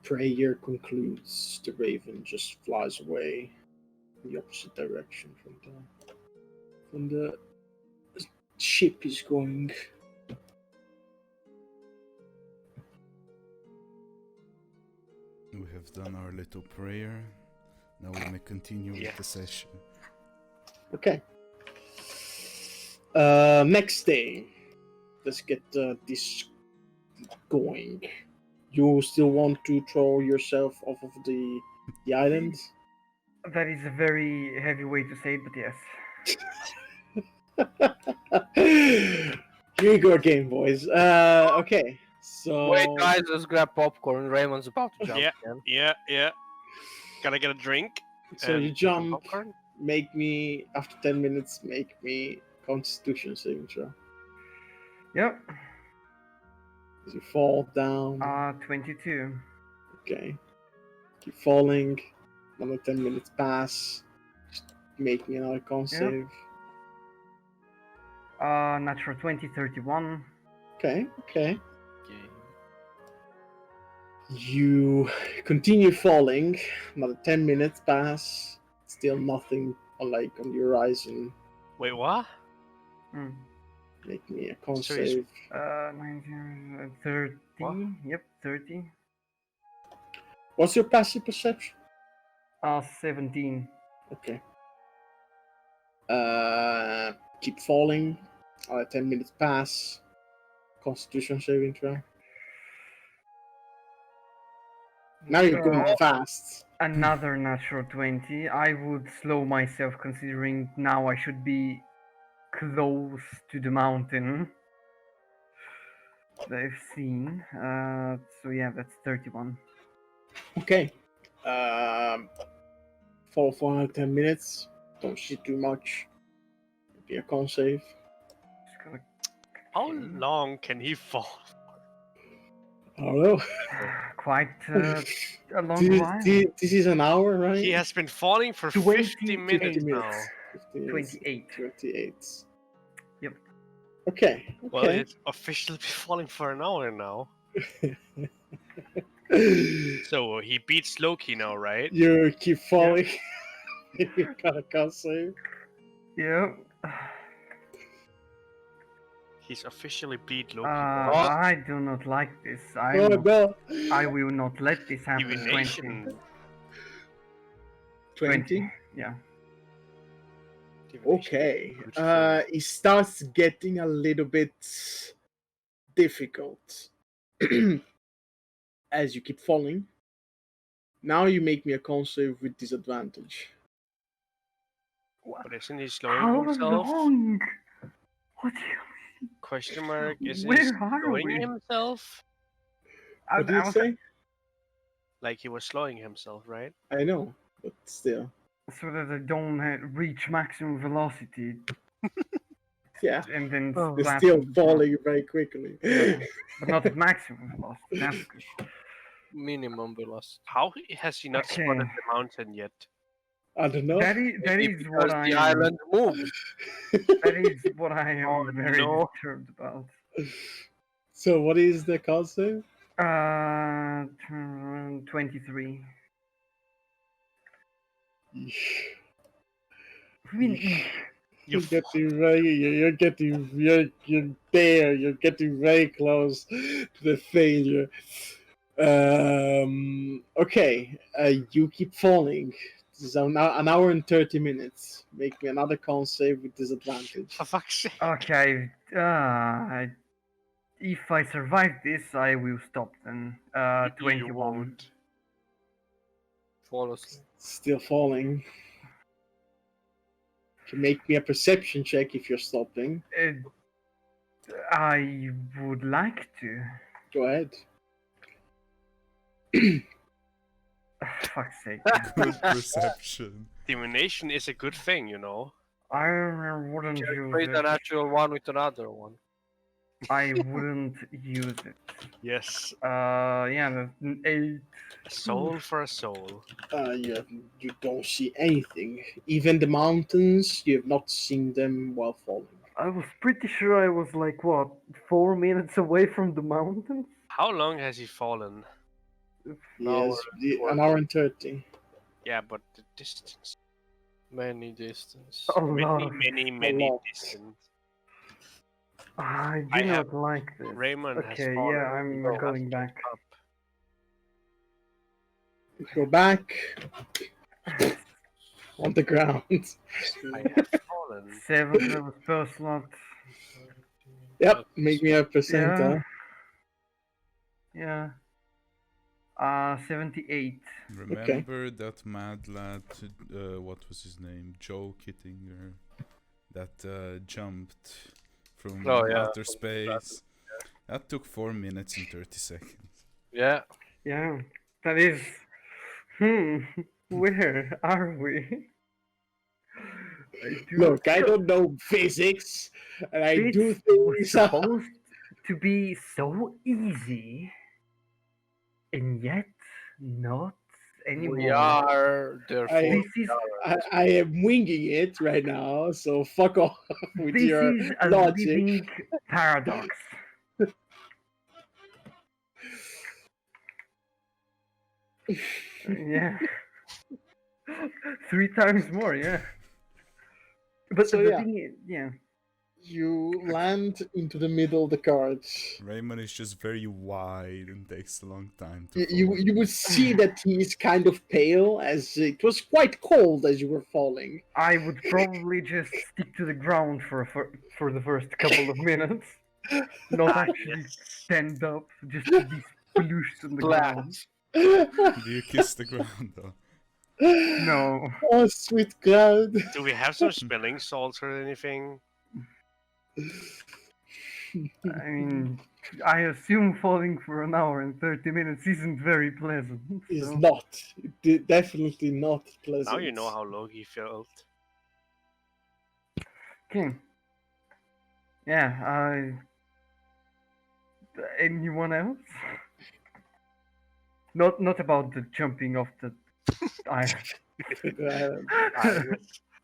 prayer concludes, the raven just flies away in the opposite direction from the ship is going. We have done our little prayer. Now we may continue with the session. Okay. Next day, let's get this going. You still want to throw yourself off of the island? That is a very heavy way to say it, but yes. Here you go again, boys. Okay. So Wait, guys, let's grab popcorn. Raymond's about to jump again. Yeah. Gotta get a drink. So and you jump. popcorn. Make me after 10 minutes. Make me Constitution saving throw. Yep. As you fall down. 22. Okay. Keep falling. Another 10 minutes pass. Just make me another con save. Natural 20, 31. Okay. Okay. You continue falling. Another 10 minutes pass. Still nothing on the horizon. Wait, what? Mm. Make me a con So he's- save. 19, 30. What? Yep, 30. What's your passive perception? 17. Okay. Keep falling. 10 minutes pass. Constitution saving throw. Now you're going fast. Another natural 20. I would slow myself considering now I should be close to the mountain that I've seen. So yeah, that's 31. Okay. Fall for another 10 minutes. Don't see too much. Be a con save. Just gonna... How Okay. long can he fall? I don't know. Quite a long This, while. this is an hour, right? He has been falling for 20 50 minutes 50 now. minutes. 50 minutes. 28. 28. Yep. Okay. Well, Okay. it's officially been falling for an hour now. So he beats Loki now, right? You keep falling. You got a con save. Yeah. He's officially beat Loki. I do not like this. Oh no. I will not let this happen. 20. Divination. 20. Yeah. Divination. Okay. Good thing. It starts getting a little bit difficult as you keep falling. Now you make me a con save with disadvantage. But isn't he slowing How himself? long? What do you... Question mark. Is he Where are slowing we? himself? I, What do you I was- say? Like he was slowing himself, right? I know, but still. So that I don't reach maximum velocity Yeah. and then Oh. They're slap still on the ground. falling very quickly. Yeah, but not at maximum velocity. That's good. Minimum velocity. How has he not Okay. spotted the mountain yet? I don't know. That is Maybe what because I the am. island moved. That is what I am Oh, very no. disturbed about. So what is the con save? 23. I mean, You're getting you're there. You're getting very close to the failure. Okay. You keep falling. This is an hour and 30 minutes. Make me another con save with disadvantage. For fuck's sake. okay. If I survive this, I will stop then. You 21. won't. Fall asleep. Still falling. Can make me a perception check if you're stopping. I would like to. Go ahead. Fuck's sake. Good perception. Divination is a good thing, you know. I wouldn't use Trade a it. natural one with another one. I wouldn't use it. Yes. Yeah, that's an 8. A soul for a soul. You don't see anything. Even the mountains, you have not seen them while falling. I was pretty sure I was like, what, 4 minutes away from the mountain? How long has he fallen? Yes, an hour and 30. Yeah, but the distance. Many distance. A lot. Many lot. distance. I I do have- not like this. Raymond has Okay, fallen. yeah, I'm You have going to back. up. Go back on the ground. I have fallen. 7 level spell slot. Yep, make me a percentile. Yeah. 78. Remember that mad lad, what was his name? Joe Kittinger, that jumped from Oh, yeah, outer space. That took 4 minutes and 30 seconds. Yeah. Yeah, that is. Where are we? Look, I don't know physics, and I do It's things. supposed to be so easy, and yet not anymore. We are therefore. This is I am winging it right now, so fuck off with this your is a logic. living paradox. Yeah. 3 times more, yeah. But So, the yeah. thing is, yeah. You land into the middle of the cards. Raymond is just very wide and takes a long time to You fall. you would see that he is kind of pale, as it was quite cold as you were falling. I would probably just stick to the ground for the first couple of minutes, not actually Yes. stand up, just to be splooshed on the ground. Splat. Do you kiss the ground though? No, Oh, sweet God. Do we have some spelling salts or anything? I mean, I assume falling for an hour and 30 minutes isn't very pleasant. Is So. not. Definitely not pleasant. Now you know how Loki felt. Okay. Yeah, anyone else? Not about the jumping off the island.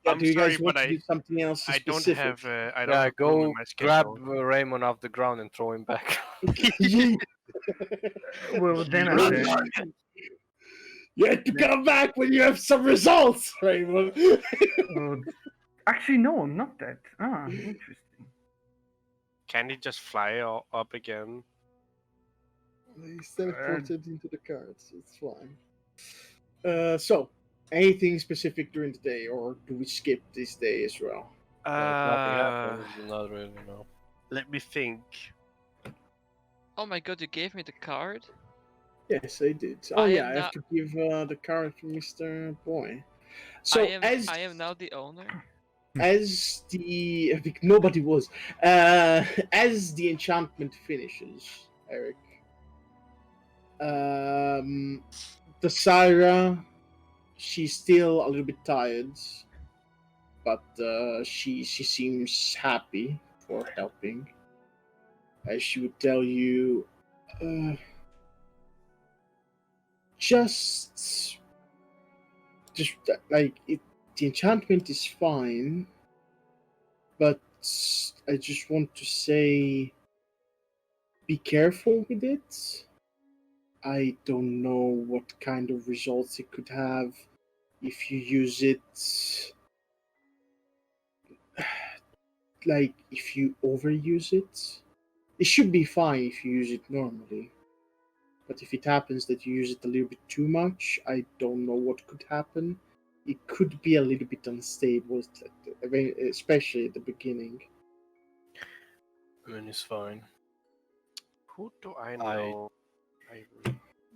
I'm do you sorry, guys want but to do something else I don't specific? have I don't Yeah, have room in go my grab schedule. Raymond off the ground and throw him back. Well, then I said, You have to come back when you have some results, Raymond. actually, no, not that. Ah, interesting. Can he just fly up again? He's teleported into the cards. It's fine. So, anything specific during the day, or do we skip this day as well? Nothing happens, not really, no. Let me think. Oh my god, you gave me the card? Yes, I did. Oh I yeah, am I have not- to give the card to Mr. Boy. So I am now the owner. as the nobody was as the enchantment finishes, Eric. The Syra, she's still a little bit tired, but she seems happy for helping. As she would tell you, uh, just like it, the enchantment is fine, but I just want to say, be careful with it. I don't know what kind of results it could have if you use it. Like, if you overuse it, it should be fine if you use it normally. But if it happens that you use it a little bit too much, I don't know what could happen. It could be a little bit unstable, especially at the beginning. I mean, it's fine. Who do I know?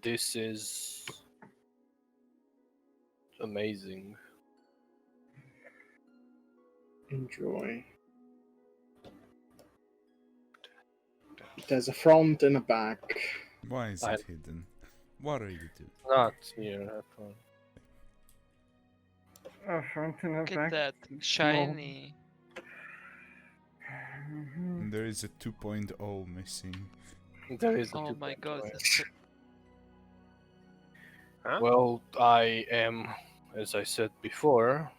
This is amazing. Enjoy. It has a front and a back. Why is it hidden? What are you doing? Not here, have fun. Front and a Look back. at that shiny. Mhm. And there is a 2.0 missing. There is a Oh my 2.0. god, that's Huh? Well, I am, as I said before,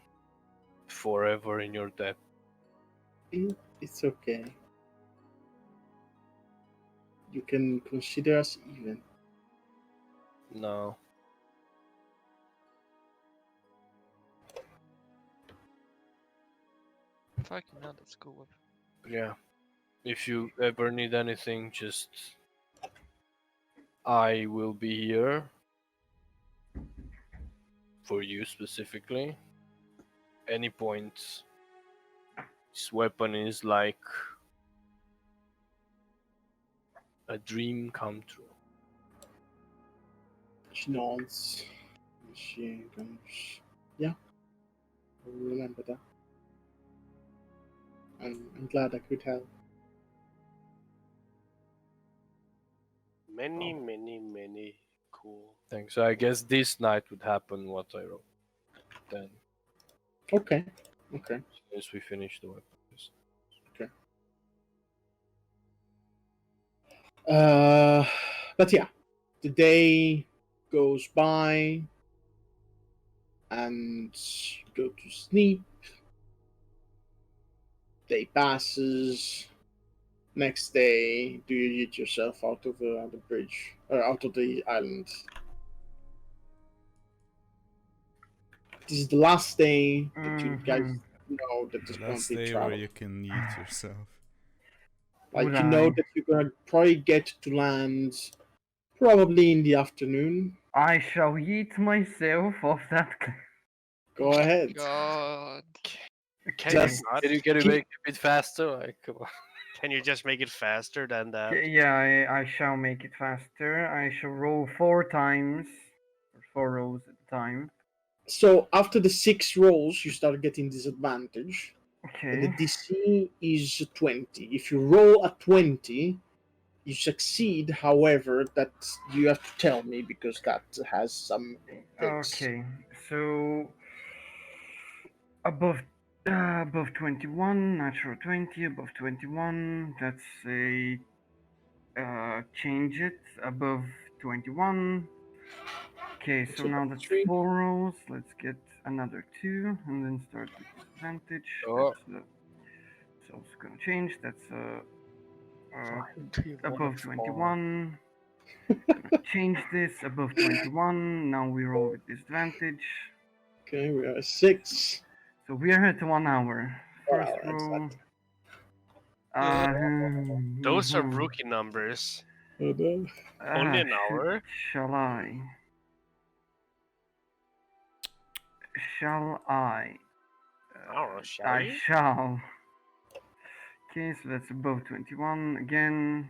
forever in your debt. It's okay. You can consider us even. No. fucking hell, that's cool. Yeah. If you ever need anything, just I will be here for you specifically. Any point, this weapon is like a dream come true. She nods. She goes, yeah, I'll remember that. I'm glad I could help. Many cool. Thanks. So I guess this night would happen what I wrote. Then, Okay. as we finish the weapons. But yeah, the day goes by, and you go to sleep. Day passes. Next day, do you get yourself out of the bridge or out of the island? This is the last day that you guys know that there's going Let's to be stay travel. where you can eat yourself. Like, Would you know I? that you're going to probably get to land probably in the afternoon. I shall eat myself off that cliff. Go ahead. God. Can Just- you not? Can you Keep- make it a bit faster? Like, come on. Can you just make it faster than that? Yeah, I shall make it faster. I shall roll 4 times, or 4 rolls at a time. So after the 6 rolls, you start getting disadvantage. And the Okay. DC is 20. If you roll a 20, you succeed. However, that you have to tell me because that has some things. Okay. So above 21, natural 20, above 21. That's a change it above 21. Okay, so So now that's that's 3. 4 rolls. Let's get another 2 and then start with disadvantage. Oh. That's it's also gonna change. That's above Above 21. Gonna change this above 21. Now we roll with disadvantage. Okay, we are at 6. So we are at 1 hour. First Wow, roll. exactly. Those are Mhm. rookie numbers. Uh, Only an hour? Shall I? Shall I? I don't know, shall I you? shall. Okay, so that's above 21 again.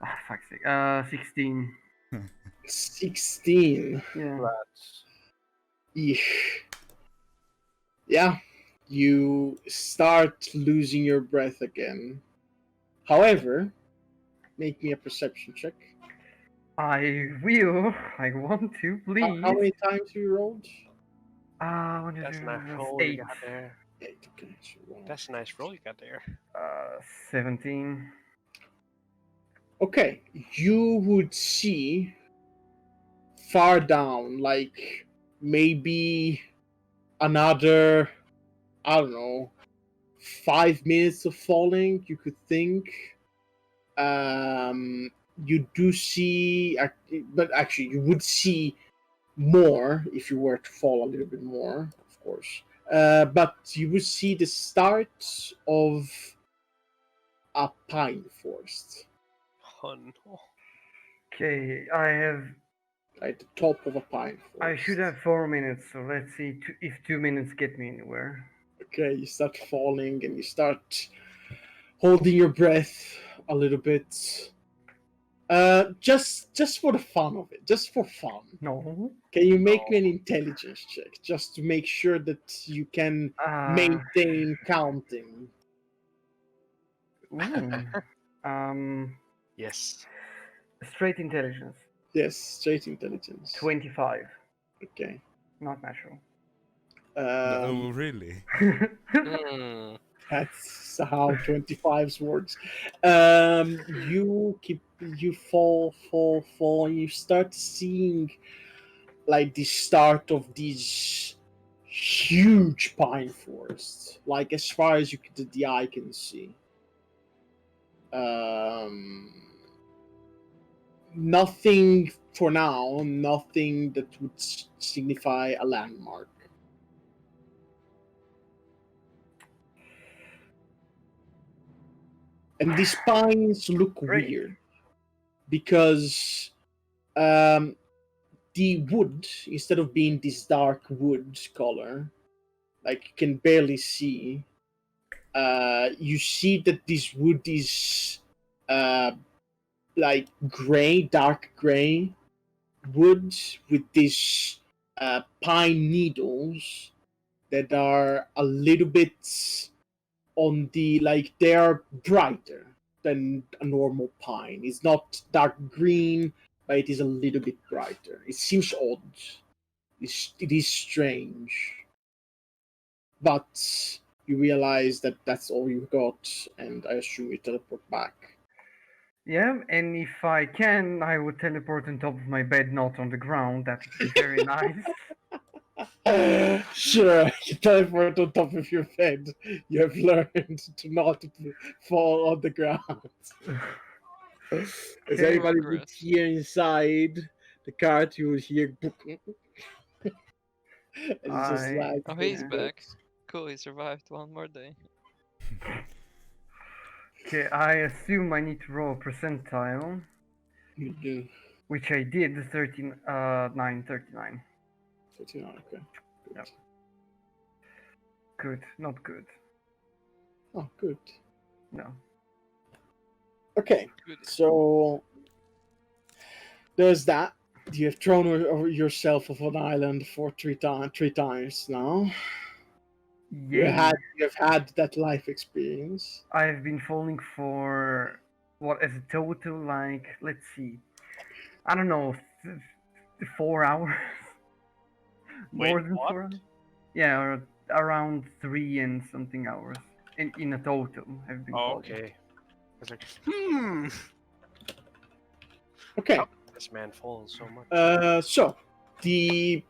Ah, fuck's sake. 16. 16. Yeah. Eesh. Yeah, you start losing your breath again. However, make me a perception check. I will. I want to, please. How many times you rolled? What is That's a it? nice That's roll you 8. got there. 8. Okay, so one. That's a nice roll you got there. 17. Okay, you would see far down, like maybe another, I don't know, 5 minutes of falling, you could think. You do see, but actually, you would see more if you were to fall a little bit more, of course. But you would see the start of a pine forest Oh no. Okay, I have. at the top of a pine forest. I should have 4 minutes, so let's see if 2 minutes get me anywhere. Okay, you start falling and you start holding your breath a little bit. Just for the fun of it, just for fun. No. Can you make me an intelligence check just to make sure that you can maintain counting? Ooh. Yes. Straight intelligence. Yes, straight intelligence. 25. Okay. Not natural. Oh, really? Hmm. That's how 25s works. You fall, and you start seeing like the start of these huge pine forests, like as far as the eye can see. Nothing for now, nothing that would signify a landmark. And these pines look Great. weird because the wood, instead of being this dark wood color, like you can barely see, you see that this wood is like gray, dark gray wood with these pine needles that are a little bit on the, like, they are brighter than a normal pine. It's not dark green, but it is a little bit brighter. It seems odd. It is strange. But you realize that that's all you've got, and I assume you teleport back. Yeah, and if I can, I would teleport on top of my bed, not on the ground. That would be very nice. Sure, you teleport on top of your bed. You have learned to not fall on the ground. As Okay. everybody would Progress. hear inside the cart, you would hear And it's just like Oh, he's Yeah. back. Cool, he survived one more day. Okay, I assume I need to roll a percentile, You do. which I did 39. 39, okay. Good. Yep. Good, not good. Oh, good. No. Okay, Good. so there's that. You have thrown yourself off an island for three times now. Yay. You have had that life experience. I've been falling for what is a total, like, let's see, I don't know, 4 hours. More Wait, than what? 4 hours. Yeah, or around 3 and something hours in a total. I've been Oh, falling. okay. I was like, Okay. how did this man fall so much? So the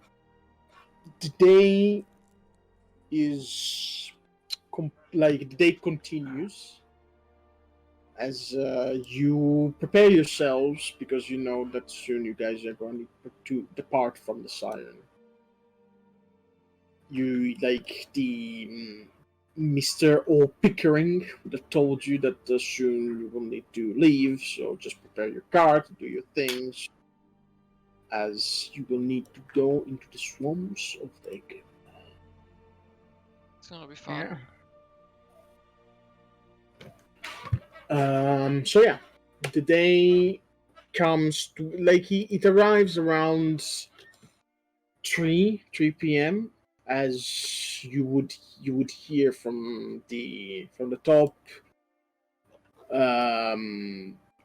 day is the day continues as you prepare yourselves because you know that soon you guys are going to depart from the siren. You like the Mr. O. Pickering would have told you that soon you will need to leave, so just prepare your car to do your things, as you will need to go into the swamps of Ekehm. It's gonna be fun. Yeah. So yeah, the day comes to it arrives around 3 p.m. as you would hear from the top.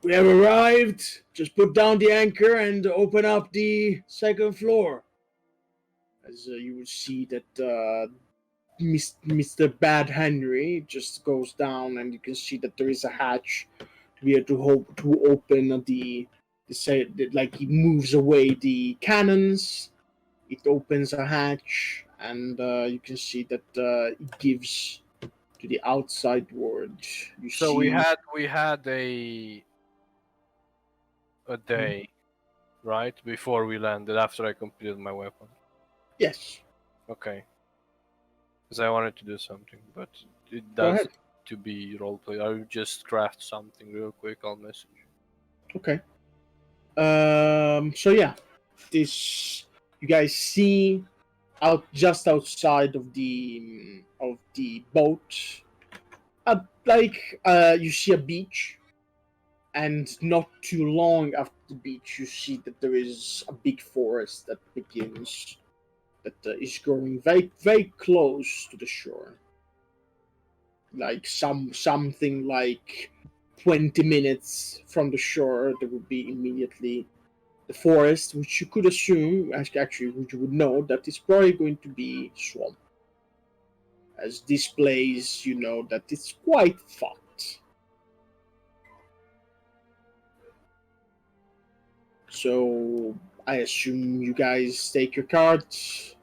We have arrived. Just put down the anchor and open up the second floor. As you would see that Mr. Bad Henry just goes down, and you can see that there is a hatch to be able to open like he moves away the cannons. It opens a hatch, and you can see that it gives to the outside world. You So see, we had a day, right, before we landed after I completed my weapon. yes. Okay. Because I wanted to do something, but it Go does ahead. to be roleplay. I'll just craft something real quick. I'll message you. Okay. So yeah, this you guys see just outside of the boat. You see a beach, and not too long after the beach, you see that there is a big forest that begins that is growing very very close to the shore. Like something like 20 minutes from the shore, there would be immediately the forest, which you could assume, actually, which you would know, that is probably going to be swamp. As this place, you know that it's quite fucked. So I assume you guys take your cards,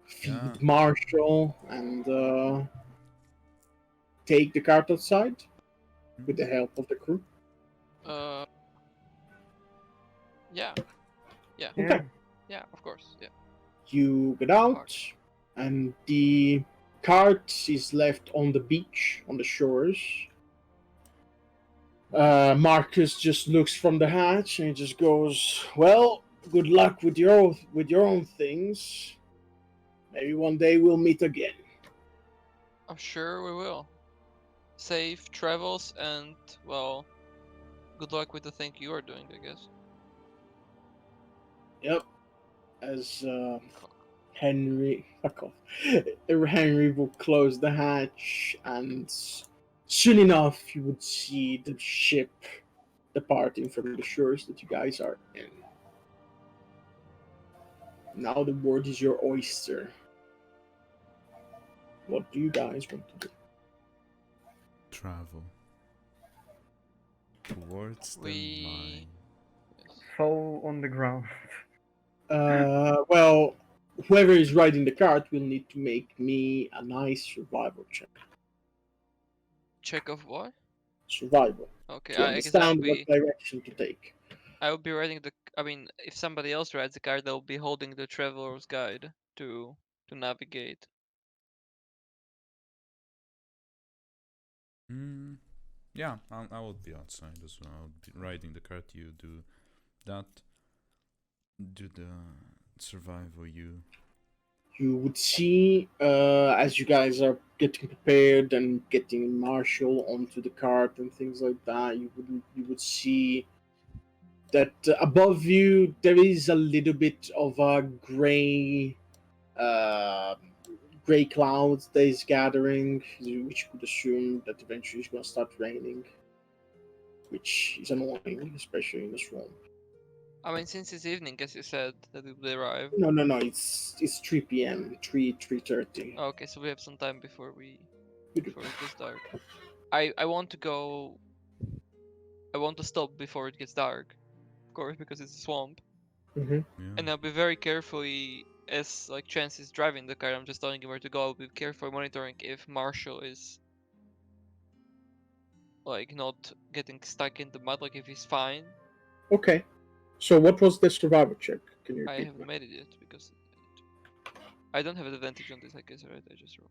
feed Yeah. Marshall, and take the cart outside with the help of the crew. Uh, yeah, yeah, Okay. yeah. Of course, yeah. You get out, and the cart is left on the beach, on the shores. Marcus just looks from the hatch and he just goes, "Well, good luck with your own things. Maybe one day we'll meet again." I'm sure we will. Safe travels and well, good luck with the thing you are doing, I guess. Yep. As Henry, fuck off. Henry will close the hatch, and soon enough, you would see the ship departing from the shores that you guys are in. Now the world is your oyster. What do you guys want to do? Travel towards the We- mine. Yes. Fall on the ground. Well, whoever is riding the cart will need to make me a nice survival check. Check of what? Survival. Okay, To I guess I'll understand what be. direction to take. I will be riding the. I mean, if somebody else rides the car, they'll be holding the traveler's guide to to navigate. Yeah, I will be outside as well. I'll be riding the cart. You do that. Do the survival. You. You would see as you guys are getting prepared and getting Marshall onto the cart and things like that. You would see that above you there is a little bit of a uh, gray clouds that is gathering, which you could assume that eventually it's going to start raining, which is annoying, especially in the swamp. I mean, since it's evening, as you said, that it will arrive. No. It's 3 p.m. 3:30. Okay, so we have some time before we You do. before it gets dark. I want to go. I want to stop before it gets dark, of course, because it's a swamp. Mm-hmm. Yeah. And I'll be very carefully, as like Chance is driving the car. I'm just telling him where to go. I'll be carefully monitoring if Marshall is like not getting stuck in the mud, like if he's fine. Okay. So what was the survival check? Can you I repeat haven't that? made it yet because I don't have an advantage on this. I guess, right? I just roll.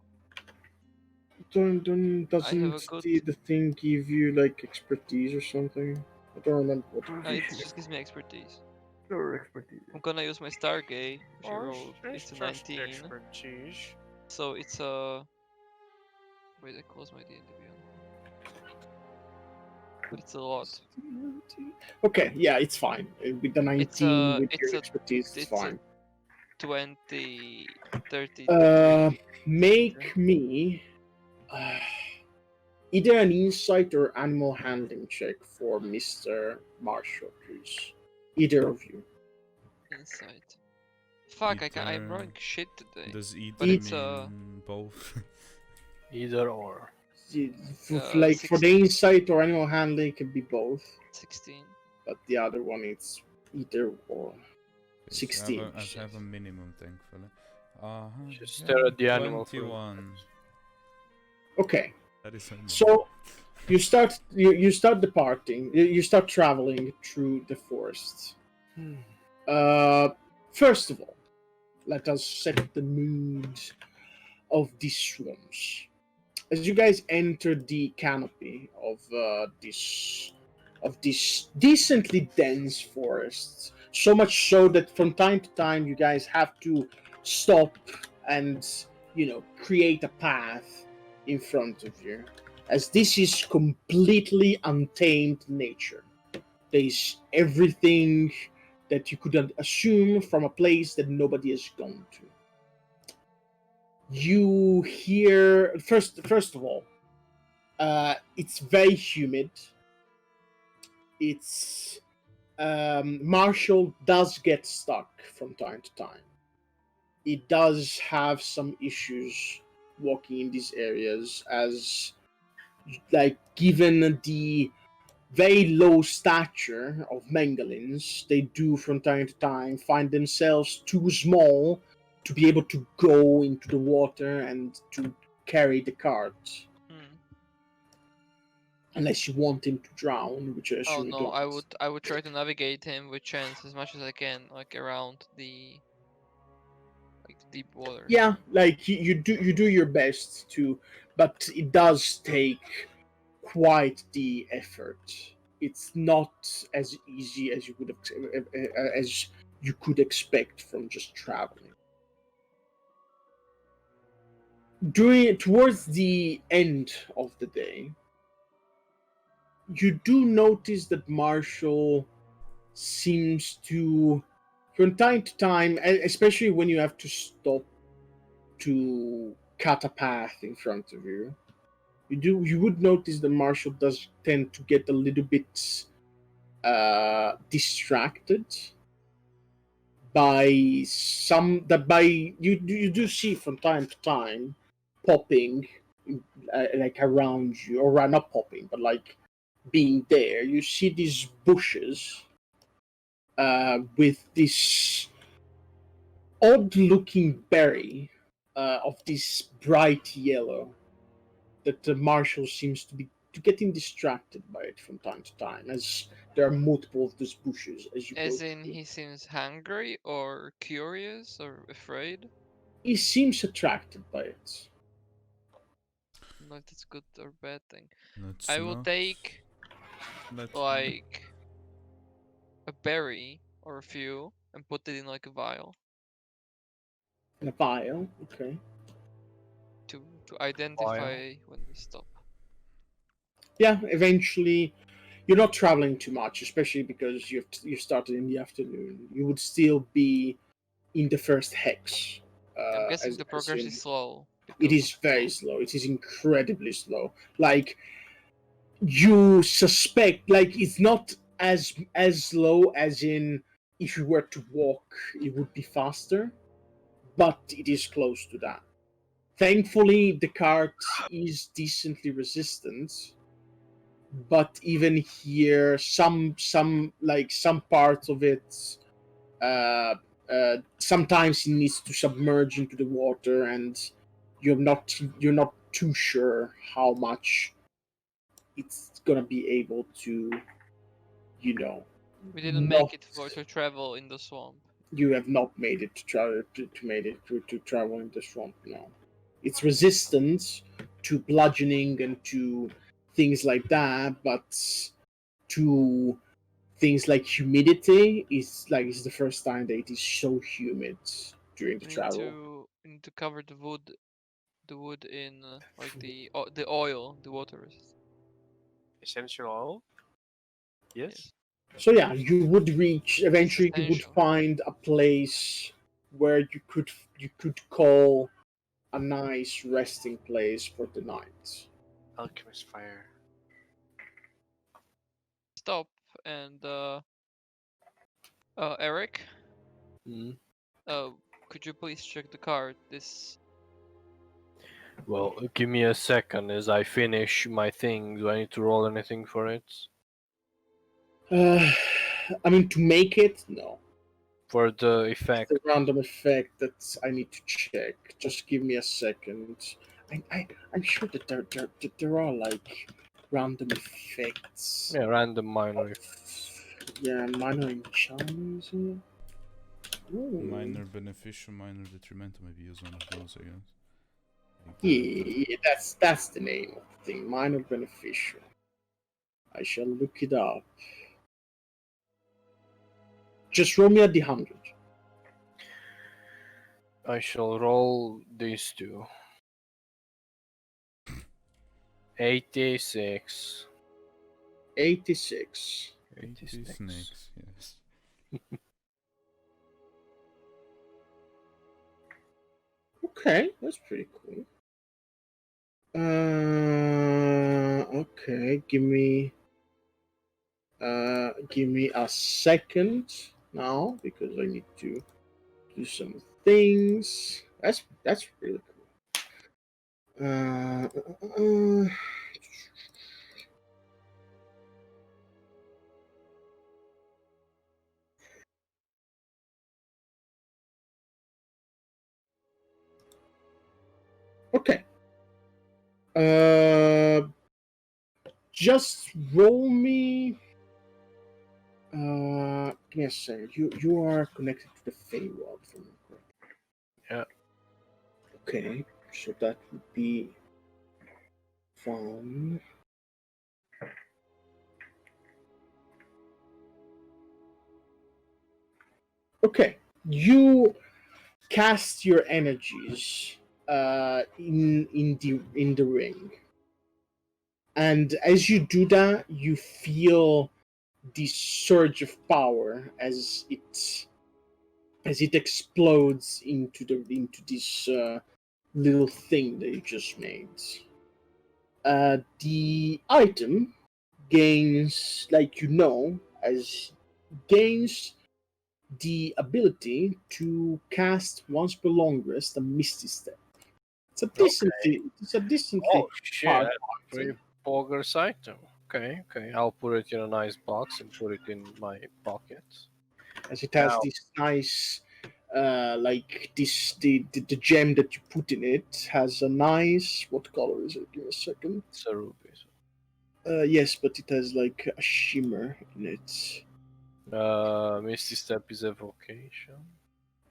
Doesn't I have a good. the thing give you like expertise or something? I don't remember what. It just gives me expertise. Or expertise. I'm gonna use my Stargate, which I Oh, rolled. It's a just 19. expertise. So it's a. Wait, I closed my D&D Beyond. But it's a lot. Okay, yeah, it's fine. With the 19, with your it's a- expertise, it's it's a fine. 20, 30. Make me either an insight or animal handling check for Mr. Marshall, please. Either of you. Insight. Fuck, I'm Either- rolling shit today. Does either But it's mean both? Either or. Like for the 16. insight or animal handling, it can be both. 16. But the other one, it's either or. Yes, 16. I have a minimum, thankfully. Just stare at the animal for a 21. Okay. That is a minimum. So you start departing. You start traveling through the forest. First of all, let us set the mood of these swamps. As you guys enter the canopy of this decently dense forest, so much so that from time to time you guys have to stop and create a path in front of you, as this is completely untamed nature. There's everything that you could assume from a place that nobody has gone to. You hear first of all, it's very humid. It's Marshall does get stuck from time to time. It does have some issues walking in these areas, as like given the very low stature of Mengalins, they do from time to time find themselves too small to be able to go into the water and to carry the cart. Unless you want him to drown, which I Oh assume you no, don't. I would try to navigate him with Chance as much as I can, like around the deep water. Yeah, like you do your best to, but it does take quite the effort. It's not as easy as you would as you could expect from just traveling. Towards the end of the day, you do notice that Marshall seems to, from time to time, especially when you have to stop to cut a path in front of you, you would notice that Marshall does tend to get a little bit distracted by you do see from time to time popping like around you, or not popping but like being there. You see these bushes with this odd looking berry of this bright yellow that the Marshal seems to be getting distracted by it from time to time, as there are multiple of these bushes as you As go in, through. he seems hungry or curious or afraid. he seems attracted by it. Not if it's good or bad thing. Let's I will not take let like a berry or a few and put it in like a vial In a vial, okay. to identify when we stop. Yeah, eventually, you're not traveling too much, especially because you started in the afternoon. You would still be in the first hex. I'm guessing As the progress is in, slow. it because is of very swamp. slow. It is incredibly slow. Like you suspect, like it's not as slow as in if you were to walk, it would be faster, but it is close to that. Thankfully, the cart is decently resistant, but even here, some parts of it, sometimes it needs to submerge into the water, and you're not too sure how much it's gonna be able to, you know, We didn't not. make it for to travel in the swamp. You have not made it to travel to made it to travel in the swamp now. It's resistant to bludgeoning and to things like that, but to things like humidity is like it's the first time that it is so humid during the We need travel. to cover the wood in like the oil, the water resist. Essential oil? Yes. Yes, So yeah, you would reach it's eventually. You would essential. find a place where you could call a nice resting place for the night. Alchemist fire. Stop and Eric, Mhm. could you please check the card? This Well, give me a second as I finish my thing. Do I need to roll anything for it? Uh, I mean, to make it, no. For the It's effect? a random effect that I need to check. Just give me a second. I'm sure that there are like random effects. Yeah, random minor effect. Yeah, minor enchantments. Ooh. minor beneficial, minor detrimental. Maybe use one of those, I guess. Like Yeah, that's the name of the thing. Minor beneficial. I shall look it up. Just roll me a d100. I shall roll these two. 86. 86. 80 snakes, yes. Okay, that's pretty cool. Okay, give me a second now because I need to do some things. That's really cool. Okay. Just roll me. Give me a second. You are connected to the Feywild, if I'm correct. Yeah. Okay, so that would be fun. Okay, you cast your energies in the ring, and as you do that, you feel this surge of power as it explodes into this little thing that you just made. The item gains, like as gains the ability to cast once per long rest a Misty Step. It's a decently Oh shit, hard that's a pretty item. bogus item. Okay. I'll put it in a nice box and put it in my pocket. As it has Now, this nice like this the gem that you put in it has a nice, what color is it? Give me a second. it's a ruby. Yes, but it has like a shimmer in it. Misty Step is evocation.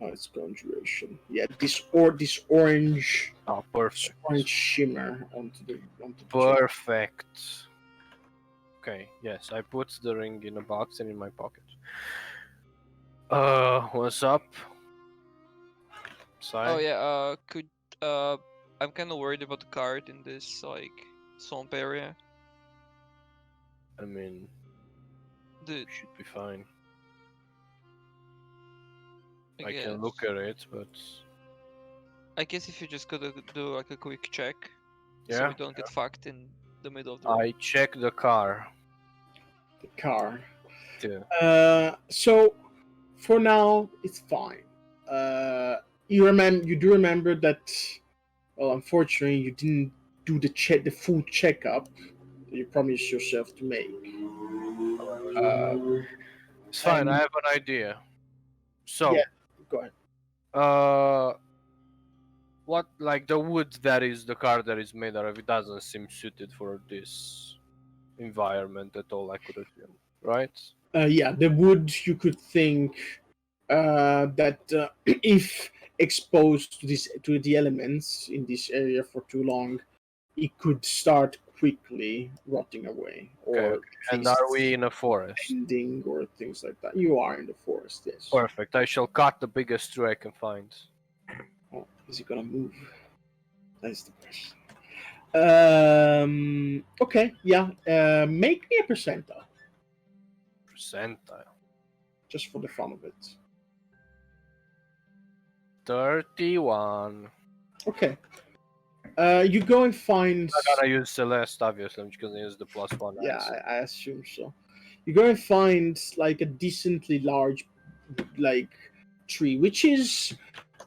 Oh, it's conjuration. Yeah, this orange Oh, perfect. shimmer onto the chain. Perfect. Okay, yes, I put the ring in a box and in my pocket. What's up? Oh Sai? yeah. I'm kind of worried about the card in this like swamp area. I mean, The should be fine. I I guess. can look at it, but I guess if you just gotta do like a quick check, so yeah, we don't get fucked in the middle of the road. I check the car. The car. Yeah. So for now, it's fine. You do remember that. Well, unfortunately, you didn't do the full checkup that you promised yourself to make. It's fine. and- I have an idea. So, Yeah. Go ahead. what like the wood that is the car that is made out of? It doesn't seem suited for this environment at all. I could assume, right? Yeah, the wood you could think that if exposed to the elements in this area for too long, it could start quickly rotting away, or Okay. at And least are we in a forest? bending or things like that. You are in the forest, yes. Perfect. I shall cut the biggest tree I can find. Oh, is he gonna move? That's the question. Okay, yeah. Make me a percentile, Percentile. just for the fun of it. 31. Okay. You go and find. I gotta use Celeste, obviously. I'm just gonna use the +1. Yeah, I assume so. You go and find like a decently large, like tree, which is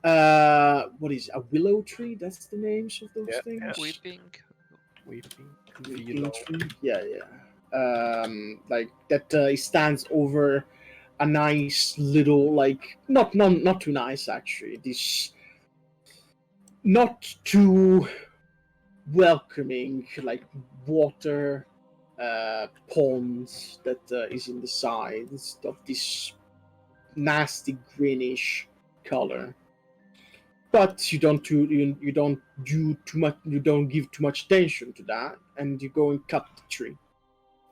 what is a willow tree? That's the names of those Yeah, things. yeah. Weeping. Weeping. Weeping Willow. tree. Yeah, yeah. Like that. It stands over a nice little, like not too nice actually. This not too welcoming, like water pond that is in the sides of this nasty greenish color. But you don't give too much attention to that, and you go and cut the tree.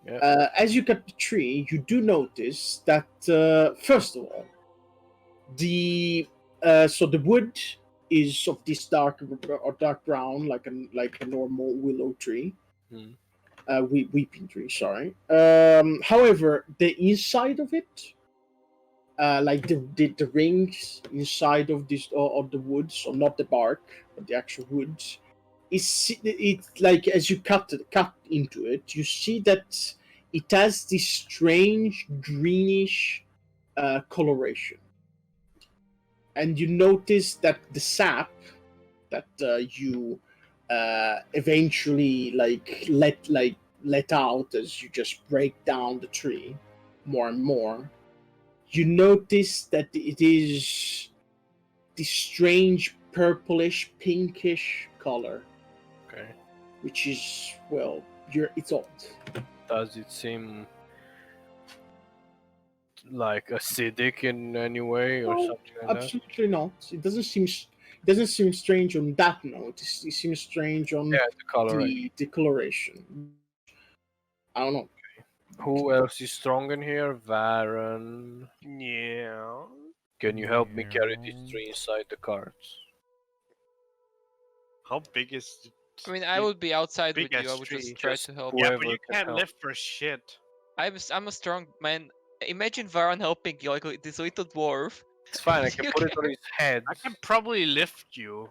Yeah. As you cut the tree, you do notice that first of all, the the wood is of this dark brown, like a normal willow tree, Hmm. weeping tree. Sorry. However, the inside of it, like the rings inside of this of the wood, so not the bark, but the actual wood, it's like as you cut into it, you see that it has this strange greenish coloration, and you notice that the sap that you eventually let out as you just break down the tree more and more, you notice that it is this strange purplish pinkish color, Okay. which is, well, it's old. Does it seem like acidic in any way or No, something like that? absolutely not. It doesn't seem strange on that note. It seems strange on Yeah, the color. the coloration. I don't know. Who else is strong in here? Varen. Yeah. Can you help me carry this tree inside the cart? How big is? I mean, I would be outside with big you. I ass would tree. just try Just to help. Yeah, whoever but you can can't help. lift for shit. I'm a strong man. Imagine Varan helping you, like this little dwarf. It's fine. I can You put it on can- his head. I can probably lift you.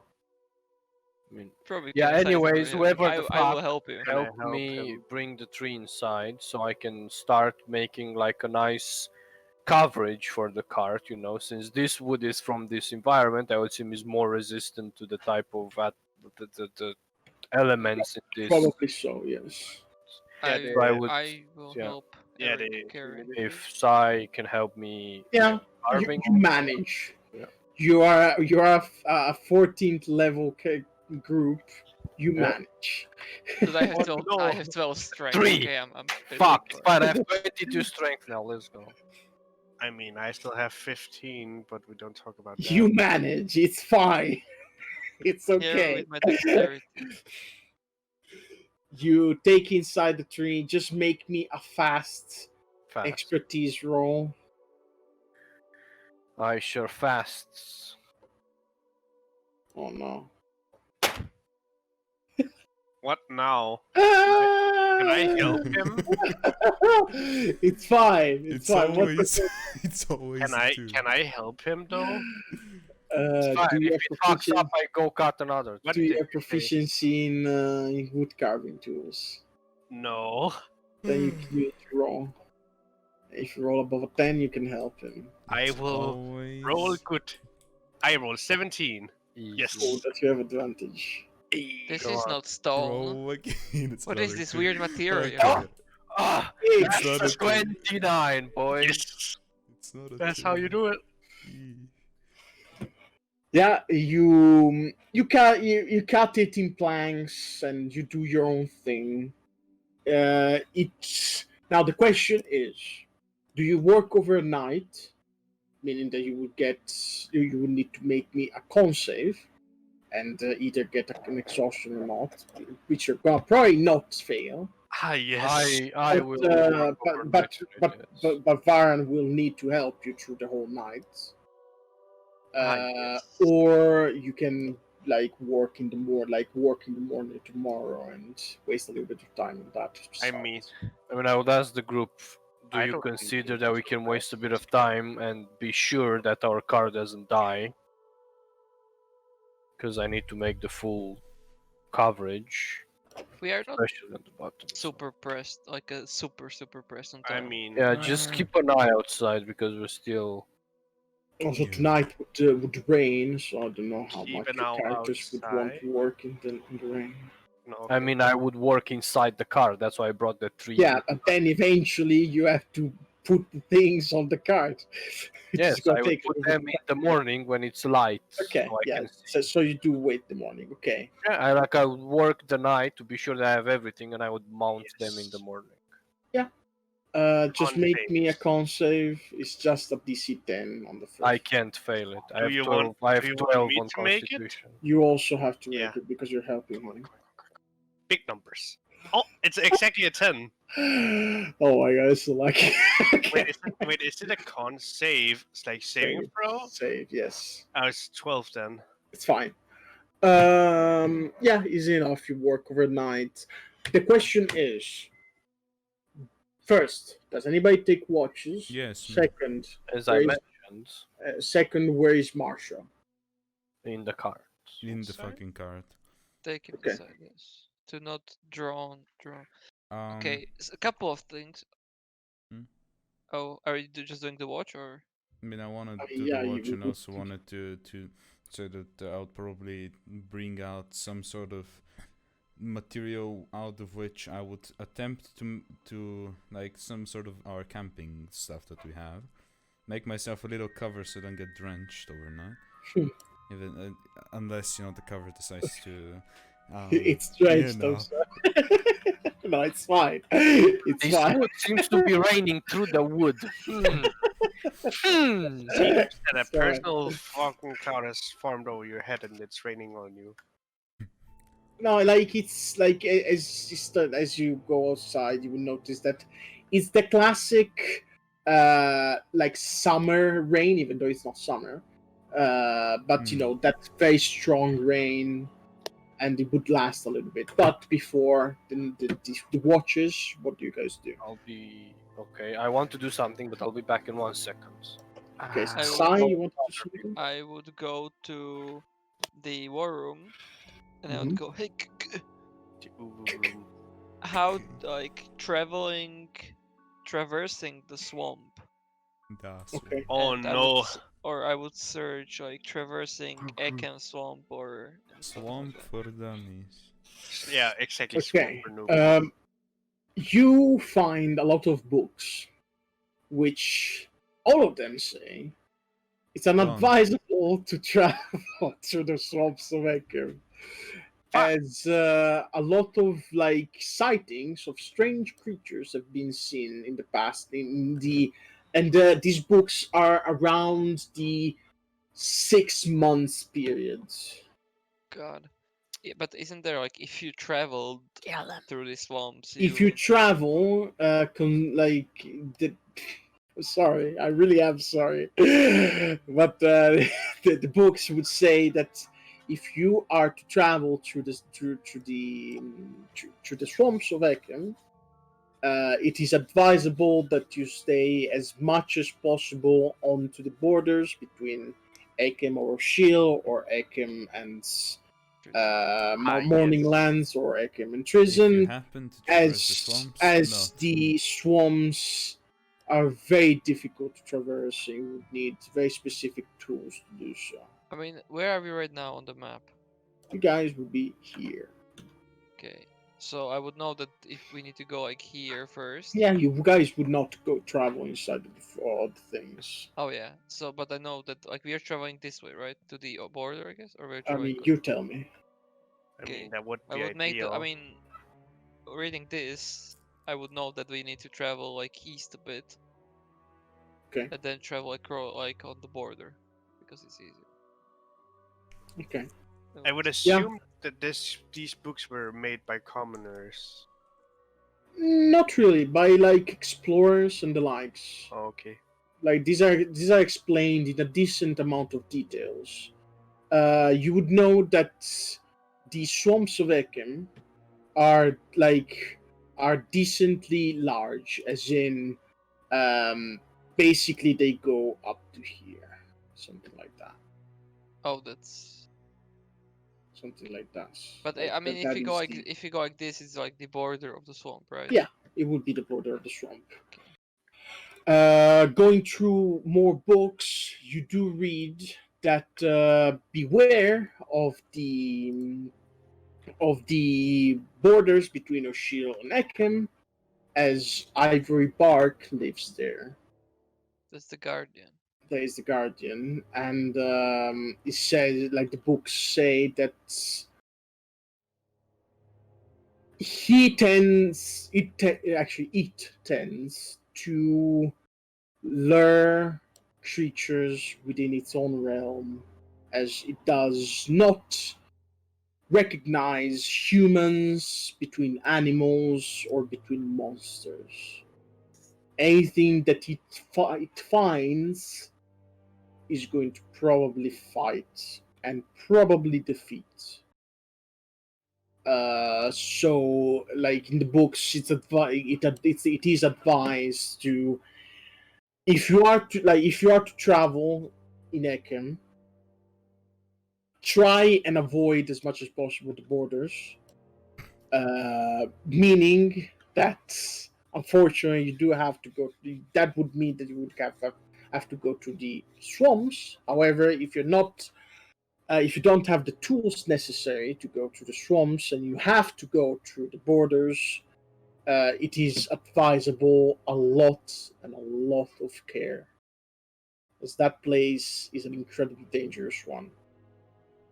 I mean, Probably. yeah. can size Anyways, for him. whoever the I will fuck help you. Gonna help help me him. bring the tree inside so I can start making like a nice coverage for the cart, you know, since this wood is from this environment, I would assume is more resistant to the type of the elements in this. Probably so. Yes. Yeah, I would- I will yeah. help Yeah, Eric they- carry. If Sai can help me Yeah. carving, You manage. Yeah. You are a 14th level group. You Yeah. manage. But I have Oh, 12. no. I have 12 strength. 3. Okay, I'm fuck, pretty it's fine. I have 22 strength now. Let's go. I mean, I still have 15, but we don't talk about that. You manage. It's fine. It's Yeah, okay. with my dexterity. You take inside the tree. Just make me a fast Fast. expertise roll. I sure fasts. Oh no. What now? Can I help him? It's fine. It's It's fine. What always, it's always Can I two. can I help him though? It's fine. do you If have it fucks up, proficiency? I go cut another. What Do you did have you say? proficiency in wood carving tools? No. Then you can use your roll. If you roll above a 10, you can help him. I It's will always... roll good. I roll 17. Yes. Cool, that you have advantage. This Come is on. not stone. Roll again. It's What is another this two. weird material? Okay. Ah, It's not that's a a 29, boys. Yes. It's not a That's two. how you do it. Yeah, you cut it in planks and you do your own thing. It's now the question is, do you work overnight, meaning that you would need to make me a con save, and either get an exhaustion or not, which you're gonna probably not fail. Ah, yes. I But, will. but, overnight but, but, yes. but Varan will need to help you through the whole night. Yes. Or you can work in the morning tomorrow and waste a little bit of time on that. I mean, I would ask the group, do I you don't think consider we that we should can do waste a bit of time and be sure that our car doesn't die? Because I need to make the full coverage, We are not especially on the bottom. so- super pressed, like a super pressed on I time. mean, Yeah, just keep an eye outside because we're still. Also Yeah. tonight would rain, so I don't know how Keep much an your eye characters would want outside. to work in the rain. no, I okay. mean, I would work inside the car. That's why I brought the tree. Yeah, but then eventually you have to put the things on the cart. Which Yes, is gonna I would take a put little them in the morning when it's light. Okay, so I yeah. can see. So you do wait the morning. Okay. Yeah, I would work the night to be sure that I have everything, and I would mount them in the Yes. morning. Just Con make me a saves. con save. It's just a DC 10 on the first. I can't fail it. I Do have you 12. want- I have do you want 12 me on to make it? Constitution. You also have to Yeah. make it because you're helping Come on, him. come on, come on. Big numbers. Oh, it's exactly a 10. Oh my god, it's so lucky. Wait, is it a con save? It's like saving throw? Save, yes. Oh, it's 12 then. It's fine. Yeah, easy enough. You work overnight. The question is, first, does anybody take watches? Yes, me. Second, As where I is- mentioned, where is Marsha? in the cards. In the Sorry? fucking card. Take him Okay. inside, yes. To not draw. Um, Okay, a couple of things. Hmm? Oh, are you just doing the watch or? I mean, I wanted to do Yeah, the you watch and would- also wanted to say that I'll probably bring out some sort of material out of which I would attempt to like some sort of our camping stuff that we have. Make myself a little cover so I don't get drenched overnight. Even unless the cover decides to. It's drenched. you know. I'm sorry. No, it's fine. It's This fine. wood seems to be raining through the wood. Seems that a Sorry. personal fucking cloud has formed over your head and it's raining on you. No, it's like as you go outside, you will notice that it's the classic summer rain, even though it's not summer. But that very strong rain, and it would last a little bit. But before the watches, what do you guys do? I'll be okay. I want to do something, but I'll be back in 1 second. Okay, so I Sai, will- you want to do something? I would go to the war room, and I would go, hey, how traversing the swamp. That's Okay. Oh And I no. would or I would search traversing Ekehm swamp or and stuff like Swamp that. for dummies. Yeah, exactly. Okay. Swamp for noobs. You find a lot of books, which all of them say it's unadvisable to travel through the swamps of Ekehm, as a lot of sightings of strange creatures have been seen in the past in the and these books are around the 6 months period. God. Yeah, but isn't there like if you traveled through the swamps, If you travel, the sorry, I really am sorry, but the books would say that if you are to travel through the swamps of Ekehm, it is advisable that you stay as much as possible onto the borders between Ekehm or Shield or Ekehm and Morning yes. Lands or Ekehm and If you Treason, happen to traverse the swamps, do as not. the swamps are very difficult to traverse. You would need very specific tools to do so. I mean, where are we right now on the map? You guys would be here. Okay. So I would know that if we need to go like here first. Yeah, you guys would not go travel inside of all the things. Oh yeah. So, but I know that like we are traveling this way, right, to the border, I guess, or we're I traveling. mean, you tell me. I Okay, mean, that would I be would make the. I ideal. mean, reading this, I would know that we need to travel like east a bit. Okay. And then travel across like on the border, because it's easier. Okay. I would Yeah. assume that these books were made by commoners. Not really, by like explorers and the likes. Oh, okay. Like these are explained in a decent amount of details. You would know that the swamps of Ekehm are decently large, as in basically they go up to here, something like that. Oh, that's. Something like that. But Like I mean, that if you is go like the- if you go like this, it's like the border of the swamp, right? Yeah. It would be the border of the swamp. Okay. Going through more books, you do read that beware of the borders between O'Sheel and Ekehm, as Ivory Bark lives there. That's the Guardian. There is the Guardian, and it says, like the books say, that it tends to lure creatures within its own realm, as it does not recognize humans between animals or between monsters. Anything that it finds is going to probably fight and probably defeat. So like in the books, it is advised to, if you are to travel in Ekehm, try and avoid as much as possible the borders. Meaning that unfortunately you do have to go. That would mean that you would have to go to the swamps. However, if you don't have the tools necessary to go through the swamps and you have to go through the borders, it is advisable a lot of care, as that place is an incredibly dangerous one.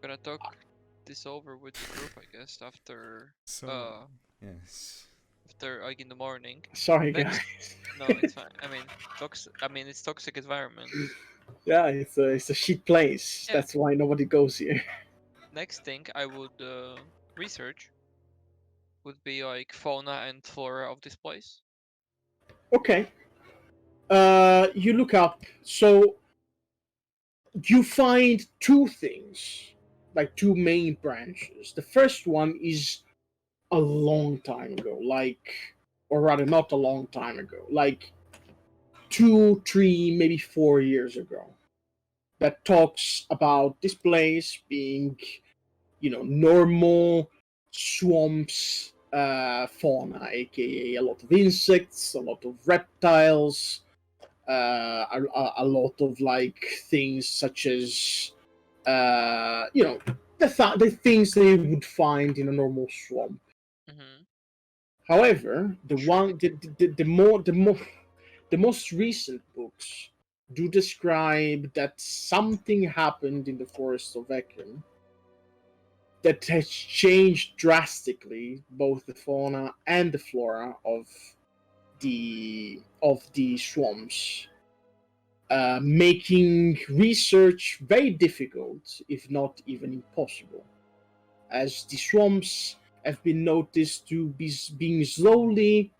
Gonna talk this over with the group, I guess, after So, yes. after like in the morning. Sorry, Next- guys. No, it's fine. I mean, it's toxic environment. Yeah, it's a shit place. Yeah. That's why nobody goes here. Next thing I would research would be like fauna and flora of this place. Okay. You look up. So you find two things, like two main branches. The first one is a long time ago, or rather, not a long time ago, like 2, 3, maybe 4 years ago. That talks about this place being, normal swamps fauna, aka a lot of insects, a lot of reptiles, a lot of like things such as the things they would find in a normal swamp. Mm-hmm. However, Sure. the most recent books do describe that something happened in the forest of Ekehm that has changed drastically both the fauna and the flora of the swamps. making research very difficult, if not even impossible, as the swamps have been noticed to be being slowly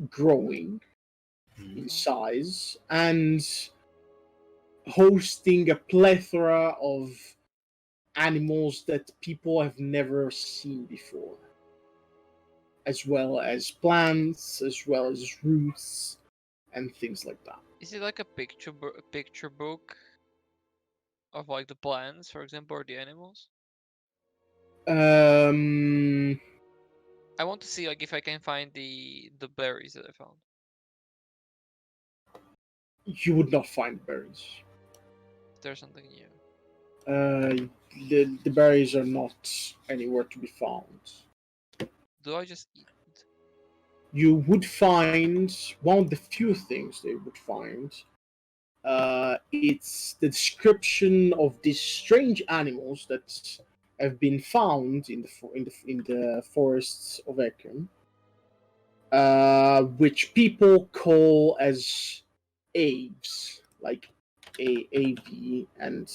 growing in size and hosting a plethora of animals that people have never seen before, as well as plants, as well as roots, and things like that. Is it like a picture book of like the plants, for example, or the animals? I want to see like if I can find the berries that I found. You would not find berries. If there's something new. The berries are not anywhere to be found. Do I just eat it? You would find one of the few things they would find. It's the description of these strange animals that have been found in the forests of Ekehm, which people call as aves, like AAV and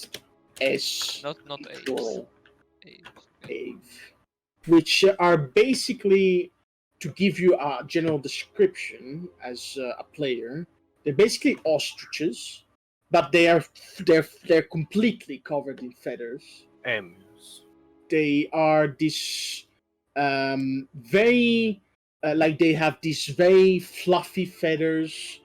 S Not apes. plural Apes. Okay. ave, which are basically, to give you a general description as a player, they're basically ostriches, but they're completely covered in feathers. Emus. They are this very like they have these very fluffy feathers,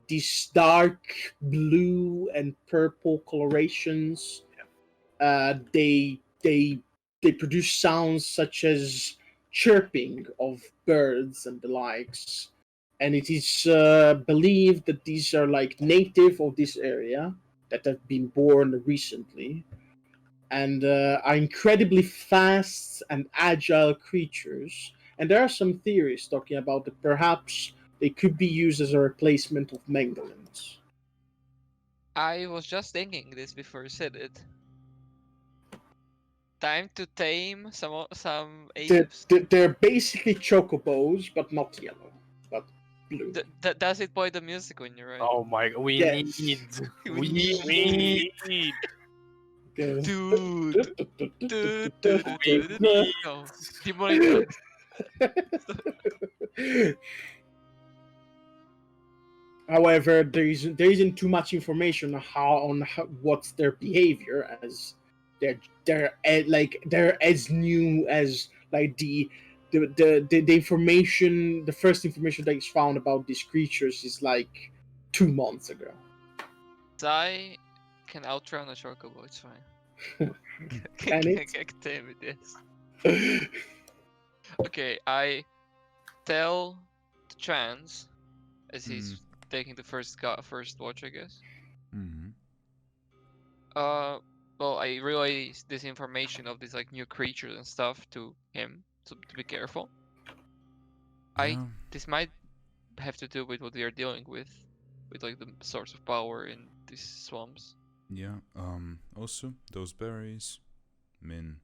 these dark blue and purple colorations. They produce sounds such as chirping of birds and the likes, and it is believed that these are like native of this area that have been born recently and are incredibly fast and agile creatures. And there are some theories talking about that perhaps they could be used as a replacement of Mangolins. I was just thinking this before you said it. Time to tame some They're, apes. they're basically chocobos, but not yellow, but blue. Does it play the music when you're right? Oh my! We Yes. need. We We need- need. Dude. No, demonetize. However, there isn't too much information on what's their behavior, as they're as new as like the information. The first information that is found about these creatures is like 2 months ago. I can outrun a chocobo, it's fine. Can it? Damn it, yes. Okay, I tell the trans as he's taking the first watch, I guess. Mm-hmm. Well, I relay this information of these like new creatures and stuff to him, so to be careful. Yeah. This might have to do with what we are dealing with like the source of power in these swamps. Yeah. Also, those berries. I mean,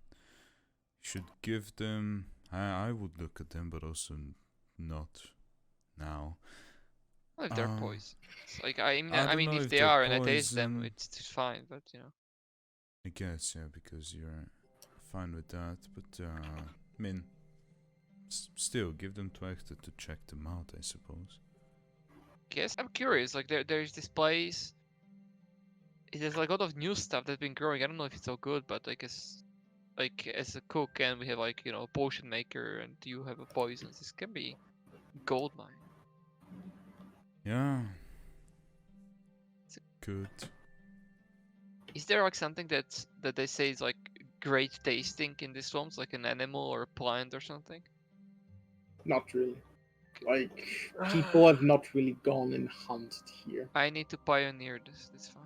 you should give them. I would look at them, but also not now. Well, if they're poisons, like I mean, don't know if they they're are and I taste them, poison. it's fine. But you know, I guess, yeah, because you're fine with that. But I mean, still, give them to Hector to check them out, I suppose. guess I'm curious. Like there's this place. There's like a lot of new stuff that's been growing. I don't know if it's so good, but I guess like as a cook and we have like a potion maker and you have a poisons. This can be gold mine. Yeah. Good. Is there like something that they say is like great tasting in these swamps, like an animal or a plant or something? Not really. Like people have not really gone and hunted here. I need to pioneer this. That's fine.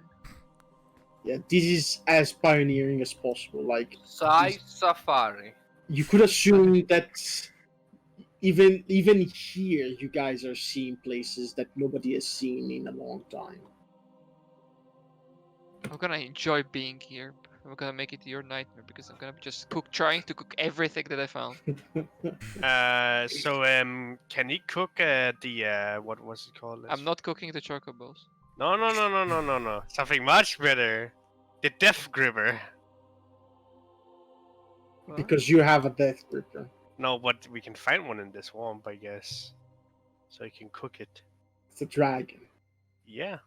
Yeah, this is as pioneering as possible. Like Sai Safari. you could assume that even here you guys are seeing places that nobody has seen in a long time. I'm gonna enjoy being here. I'm gonna make it your nightmare because I'm gonna just trying to cook everything that I found. So can he cook the what was it called? I'm not cooking the chocobos. No. Something much better. The Death Gripper. What? Because you have a death gripper. No, but we can find one in this swamp, I guess. So I can cook it. It's a dragon. Yeah.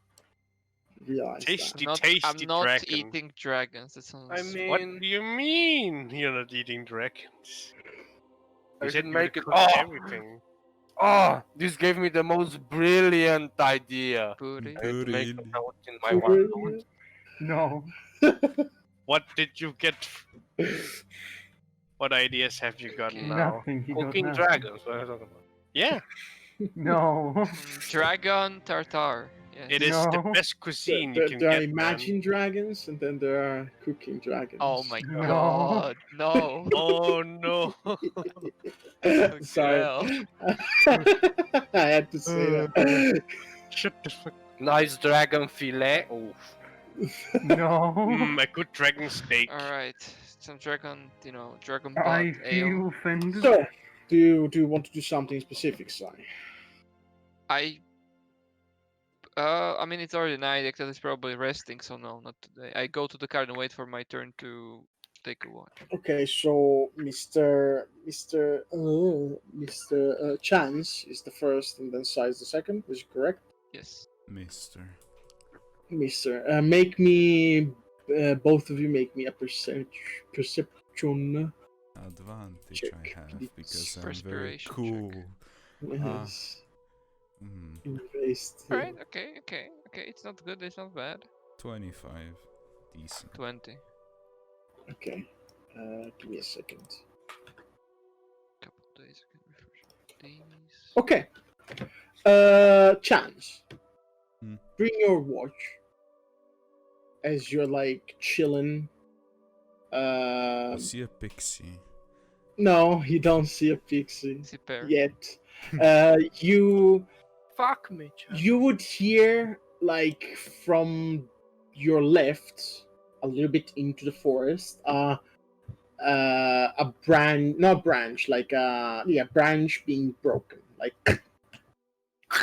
Realize Tasty, I'm tasty not dragon. eating dragons. That sounds. I mean, What do you mean you're not eating dragons? I You said can you would make it. cook Oh, everything. oh, this gave me the most brilliant idea. Booty. I need to make a Brilliant. note in my that. OneNote. No. What did you get? What ideas have you gotten Okay. now? Nothing. You got Cooking nothing. dragons. What are you talking about? Yeah, No. Dragon tartar. Yes. it is the No. best cuisine you There, can there are get, man. imagine dragons, and then there are cooking dragons. Oh my No. god. No. Oh no! Sorry. Hell. I had to say that. Shut the fuck. Nice dragon fillet. Oh, No. A good dragon steak. Alright. Some dragon, dragon I blood ale. feel offended. So, do you want to do something specific, Sai? I mean, it's already night. Ekta is probably resting, so no, not today. I go to the card and wait for my turn to take a watch. Okay, so Mr. Chance is the first, and then Sai is the second. Is it correct? Yes. Mister. Mr. Make me, both of you make me a perception. Advantage Check, I have please. because I'm very Perspiration cool. Yes. Mm, Based. Alright, okay. It's not good, it's not bad. 25. Decent. 20. Okay. Give me a second. Couple days, I can refresh these. Okay. Chance. Hmm. Bring your watch as you're like chilling. I see a pixie. No, you don't see a pixie See pair. yet. You fuck me, Chad. you would hear like from your left a little bit into the forest a branch, not branch, like branch being broken, like in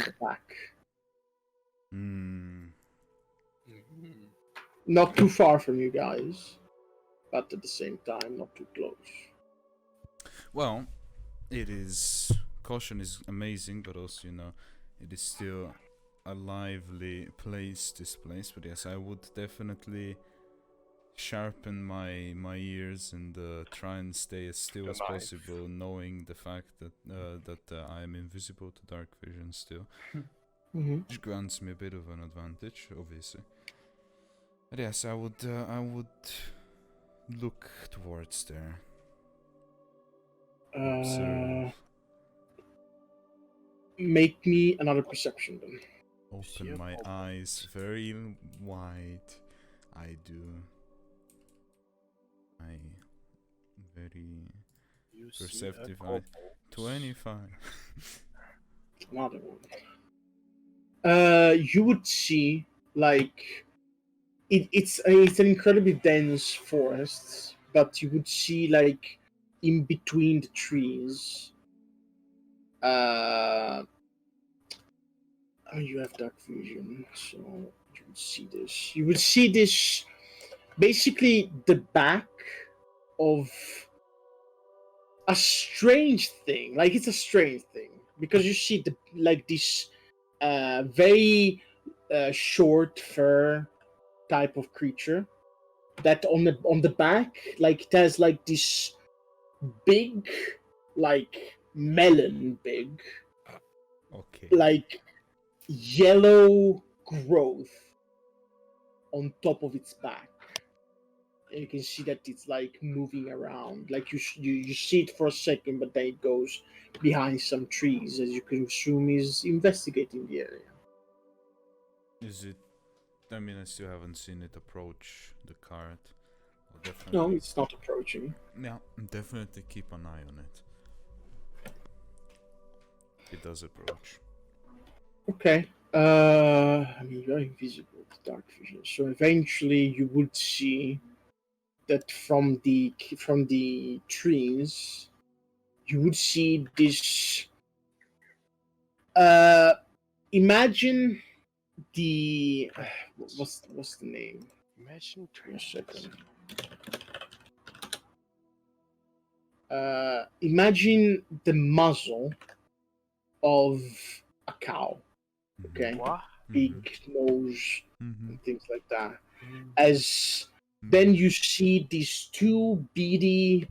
the back. Hmm. Not too far from you guys, but at the same time not too close. Well, it is. Caution is amazing, but also, it is still a lively place, this place. But yes, I would definitely sharpen my ears and try and stay as still as possible, knowing the fact that I am invisible to dark vision still, which grants me a bit of an advantage, obviously. But yes, I would look towards there. Observe. Make me another perception then. Open my eyes very wide. I do. I very You see a perceptive eye. corpse. 25. Another one. You would see like it's an incredibly dense forest, but you would see like in between the trees. You have dark vision, so you would see this. You would see this basically the back of a strange thing. Like it's a strange thing because you see this very short fur type of creature that on the back, like it has like this big, like melon big, Okay. like yellow growth on top of its back. And you can see that it's like moving around. Like you see it for a second, but then it goes behind some trees, as you can assume is investigating the area. Is it? I mean, I still haven't seen it approach the cart. I'll No, definitely. it's not approaching. Yeah, definitely keep an eye on it. It does approach. Okay. I mean, you're invisible to dark vision, so eventually you would see that from the trees, you would see this. Imagine the what's the name? Imagine Give me a dragons. second. Imagine the muzzle of a cow. Okay, What? big nose Mhm. and things like that. Mm. As then you see these two beady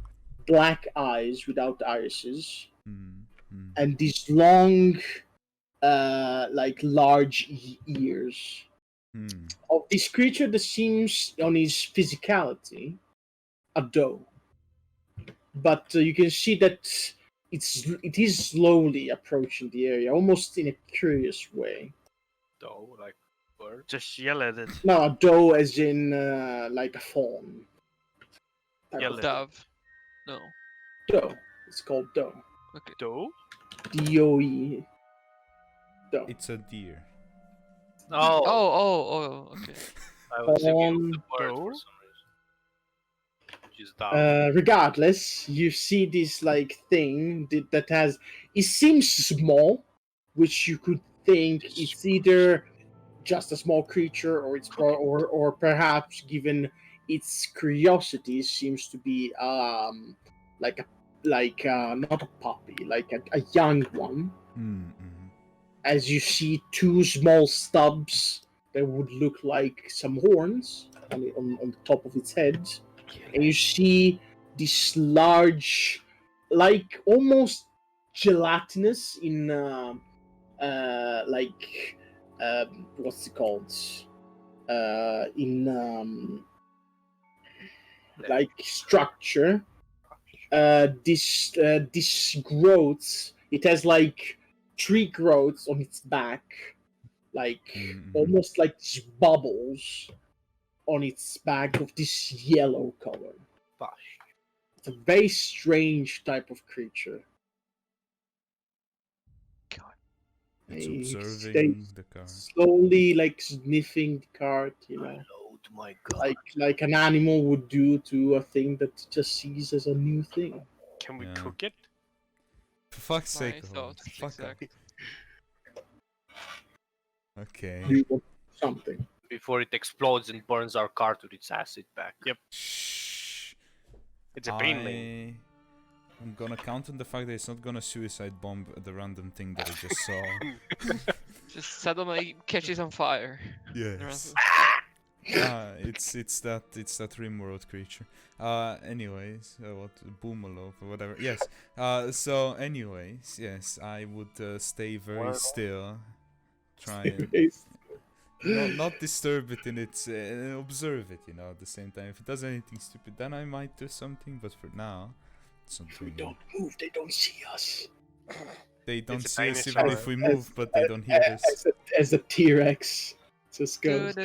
black eyes without irises, Mhm. and these long, like large ears. Mhm. Of this creature that seems on his physicality a doe, but you can see that it is slowly approaching the area, almost in a curious way. Though, like bird. Just yell at it. No, a doe as in like a fawn. Type Yell of at it. Dove. No. doe. It's called doe. Okay. Doe? DOE. Doe. It's a deer. Oh, Okay. I was thinking of Fawn. the bird Doe? for some reason. Which is dove. Regardless, you see this like thing that has. It seems small, which you could think it's either just a small creature, or or perhaps, given its curiosity, seems to be like not a puppy, like a young one. Mhm. As you see two small stubs that would look like some horns on the top of its head, and you see this large, like almost gelatinous in like what's it called? In like structure. This growths. It has like tree growths on its back, like almost like these bubbles on its back of this yellow color. Gosh. It's a very strange type of creature. God. It's They observing the car. slowly like sniffing the cart, Hello to my god. like an animal would do to a thing that it just sees as a new thing. Can we Yeah. cook it? For fuck's My sake, Howard, thoughts. fuck up. Exactly. Okay. You want something. Before it explodes and burns our car to its acid pack. Yep. Shh. It's a painling. I'm gonna count on the fact that it's not gonna suicide bomb the random thing that I just saw. Just suddenly catches on fire. Yes. It's that rimworld creature. Anyways, what Boomalop or whatever. Yes. So anyways, yes, I would stay very Well- still. Try and not disturb it in its observe it, at the same time. If it does anything stupid, then I might do something, but for now it's not If we doing don't move, they don't see us. They don't It's a see us dinosaur. even if we move, but they don't hear us. As a T-Rex just goes.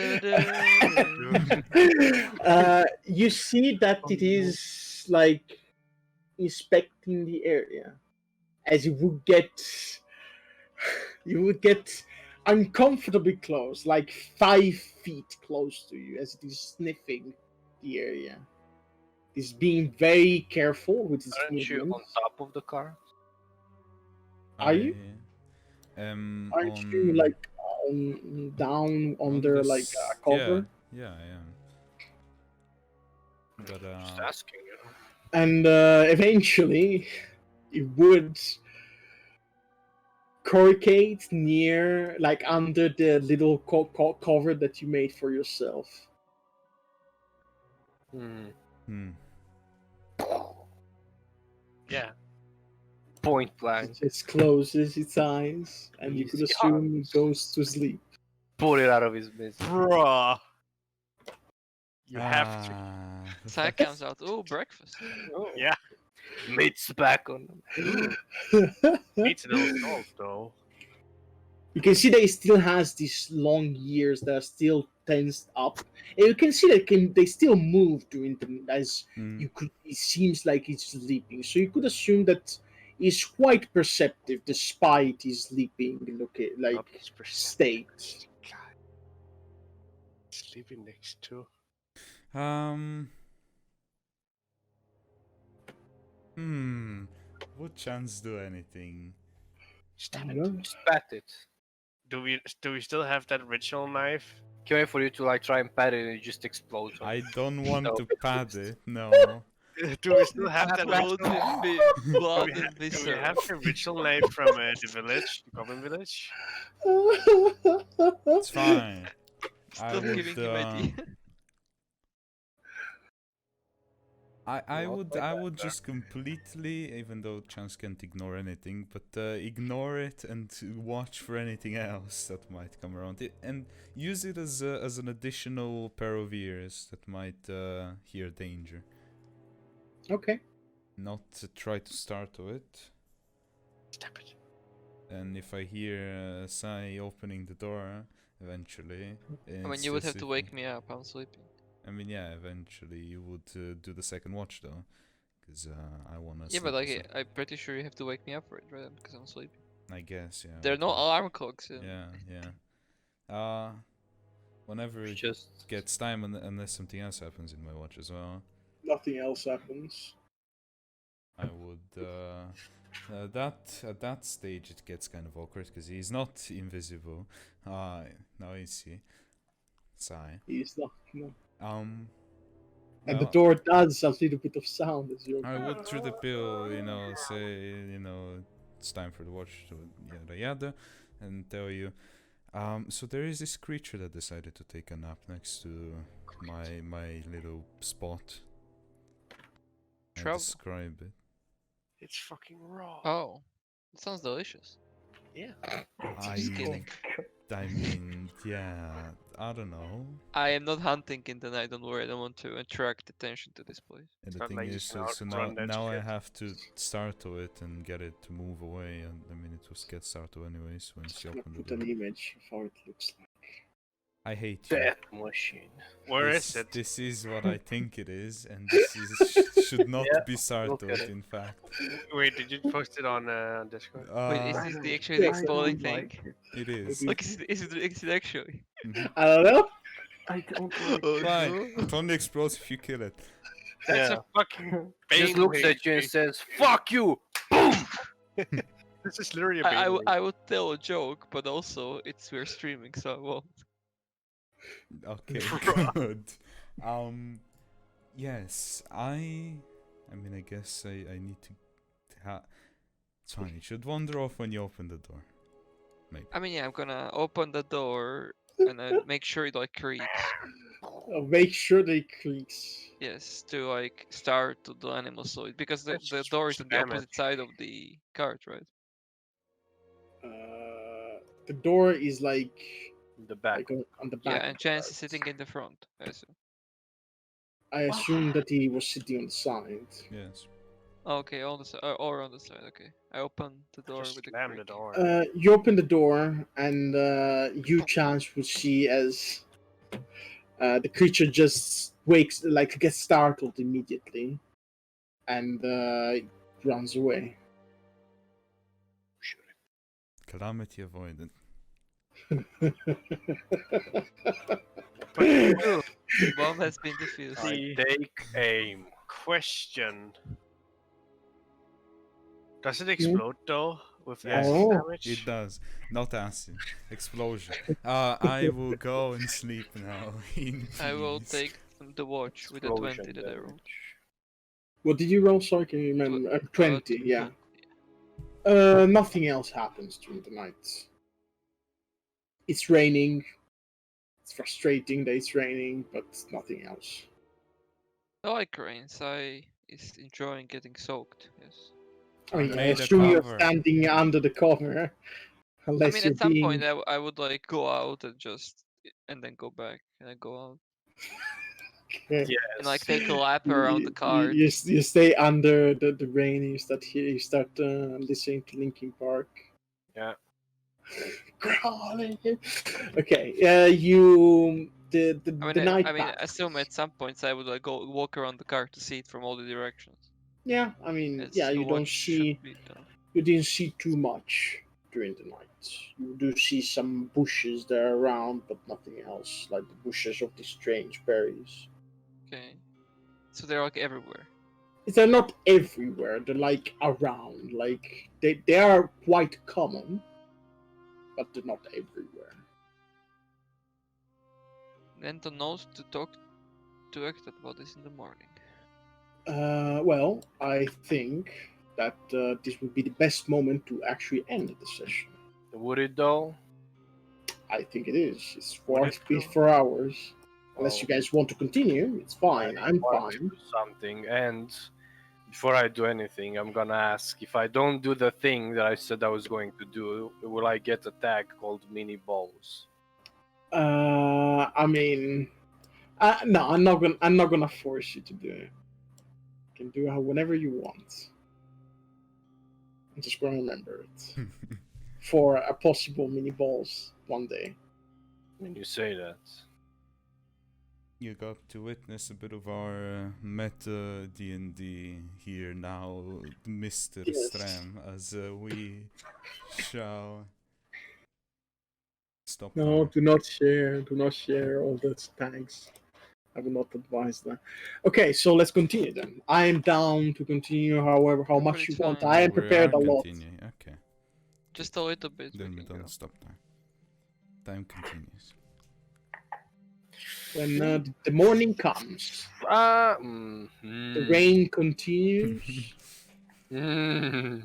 You see that it is like inspecting the area, as you would get uncomfortably close, like 5 feet close to you, as it is sniffing the area. It's being very careful with its Aren't you on movements. top of the car? Are you? Aren't you like down under like a cover? Yeah, I am. But Just asking, And eventually it would corrugate near, like under the little cover that you made for yourself. hmm. Yeah. Point It blank. just closes its eyes, and you could Easy assume it goes to sleep. Pull it out of his misery. Bruh. You have to. Sai comes out. Oh, breakfast. Oh. Yeah. Meat's back on them. It's a little salt though. You can see that it still has these long ears that are still tensed up, and you can see that they still move during them, as you could. It seems like it's sleeping, so you could assume that it's quite perceptive despite his sleeping state. Sleeping next to. Would chance do anything? Stab it. Just pat it. Do we still have that ritual knife? Can't wait for you to like try and pat it and it just explodes. I don't want No. to pad it, no. Do we still have that Blood ritual? and blood and Do we viscera. have the ritual knife from the village, the Goblin village? It's fine. I Stop would, giving him idea. I would just completely, even though Chance can't ignore anything, but ignore it and watch for anything else that might come around it, and use it as an additional pair of ears that might hear danger. Okay. Not to try to startle it. Stop it. And if I hear Sai opening the door, eventually. I mean, you would have to wake me up. I'm sleeping. I mean, yeah, eventually you would do the second watch though, because I wanna. Yeah, but sleep like, I'm pretty sure you have to wake me up for it, right? Because I'm sleeping. I guess, yeah. There are no okay. alarm clocks. Yeah. Whenever it Just gets time, unless something else happens in my watch as well, Nothing else happens. I would. At that stage, it gets kind of awkward because he's not invisible. Now you see, Sai. He's not. No. Um. And the well, door does a little bit of sound as you're. I would through the pill, say, it's time for the watch to yada yada, and tell you. So there is this creature that decided to take a nap next to my little spot. I'll Trouble. describe it. It's fucking raw. Oh, it sounds delicious. Yeah. Just kidding. I mean, yeah, I don't know. I am not hunting in the night. Don't worry. I don't want to attract attention to this place. And the not thing like you is, can so outrun that now I shit. have to startle it and get it to move away. And I mean, it was get startled anyways when she Gonna opened the put an door. image of how it looks like. I hate you. death machine. Where is it? This is what I think it is, and this should not Yeah, be startled. look at it. In fact, Wait, did you post it on Discord? Wait, is Uh, this I the don't- actually the I exploding don't thing? like it. it is. Look, is it actually? Mhm. I don't know. I don't like Oh, it. Why? no. It only explodes if you kill it. That's Yeah. a fucking Just bane looks at you and ring. says, "Fuck you!" This is literally a bane ring. I would tell a joke, but also we're streaming, so I won't. Okay, good. Yes, I mean, I guess I need to. It's fine. You should wander off when you open the door. I mean, yeah, I'm gonna open the door and then make sure it like creaks. I'll make sure they creaks. Yes, to like start to the animal soil because the Let's door is on the spam it. opposite side of the cart, right? The door is like The back. on the back. Yeah, of and the Chance is cart. sitting in the front. I assume. I assume that he was sitting on the side. Yes. Okay, on the side or on the side. Okay, I open the door Just with a slam the creak. door. You open the door, and you, Chance, will see as the creature just wakes, like gets startled immediately, and runs away. Calamity avoided. Bomb has been defused. See. Take aim. Question. Does it explode though with Yes. acid Oh. damage? It does. Not acid. Explosion. I will go and sleep now. In I will peace. take the watch with a 20 that I rolled. What did you roll? Sorry, can you remember? 20, yeah. 20. Nothing else happens during the night. It's raining. It's frustrating that it's raining, but nothing else. I like rains. I is enjoying getting soaked. Yes. I mean, I made a assume you're cover. standing under the cover, I unless mean, you're at some being. point, I would like go out and just and then go back and then go out Okay. and like take a lap around the cart. You stay under the rain. You start listening to Linkin Park. Yeah. Crawling. Okay. You the I mean, the night. I passes. assume at some points I would like go walk around the cart to see it from all the directions. Yeah, I mean, As yeah, the you don't watch see. should be done. You didn't see too much during the night. You do see some bushes there around, but nothing else, like the bushes of the strange berries. Okay, so they're like everywhere. They're not everywhere. They're like around. Like they are quite common, but they're not everywhere. Anton knows to talk to Aclorth about this in the morning. Well, I think that this would be the best moment to actually end the session. Would it though? I think it is. It's Would it been though? 4 hours. Unless Oh, you guys want to continue, it's fine. I'm want to fine. do something, and before I do anything, I'm gonna ask if I don't do the thing that I said I was going to do, will I get a tag called mini balls? I mean, no, I'm not gonna. I'm not gonna force you to do it. You can do it whenever you want. I'm just gonna remember it for a possible mini balls one day. When you say that. You got to witness a bit of our meta D&D here now, Mr. Yes. Stram, as we shall stop No, there. do not share. Do not share all those tags. I will not advise that. Okay, so let's continue then. I am down to continue however how Yeah, but much you it's want. fine. I am We prepared are a lot. continuing. Okay, Just a little bit. then we we can don't go. stop time. Time continues. When the morning comes, the rain continues. Hmm.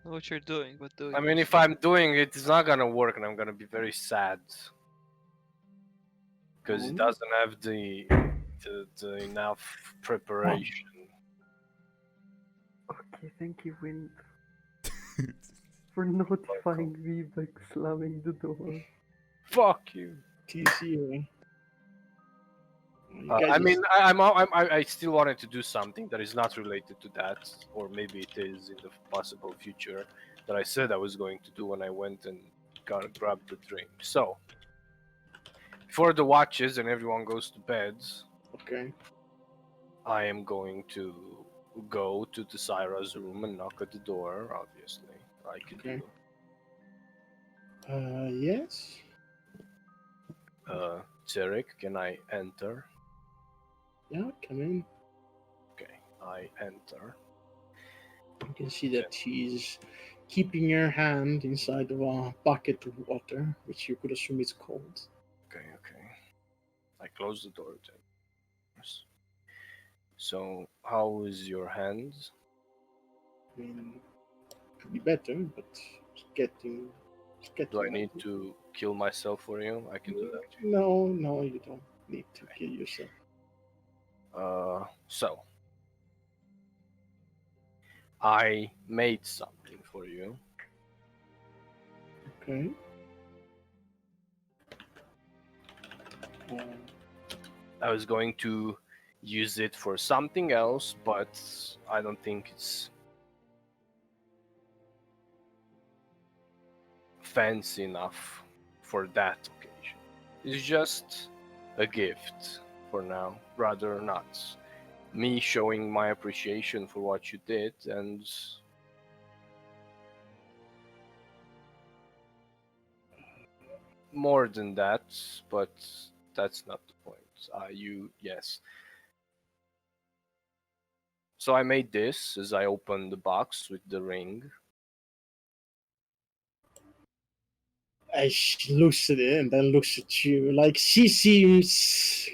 Know what you're doing, but do it. I mean, if yourself. I'm doing it, it's not gonna work, and I'm gonna be very sad because it Oh. doesn't have the enough preparation. Okay, thank you, Wind, for notifying me by slamming the door. Fuck you. TCU. I mean, I still wanted to do something that is not related to that, or maybe it is in the possible future that I said I was going to do when I went and grabbed the drink. So, before the watches and everyone goes to bed, Okay. I am going to go to the Syra's room and knock at the door. Obviously, I can Okay. do. Yes. Zarek, can I enter? Yeah, come in. Okay, I enter. You can see that she's keeping her hand inside of a bucket of water, which you could assume is cold. Okay. I close the door then. So, how is your hand? I mean, could be better, but it's getting. Do I need to kill myself for you? I can do that. No, you don't need to kill yourself. So I made something for you. Okay. I was going to use it for something else, but I don't think it's fancy enough for that occasion. It's just a gift for now, rather not. Me showing my appreciation for what you did, and more than that, but that's not the point. Yes. So I made this as I opened the box with the ring. She looks at it and then looks at you. Like she seems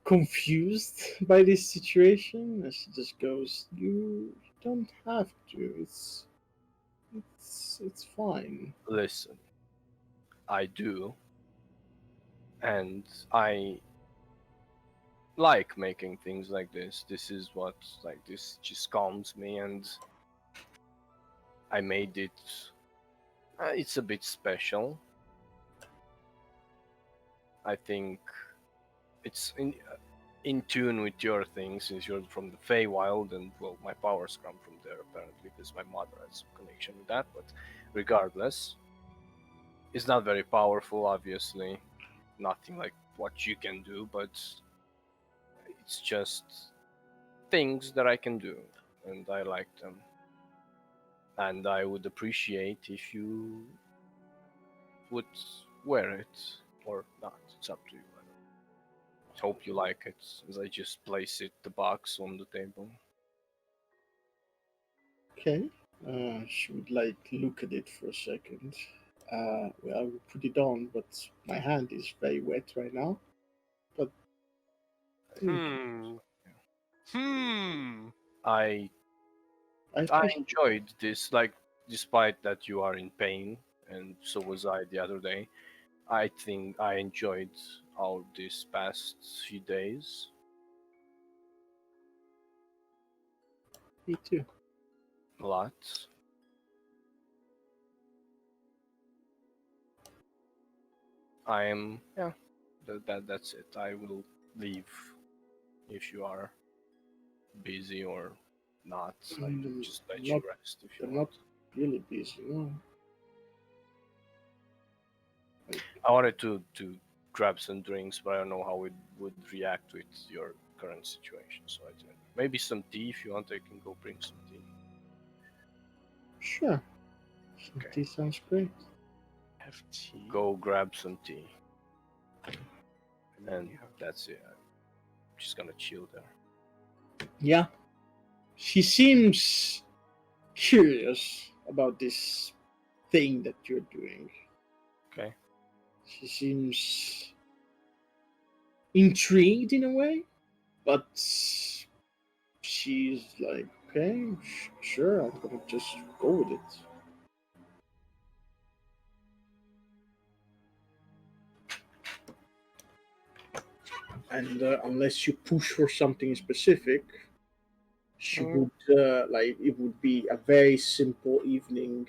confused by this situation, and she just goes, "You don't have to. It's fine." Listen, I do, and I like making things like this. This is what, like, this just calms me, and I made it. It's a bit special. I think it's in tune with your things, since you're from the Feywild, and well, my powers come from there apparently because my mother has a connection with that. But regardless, it's not very powerful, obviously. Nothing like what you can do, but it's just things that I can do, and I like them. And I would appreciate if you would wear it or not. It's up to you. I hope you like it, as I just place it, the box, on the table. Okay. She would like look at it for a second. Well, I will put it on, but my hand is very wet right now. But Hmm. Hmm. I I I think enjoyed this. Like, despite that you are in pain, and so was I the other day. I think I enjoyed our these past few days. me too. A lot. I am. Yeah. That's it. I will leave if you are busy or not. I can just let Not, you rest if you I'm want. not really busy. No. I wanted to grab some drinks, but I don't know how it would react with your current situation. So I didn't. Maybe some tea if you want. I can go bring some tea. Sure. Okay. Tea sounds great. Have tea. Go grab some tea, and that's it. I'm just gonna chill there. Yeah. She seems curious about this thing that you're doing. Okay. She seems intrigued in a way, but she's like, okay, sure, I'm gonna just go with it. And unless you push for something specific, she would like it would be a very simple evening.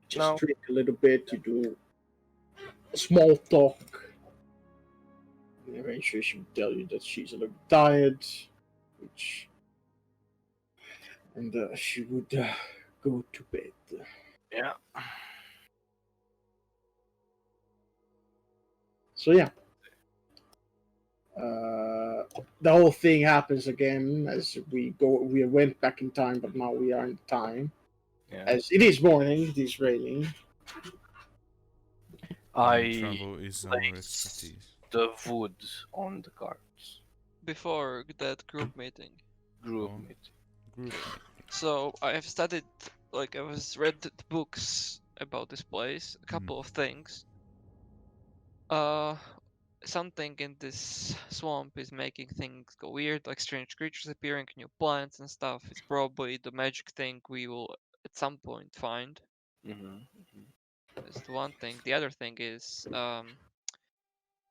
Just No. drink a little bit, you do a small talk, and eventually she would tell you that she's a little tired, which and she would go to bed. Yeah. So yeah, the whole thing happens again as we go. We went back in time, but now we are in time. Yeah. As it is morning, it is raining. Time I travel is our place expertise. the wood on the cards. Before that group meeting. Group Oh. meeting. Group meeting. So I have studied, like I was read the books about this place, a couple of things. Something in this swamp is making things go weird, like strange creatures appearing, new plants and stuff. It's probably the magic thing we will at some point find. Mm-hmm. That's the one thing. The other thing is,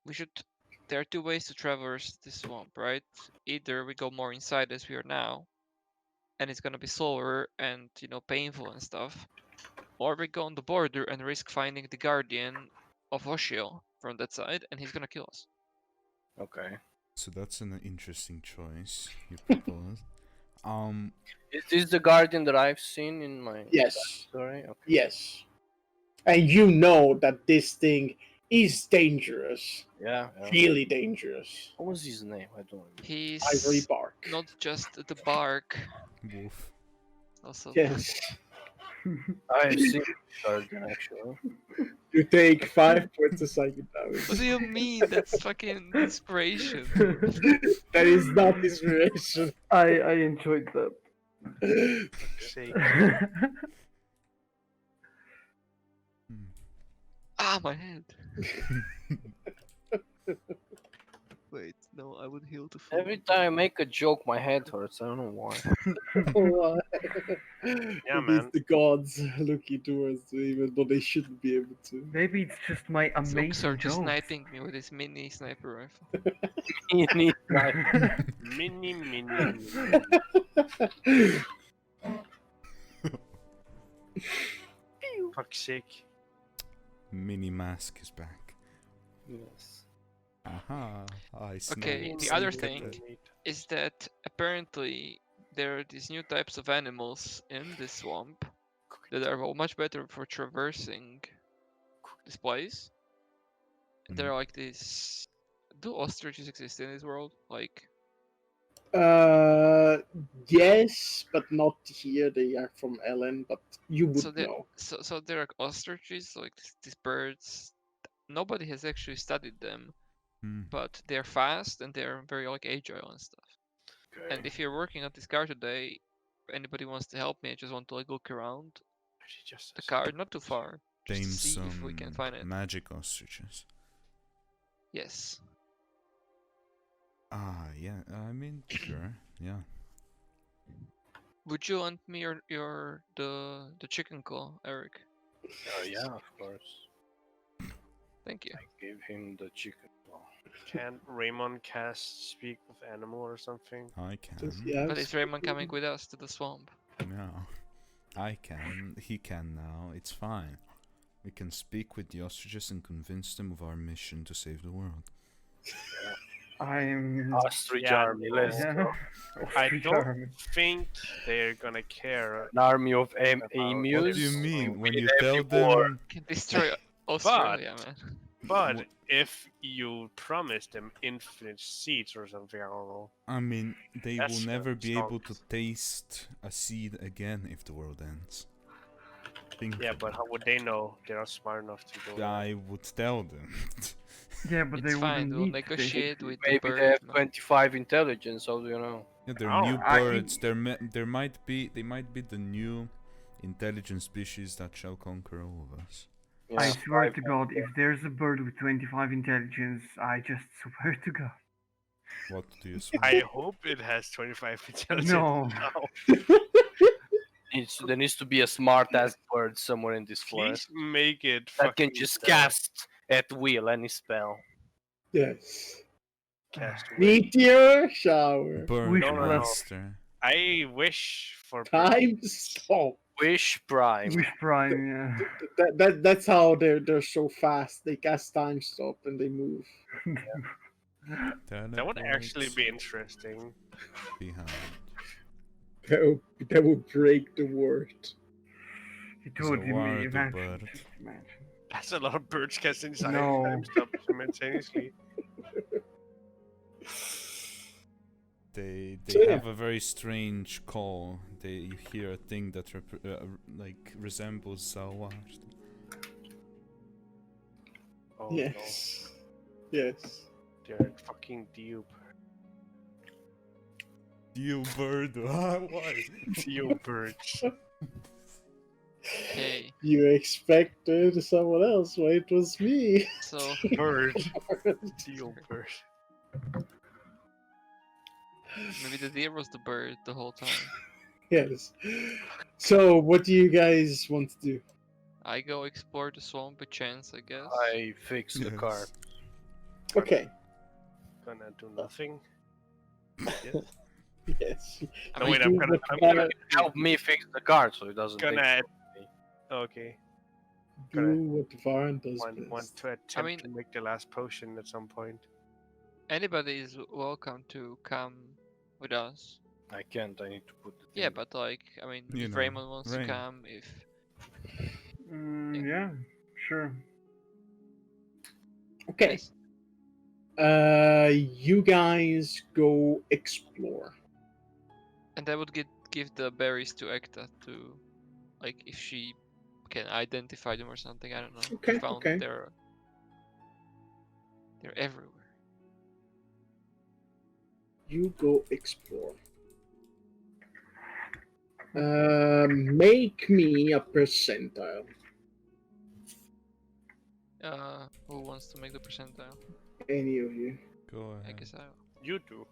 we should. There are two ways to traverse this swamp, right? Either we go more inside as we are now, and it's gonna be slower and painful and stuff, or we go on the border and risk finding the guardian of Oshio from that side, and he's gonna kill us. Okay. So that's an interesting choice you propose. Is this the guardian that I've seen in my Yes, story? Okay. yes, and you know that this thing is dangerous, Yeah. really dangerous. What was his name? I don't remember. Ivory He's bark. not just the bark, wolf. also. Yes. I've seen the guardian actually. You take 5 points of psychic damage. What do you mean? That's fucking inspiration. That is not inspiration. I enjoyed that. Sake. Ah, my head. Wait, no, I would heal to full. Every time I make a joke, my head hurts. I don't know why. Yeah, It is man. the gods looking towards you, even though they shouldn't be able to. Maybe it's just my Zoks amazing are just jokes. sniping me with his mini sniper rifle. Mini. Mini. Fuck's sake. Mini Mask is back. Yes. Aha! I Okay, sniped the other something. thing is that apparently there are these new types of animals in this swamp that are much better for traversing this place. They're like these. Do ostriches exist in this world? Like, Yes, but not here. They are from Ellen, but you would so they know. so they're like ostriches, like these birds. Nobody has actually studied them, Hmm. but they're fast and they're very like agile and stuff. And if you're working on this car today, anybody wants to help me. I just want to like look around She just the says- card, not too far, just to Tame see if we can some find it. magic ostriches. Yes. Ah, yeah. I mean, sure. Yeah. Would you lend me the chicken claw, Eric? Yeah, of course. Thank you. I gave him the chicken claw. Can't Raymond cast speak with animal or something? I Does can. he have But is Raymond speaking? coming with us to the swamp? No. I can. He can now. It's fine. We can speak with the ostriches and convince them of our mission to save the world. I'm. Ostrich Yeah, army, let's Yeah. go. I Ostrich don't army. think they're gonna care. An army of About emus. What do you Yes. mean? When Win you every tell war. them... Can destroy Australia, man. But if you promise them infinite seeds or something, I don't know. I mean, they will That's never be strong. able to taste a seed again if the world ends. Think Yeah, but how would they know? They're not smart enough to go. I would tell them. Yeah, but they It's fine. wouldn't We'll need to. negotiate with the Maybe they bird. have man. 25 intelligence, how do you know? Yeah, they're Oh, new I- birds. They might be the new intelligent species that shall conquer all of us. I Yeah, swear five- to God, if there's a bird with 25 intelligence, I just swear to God. What do you swear? I hope it has 25 intelligence. No. There needs to be a smart ass bird somewhere in this Please forest make it that can fucking, just cast at will any spell. Yes. cast away. Meteor shower. Bird Which No, no, no. master. I wish for Time stop. Wish Prime. Wish Prime, yeah. That's how they're so fast. They cast time stop and they move. That would actually be interesting. behind. That would break the world. It So would why be the eventually, bird? just imagine. That's a lot of birds casting time No. stop simultaneously. They So, yeah. have a very strange call. You hear a thing that like resembles Zawar. Oh Yes. Yes. no, they're fucking dupe. You bird. Why? Dupe birds. Okay, You expected someone else, but it was me. so Bird. Dupe bird. maybe the deer was the bird the whole time. Yes. So, what do you guys want to do? I go explore the swamp with chance, I guess. I fixed the Yes. car. Okay. Gonna do nothing. Yes. I No, mean, wait, Do I'm what gonna Help me fix the car so it doesn't take gonna. Okay, do what Varn does want best. to attempt mean- to make the last potion at some point. anybody is welcome to come with us. I can't, I need to put the Yeah, thing- but like, I mean, You if know, Raymond wants Rain. to come, if Yeah, sure. Okay. yes. You guys go explore. And I would give the berries to Ekta to, like, if she can identify them or something. I don't know. Okay, I found okay. they're everywhere. You go explore. Make me a percentile. Who wants to make the percentile? Any of you. Go I ahead. guess I. You do.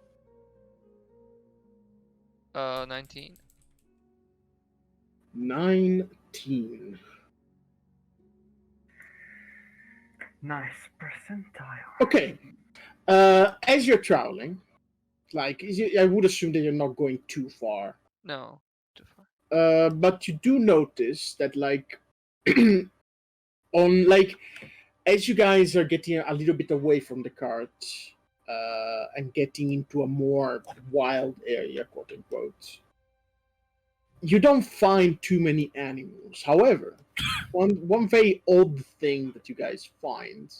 19. 19. Nice percentile. Okay. As you're traveling, like I would assume that you're not going too far. No, too far. But you do notice that like on like as you guys are getting a little bit away from the cart and getting into a more wild area, quote unquote, you don't find too many animals. However, one very odd thing that you guys find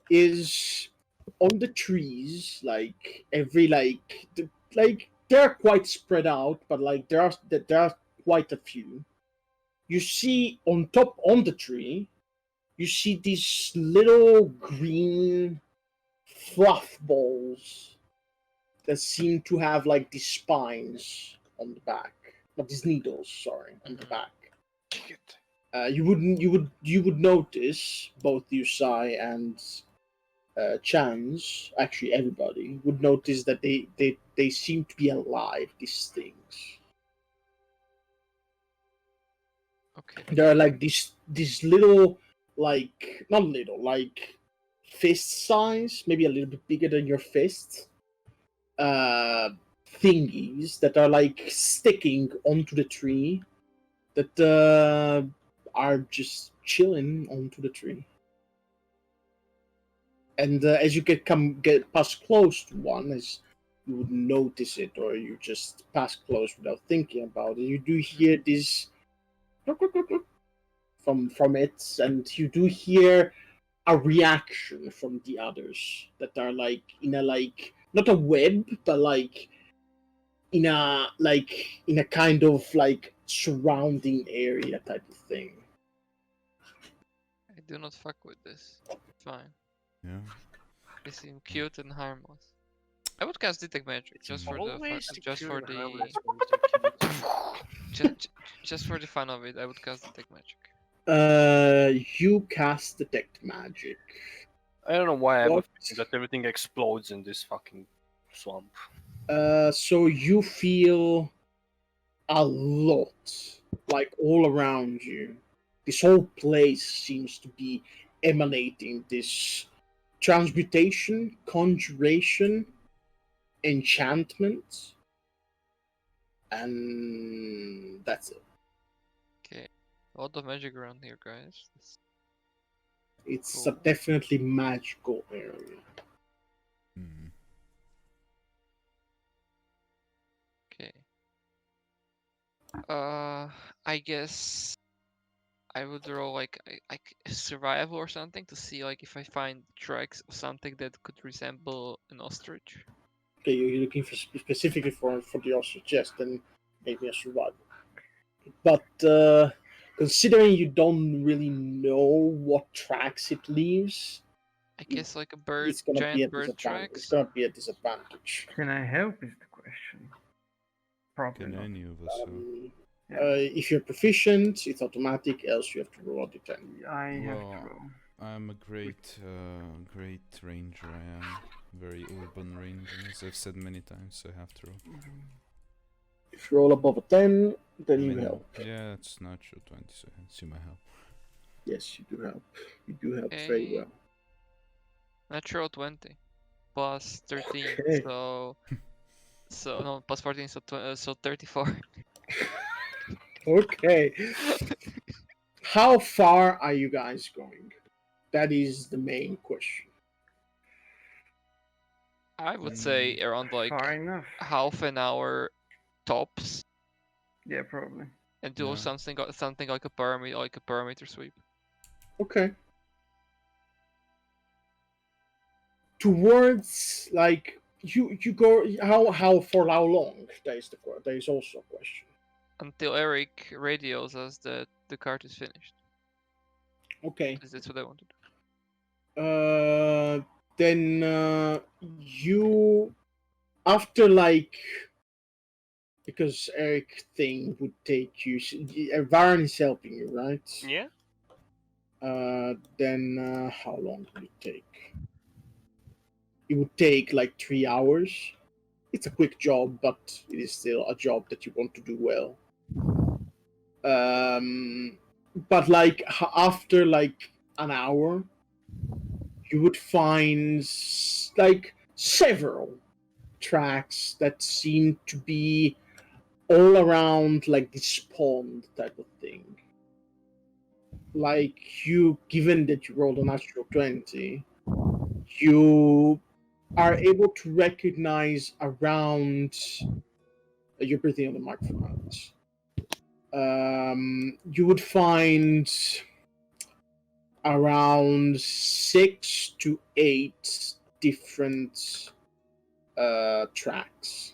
is on the trees, like every like they're quite spread out, but like there are quite a few. You see on top on the tree, you see these little green fluff balls that seem to have like these spines on the back. Not these needles, sorry, on the Mhm. back. Kick it. You would notice both Yusai and Chance, actually everybody, would notice that they seem to be alive, these things. Okay. There are like these little, like, not little, like fist size, maybe a little bit bigger than your fist, uh, thingies that are like sticking onto the tree that are just chilling onto the tree. And as you get past close to one, as you would notice it, or you just pass close without thinking about it, you do hear this from it, and you do hear a reaction from the others that are like in a, like, not a web, but like in a kind of like surrounding area type of thing. I do not fuck with this. Fine. Yeah. They seem cute and harmless. I would cast detect magic It's just for the fun, always the just cute for and the harmless ones that just, just for the fun of it. I would cast detect magic. You cast detect magic. I don't know why I have a What? feeling that everything explodes in this fucking swamp. So you feel a lot, like all around you. This whole place seems to be emanating this transmutation, conjuration, enchantment, and that's it. Okay. A lot of magic around here, guys. It's a Cool. definitely magical area. Hmm. Okay. I guess I would roll like survival or something to see like if I find tracks of something that could resemble an ostrich. Okay, you're looking for specifically for the ostrich, yes, then maybe a survival. But considering you don't really know what tracks it leaves, I guess like a bird, it's gonna be a giant bird disadvantage. It's tracks. gonna be a disadvantage. Can I help? Is the question. Probably Can not. any of us help? Yeah. If you're proficient, it's automatic. Else, you have to roll a d10. I have to Well, roll. I'm a great ranger. I am very urban ranger, as I've said many times. So I have to roll. If you roll above a 10, then I you mean, help. yeah, it's natural 20, so I assume I help. Yes, you do help. You do help very Okay. well. Natural 20 plus 13, Okay. so no plus 14, so 34. Okay. How far are you guys going? That is the main question. I would say around like Far enough. half an hour tops, Yeah, probably. and do Yeah. something like a perimeter sweep. Okay. Towards, like, you go, how for how long? That is also a question. Until Eric radios us that the cart is finished. Okay. That's what I wanted. Then you, after, like, because Eric thing would take you. Varn is helping you, right? Yeah. Then how long would it take? It would take like 3 hours. It's a quick job, but it is still a job that you want to do well. But like after like an hour, you would find like several tracks that seem to be all around like this pond type of thing. Like, you, given that you rolled a natural 20, you are able to recognize around. You're breathing on the microphone. You would find around 6 to 8 different types of tracks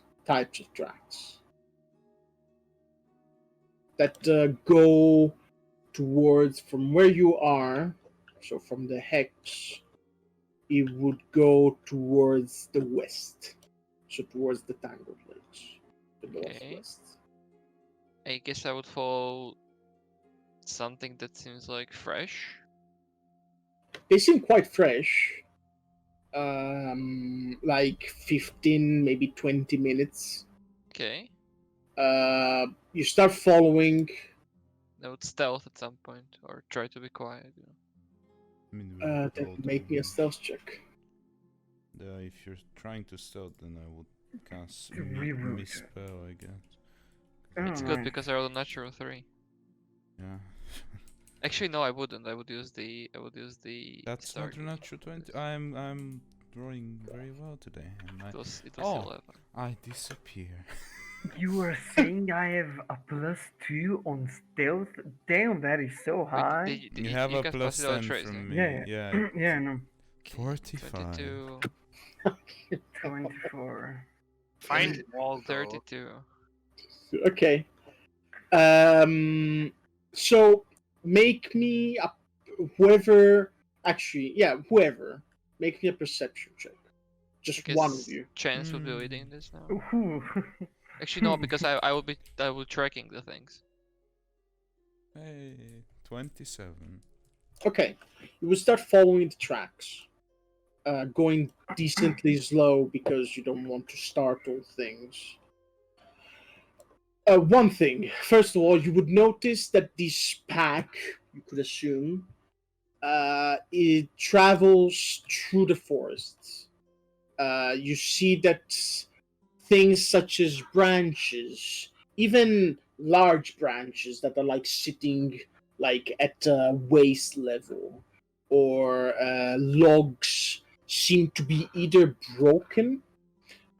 that go towards from where you are. So from the hex, it would go towards the west, so towards the Tangled Lakes, the Okay. northwest. I guess I would follow something that seems like fresh. They seem quite fresh. Like 15, maybe 20 minutes. Okay. You start following. I would stealth at some point or try to be quiet. You know. I mean, we would Then all make me a do. stealth check. If you're trying to stealth, then I would cast Reroute. misspell, I guess. Oh, It's good nice. because I rolled a natural 3. Yeah. Actually, no, I wouldn't. I would use the. That's star not a gauge natural for 20. this. I'm drawing very well today. And It was Oh. 11. I disappear. You are saying I have a +2 on stealth? Damn, that is so Wait, high. You have a can plus pass it out 10 trace, from no? me. Yeah, Yeah. yeah, no. 45. 22, 24. Find Waldo. 32. Okay. So make me a whoever. Actually, yeah, whoever. Make me a perception check. I Just guess one of you. Chance would be leading this now. Ooh. Actually, no, because I will be tracking the things. Hey, 27. Okay. You will start following the tracks. Going decently slow because you don't want to startle things. One thing, first of all, you would notice that this pack, you could assume, it travels through the forests. You see that things such as branches, even large branches that are like sitting like at waist level, or logs seem to be either broken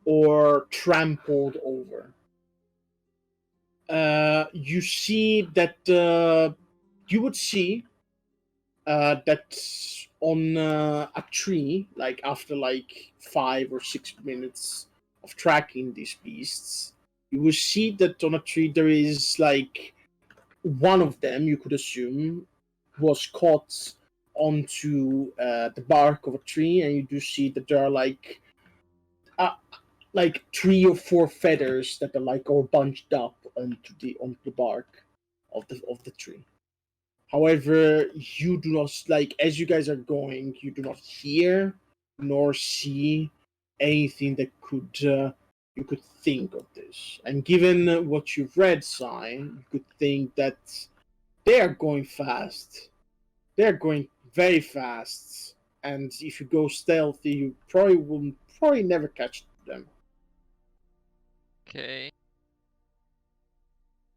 or trampled over. You see that you would see that on a tree, like after like 5 or 6 minutes of tracking these beasts, you will see that on a tree there is like one of them, you could assume, was caught onto the bark of a tree, and you do see that there are like 3 or 4 feathers that are like all bunched up onto the bark of the tree. However, you do not like as you guys are going, you do not hear nor see anything that could you could think of this. And given what you've read, Sai, you could think that they are going fast. They're going very fast, and if you go stealthy, you probably never catch them. Okay.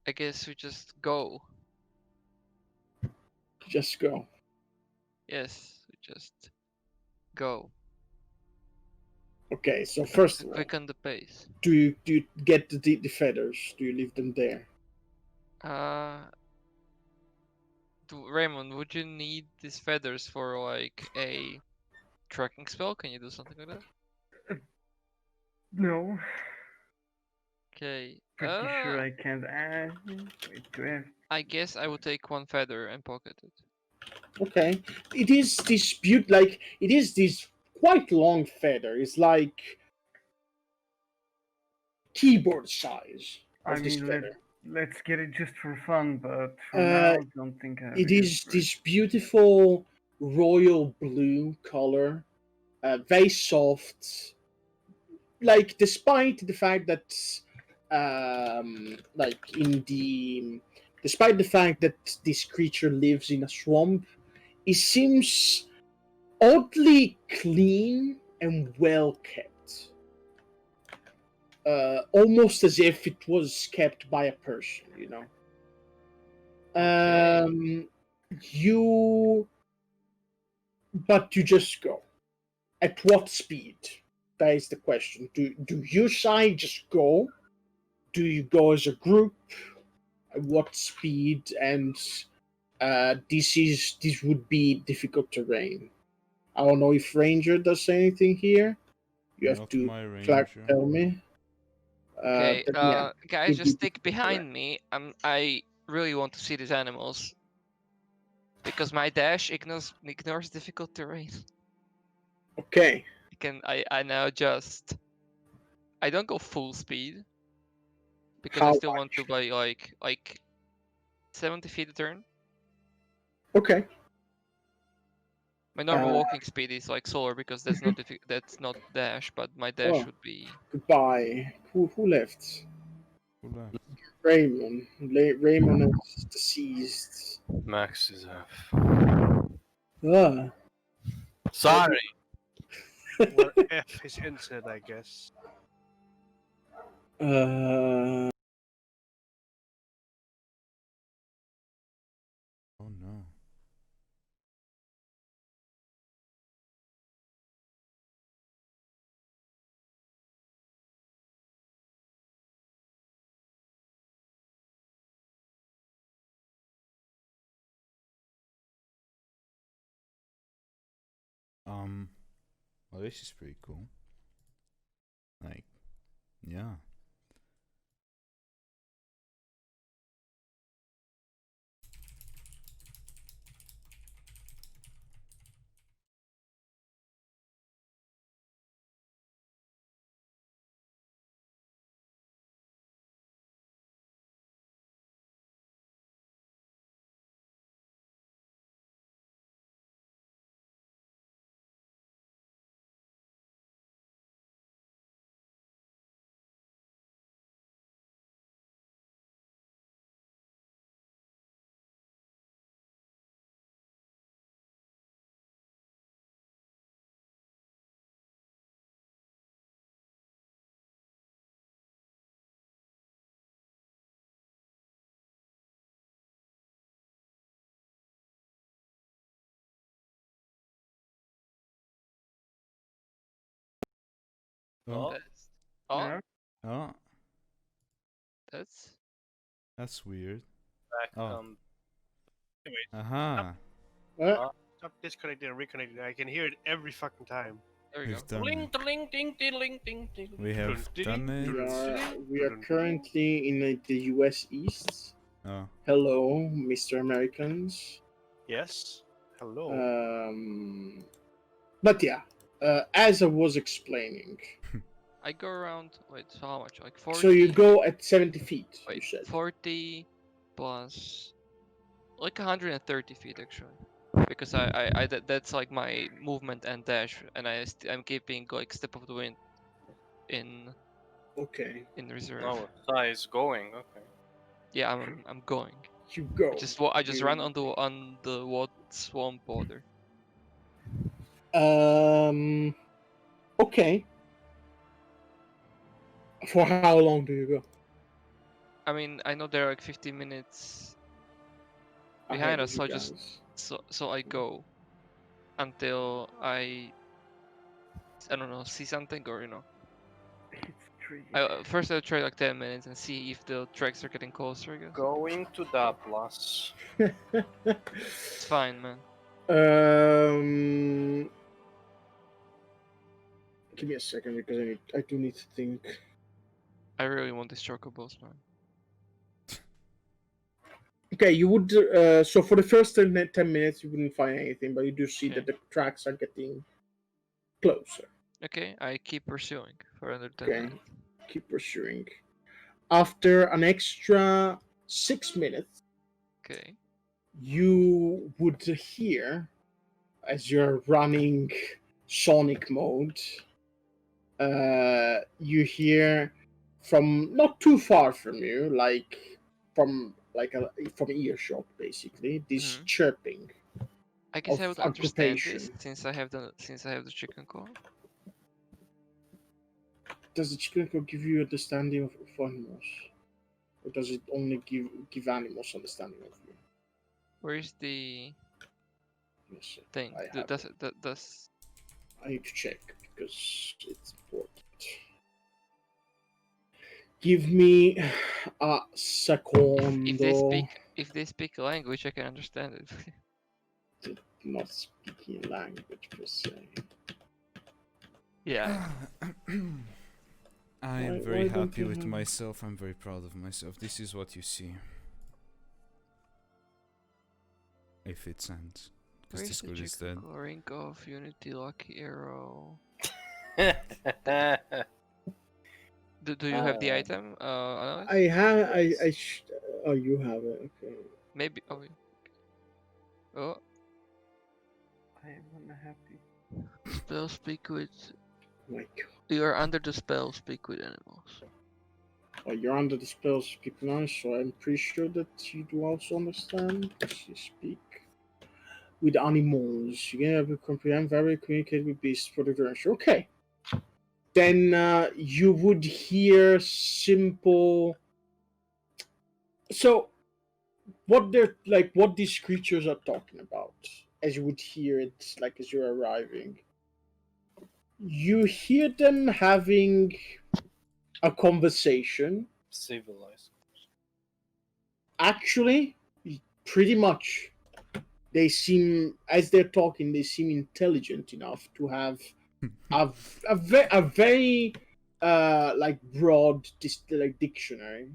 I guess we just go. Just go. Yes, we just go. Okay, so first To of all, quicken the pace. do you get the feathers? Do you leave them there? Raymond, would you need these feathers for like a tracking spell? Can you do something like that? No, Okay. pretty sure I can't add. Wait, do I have? I guess I would take one feather and pocket it. Okay, it is this it is this quite long feather. It's like keyboard size I of this mean, feather. let's get it just for fun, but for Uh, now, don't think I have It a use is for it. this beautiful royal blue color, very soft. Like despite the fact that, like in the, despite the fact that this creature lives in a swamp, it seems oddly clean and well kept. Almost as if it was kept by a person, you know. Okay. You, but you just go. At what speed? That is the question. Do you side just go? Do you go as a group? At what speed? And this would be difficult terrain. I don't know if Ranger does anything here. You have Not to my ranger. tell me. Okay. But yeah, Guys, would just be stick behind me. I really want to see these animals because my dash ignores difficult terrain. okay. I now just. I don't go full speed, because I How still want to much? buy like 70 feet a turn. Okay. My normal Uh, walking speed is like slower because that's not that's not dash, but my dash Oh. would be. Goodbye. Who left? Who left? Raymond. Raymond is deceased. Max is half. Ah. Sorry. Well, F is instead, I guess. Uh, Oh no. Well, this is pretty cool. Like, yeah. Oh, That's, oh, Yeah. oh, that's that's weird. Back Oh. come. Aha. what? Stop disconnecting and reconnecting. I can hear it every fucking time. there we go. We've done Ling, it. ling, ding, ding, ling, ding, ding. We have done it. We are currently in the US East. Oh. Hello, Mr. Americans. Yes. Hello. But yeah, as I was explaining, I go around. Wait, so how much? Like 40. so you go at 70 feet. You Wait, said 40 plus like 130 feet actually, because that's like my movement and dash, and I'm keeping like step of the wind in okay. reserve. Oh, Sai is going. Okay. Yeah, I'm going. You go. I just You- ran on the what swamp border. Okay. For how long do you go? I mean, I know there are like 15 minutes Ahead behind of us, you so guys. so I go until I don't know, see something, or It's tricky. first I'll try like 10 minutes and see if the tracks are getting closer, I guess. Going to the plus. It's fine, man. um, give me a second because I do need to think. I really want these chocobos, man. Okay, you would. So for the first 10 minutes, you wouldn't find anything, but you do see that Okay. the tracks are getting closer. Okay, I keep pursuing for another 10 Okay. minutes. Keep pursuing. After an extra 6 minutes, Okay. you would hear, as you're running Sonic mode, you hear from not too far from you, from earshot, basically, this Mhm. chirping I guess I of would understand this occupation. since I have the chicken call. Does the chicken code give you understanding of animals, or does it only give animals understanding of you? Where is the Yes, thing? I have Does it. does I need to check because it's important. Give me a secondo. if they speak a language, I can understand it. Not speaking language per se. Yeah. I am Why very don't happy you with have- myself. I'm very proud of myself. This is what you see. If it sends. Because Where is the Discord is chicken dead. call? Ring of Unity, Lucky Arrow. Do you have the Uh, item? Analyst? I have. Yes. Oh, you have it. Okay. Maybe. Oh. Oh. I am unhappy. Spell speak with. My God. You are under the spell speak with animals. Oh, you're under the spell speak now, so I'm pretty sure that you do also understand. You speak with animals. You can have a comprehend, very communicate with beasts for the duration. Okay. Then you would hear simple. So what these creatures are talking about, as you would hear it, like as you're arriving. You hear them having a conversation. Civilized. Actually, pretty much. They seem, as they're talking, they seem intelligent enough to have a very like broad like dictionary,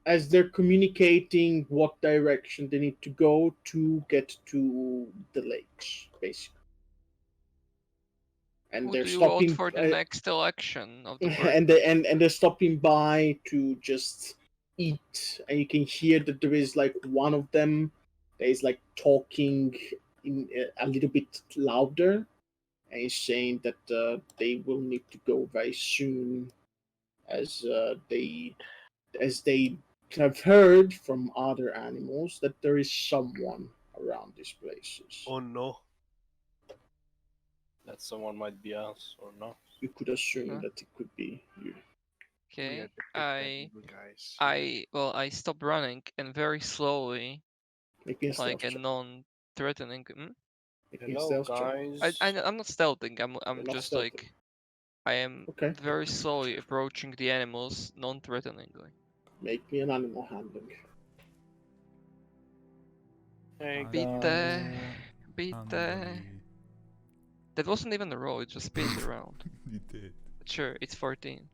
as they're communicating what direction they need to go to get to the lakes, basically. And Who they're do you vote stopping, for the next election of the and they're stopping by to just eat, and you can hear that there is like one of them that is like talking in a little bit louder, and he's saying that they will need to go very soon, as they have heard from other animals that there is someone around these places. Oh no. That someone might be us or not. You could assume Huh? that it could be you. We Okay. are the big bad evil guys. I stop running and very slowly, Make me a like stealth a check. non-threatening. Make me a Hello, stealth check. guys. I'm not stealthing. You're I'm not just stealthing. like I am Okay. very slowly approaching the animals non-threateningly. Make me an animal handling. Hey, Beat guys. beat Handily. That wasn't even a roll. It just spins around. You did. But sure, it's 14.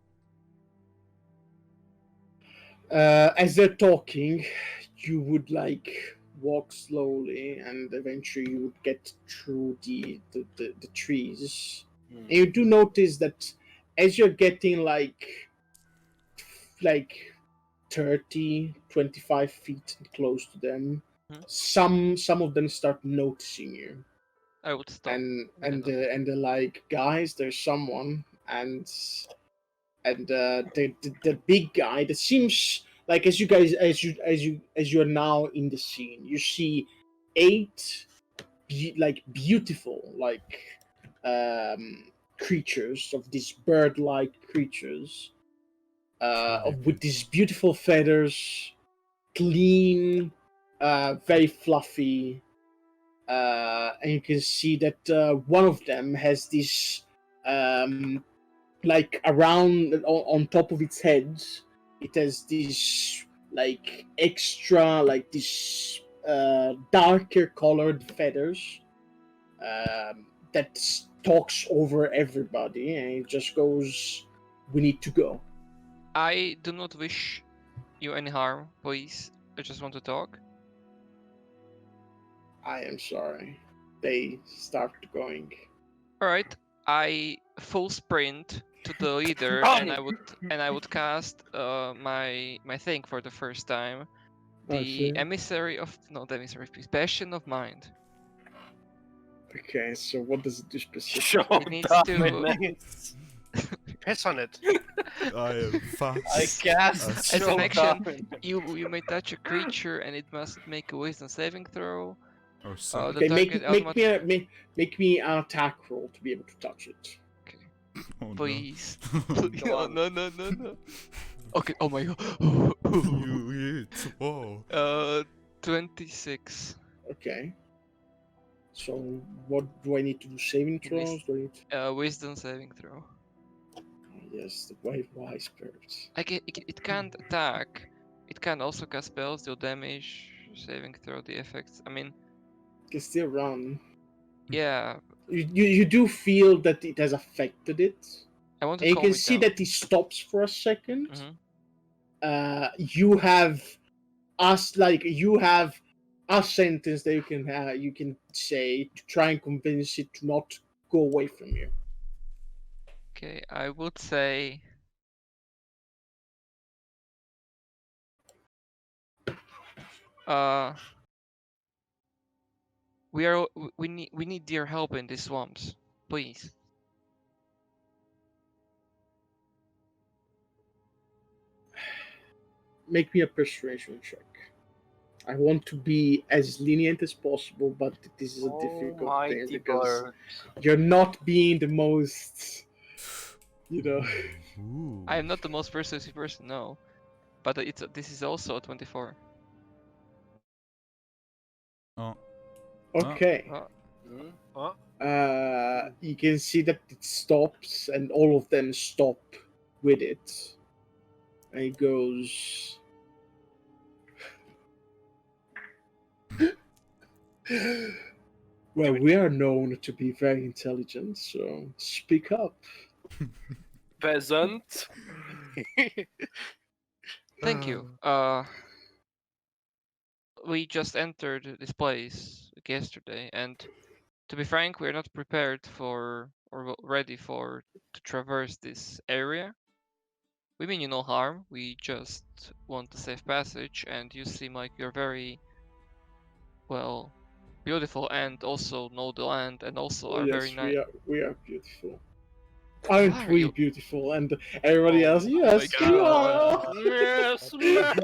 As they're talking, you would like walk slowly, and eventually you would get through the trees. Hmm. And you do notice that as you're getting like 30, 25 feet close to them, Hmm? some of them start noticing you, I would stop. and Again, and they're like, guys, there's someone. And the big guy that seems like, as you guys as you are now in the scene, you see 8 like beautiful creatures, of these bird-like creatures, with these beautiful feathers, clean, very fluffy, and you can see that one of them has this like around on top of its head. It has this like extra, like this darker colored feathers, that talks over everybody, and it just goes, we need to go. I do not wish you any harm, please. I just want to talk. I am sorry. They start going. Alright, I full sprint to the leader Run! and I would cast my thing for the first time. Okay. The emissary of peace, bastion of mind. Okay, so what does it do specifically? Show It needs to- dominance. Piss on it. I am fast. I cast As As an show action, dominance. you may touch a creature and it must make a wisdom saving throw. Or so. The Okay, target make me an attack roll to be able to touch it. Oh, no. Please. Go Oh, on. no. Okay, oh my god. You hit. Whoa. 26. Okay. So what do I need to do? Saving You missed. throws? Do I need to... Wisdom saving throw. Yes, the wise birds. It can't attack. It can also cast spells, deal damage, saving throw, the effects. I mean, It can still run. yeah. You do feel that it has affected it. I want to And you calm can it see down. that it stops for a second. Mhm. You have you have a sentence that you can say to try and convince it to not go away from you. Okay, I would say We need your help in these swamps, please. Make me a persuasion check. I want to be as lenient as possible, but this is a difficult thing Almighty because bird. you're not being the most, you know. Ooh. I am not the most persuasive person, no, but this is also a 24. Oh. Okay. Oh, You can see that it stops, and all of them stop with it. And it goes. Well, we are known to be very intelligent, so speak up. Peasant. thank you. We just entered this place yesterday, and to be frank, we're not prepared for or ready for to traverse this area. We mean you no harm. We just want a safe passage, and you seem like you're very well beautiful, and also know the land, and also are very Yes, nice. we are beautiful. Aren't Are we you? beautiful? And everybody else, yes, my we God. are. Yes, man.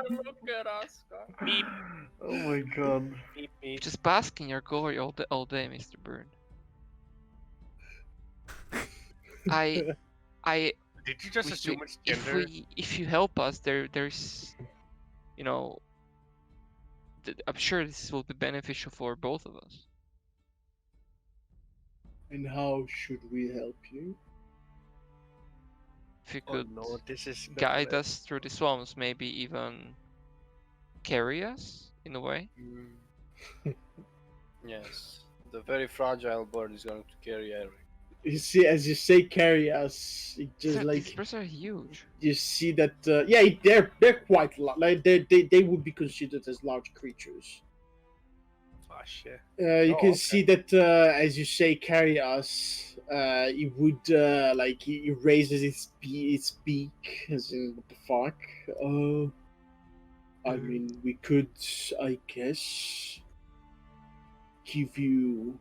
Look at us. Beep, Oh my god. beep, beep. Just bask in your glory all day, Mr. Byrne. I Did you just assume it's gender? if you help us, there's you know I'm sure this will be beneficial for both of us. And how should we help you? If you Oh could no, this is guide us through the swamps, maybe even carry us in a way. Yes, the very fragile bird is going to carry Eric. You see, as you say, carry us. It just These like birds are huge. you see that. Yeah, they're quite like they would be considered as large creatures. Oh shit. You Oh, can okay. see that as you say, carry us. It would like it raises its beak, as in what the fuck. I mean, we could, I guess, give you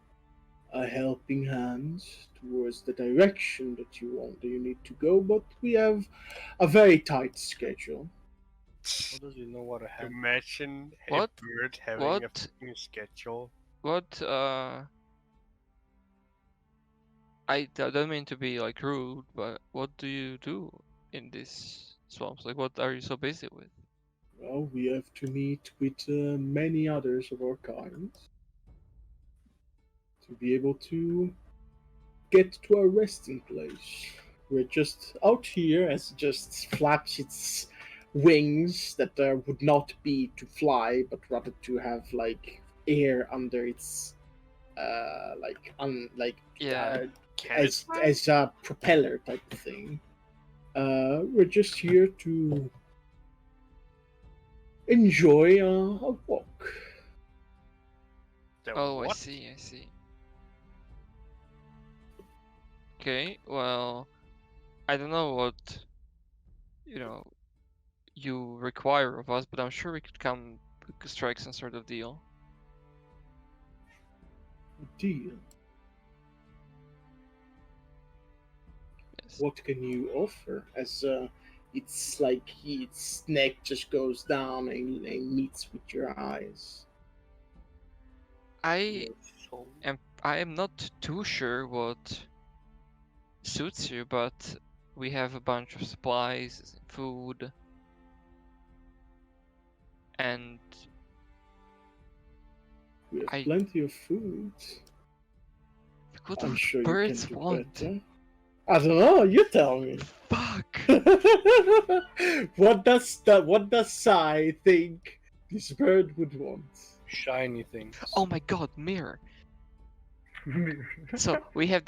a helping hand towards the direction that you need to go, but we have a very tight schedule. How does he know what a hand? Imagine What? a bird having a What? fucking schedule. What? I don't mean to be like rude, but what do you do in these swamps? Like, what are you so busy with? Well, we have to meet with many others of our kind to be able to get to our resting place. We're just out here as it just flaps its wings that would not be to fly, but rather to have like air under its Yeah. Can it fly? as a propeller type of thing. We're just here to enjoy a walk. The Oh, I what? see. I see. Okay. Well, I don't know what you know you require of us, but I'm sure we could strike some sort of deal. Deal. Yes. What can you offer? As it's like its neck just goes down and meets with your eyes. I am not too sure what suits you, but we have a bunch of supplies, food, and We have I- plenty of food. what I'm do sure you birds can do want? better. I don't know. You tell me. Fuck! What does Sai think this bird would want? Shiny things. Oh my god, mirror! So we have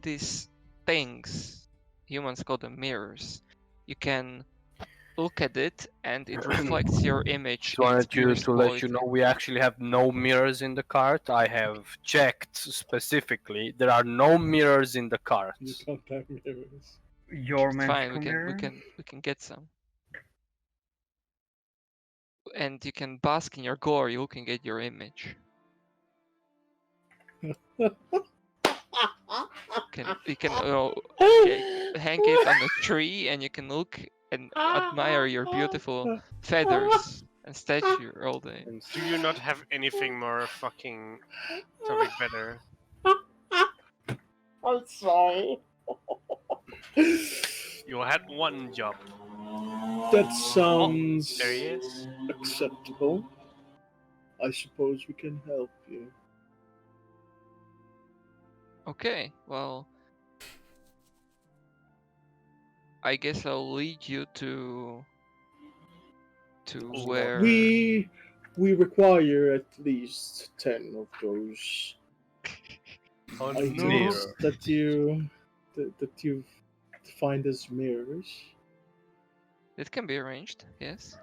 these things. Humans call them mirrors. You can look at it, and it reflects your image. Just in its wanted you purest to let you quality. know we actually have no mirrors in the cart. I have checked specifically. There are no mirrors in the cart. You can't have mirrors. Your It's fine. magical mirror? We can get some. and you can bask in your glory looking at your image. You can hang it on a tree, and you can look and admire your beautiful feathers and stature all day. And Do you not have anything more fucking something better? I'm sorry. You had one job. That sounds There he is. acceptable. I suppose we can help you. Okay, well, I guess I'll lead you to where We require at least 10 of those Oh items that you've defined as mirrors. it can be arranged. Yes,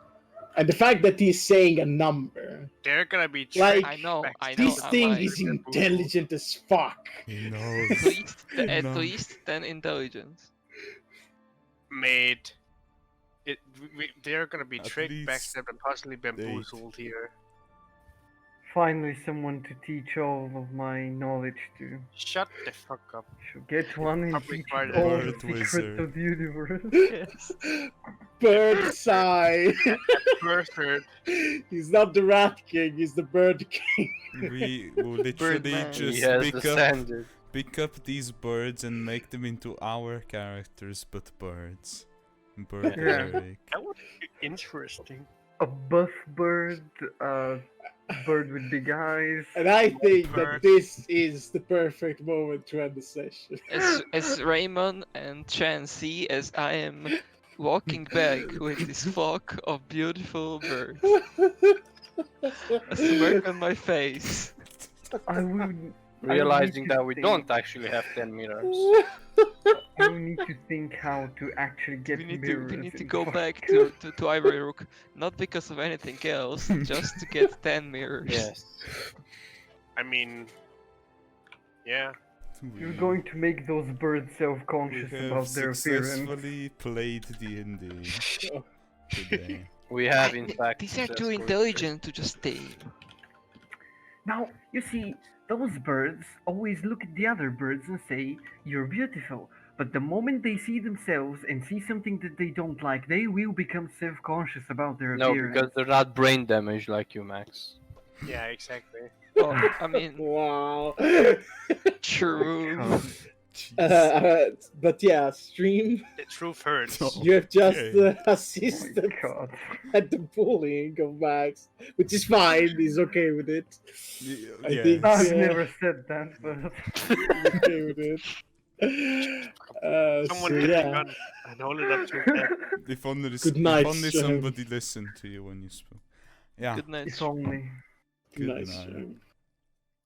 And the fact that he's saying a number, They're gonna be Like, tricked I know. back I to know. this I'm thing like, is intelligent as fuck. He at knows. least at No. least 10 intelligence. Made. They're gonna be At tricked, least backstabbed, and possibly bamboozled here. Finally, someone to teach all of my knowledge to. Shut the fuck up. Should get one and Probably teach quite all a the bird secrets wizard. of the universe. Yes. Bird's eye. Perfect. He's not the rat king, he's the bird king. We will literally Birdman. he just has pick up, ascended. pick up these birds and make them into our characters, but birds. Bird Yeah. Eric. That would be interesting. A buff bird, a bird with big eyes. And I think that Bird. this is the perfect moment to end the session. As Raymond and Chan see as I am walking back with this flock of beautiful birds, a smirk on my face. I would. Realizing to that we think- don't actually have 10 mirrors. I will need to think how to actually get We need mirrors. to in go fuck- back to Ivory Rook, not because of anything else, just to get 10 mirrors. Yes. I mean, yeah. You're going to make those birds We self-conscious have about their appearance. successfully played D&D today. We have, in fact. These are too successfully- intelligent to just tame. Now, you see, those birds always look at the other birds and say, "You're beautiful." But the moment they see themselves and see something that they don't like, they will become self-conscious about their No, appearance. because they're not brain damaged like you, Max. Yeah, exactly. Oh, I mean, Wow. true. God. But yeah, stream, The truth hurts. Oh. you have just Okay. assisted God. at the bullying of Max, which is fine. He's okay with it. I Yeah. think- I've Yeah. never said that, but He's okay with it. Someone So get a yeah, gun and hold it up to his head. If only, Good night, if only Sean. somebody listened to you when you spoke. Yeah, Good night. if only. nice. night. Stream.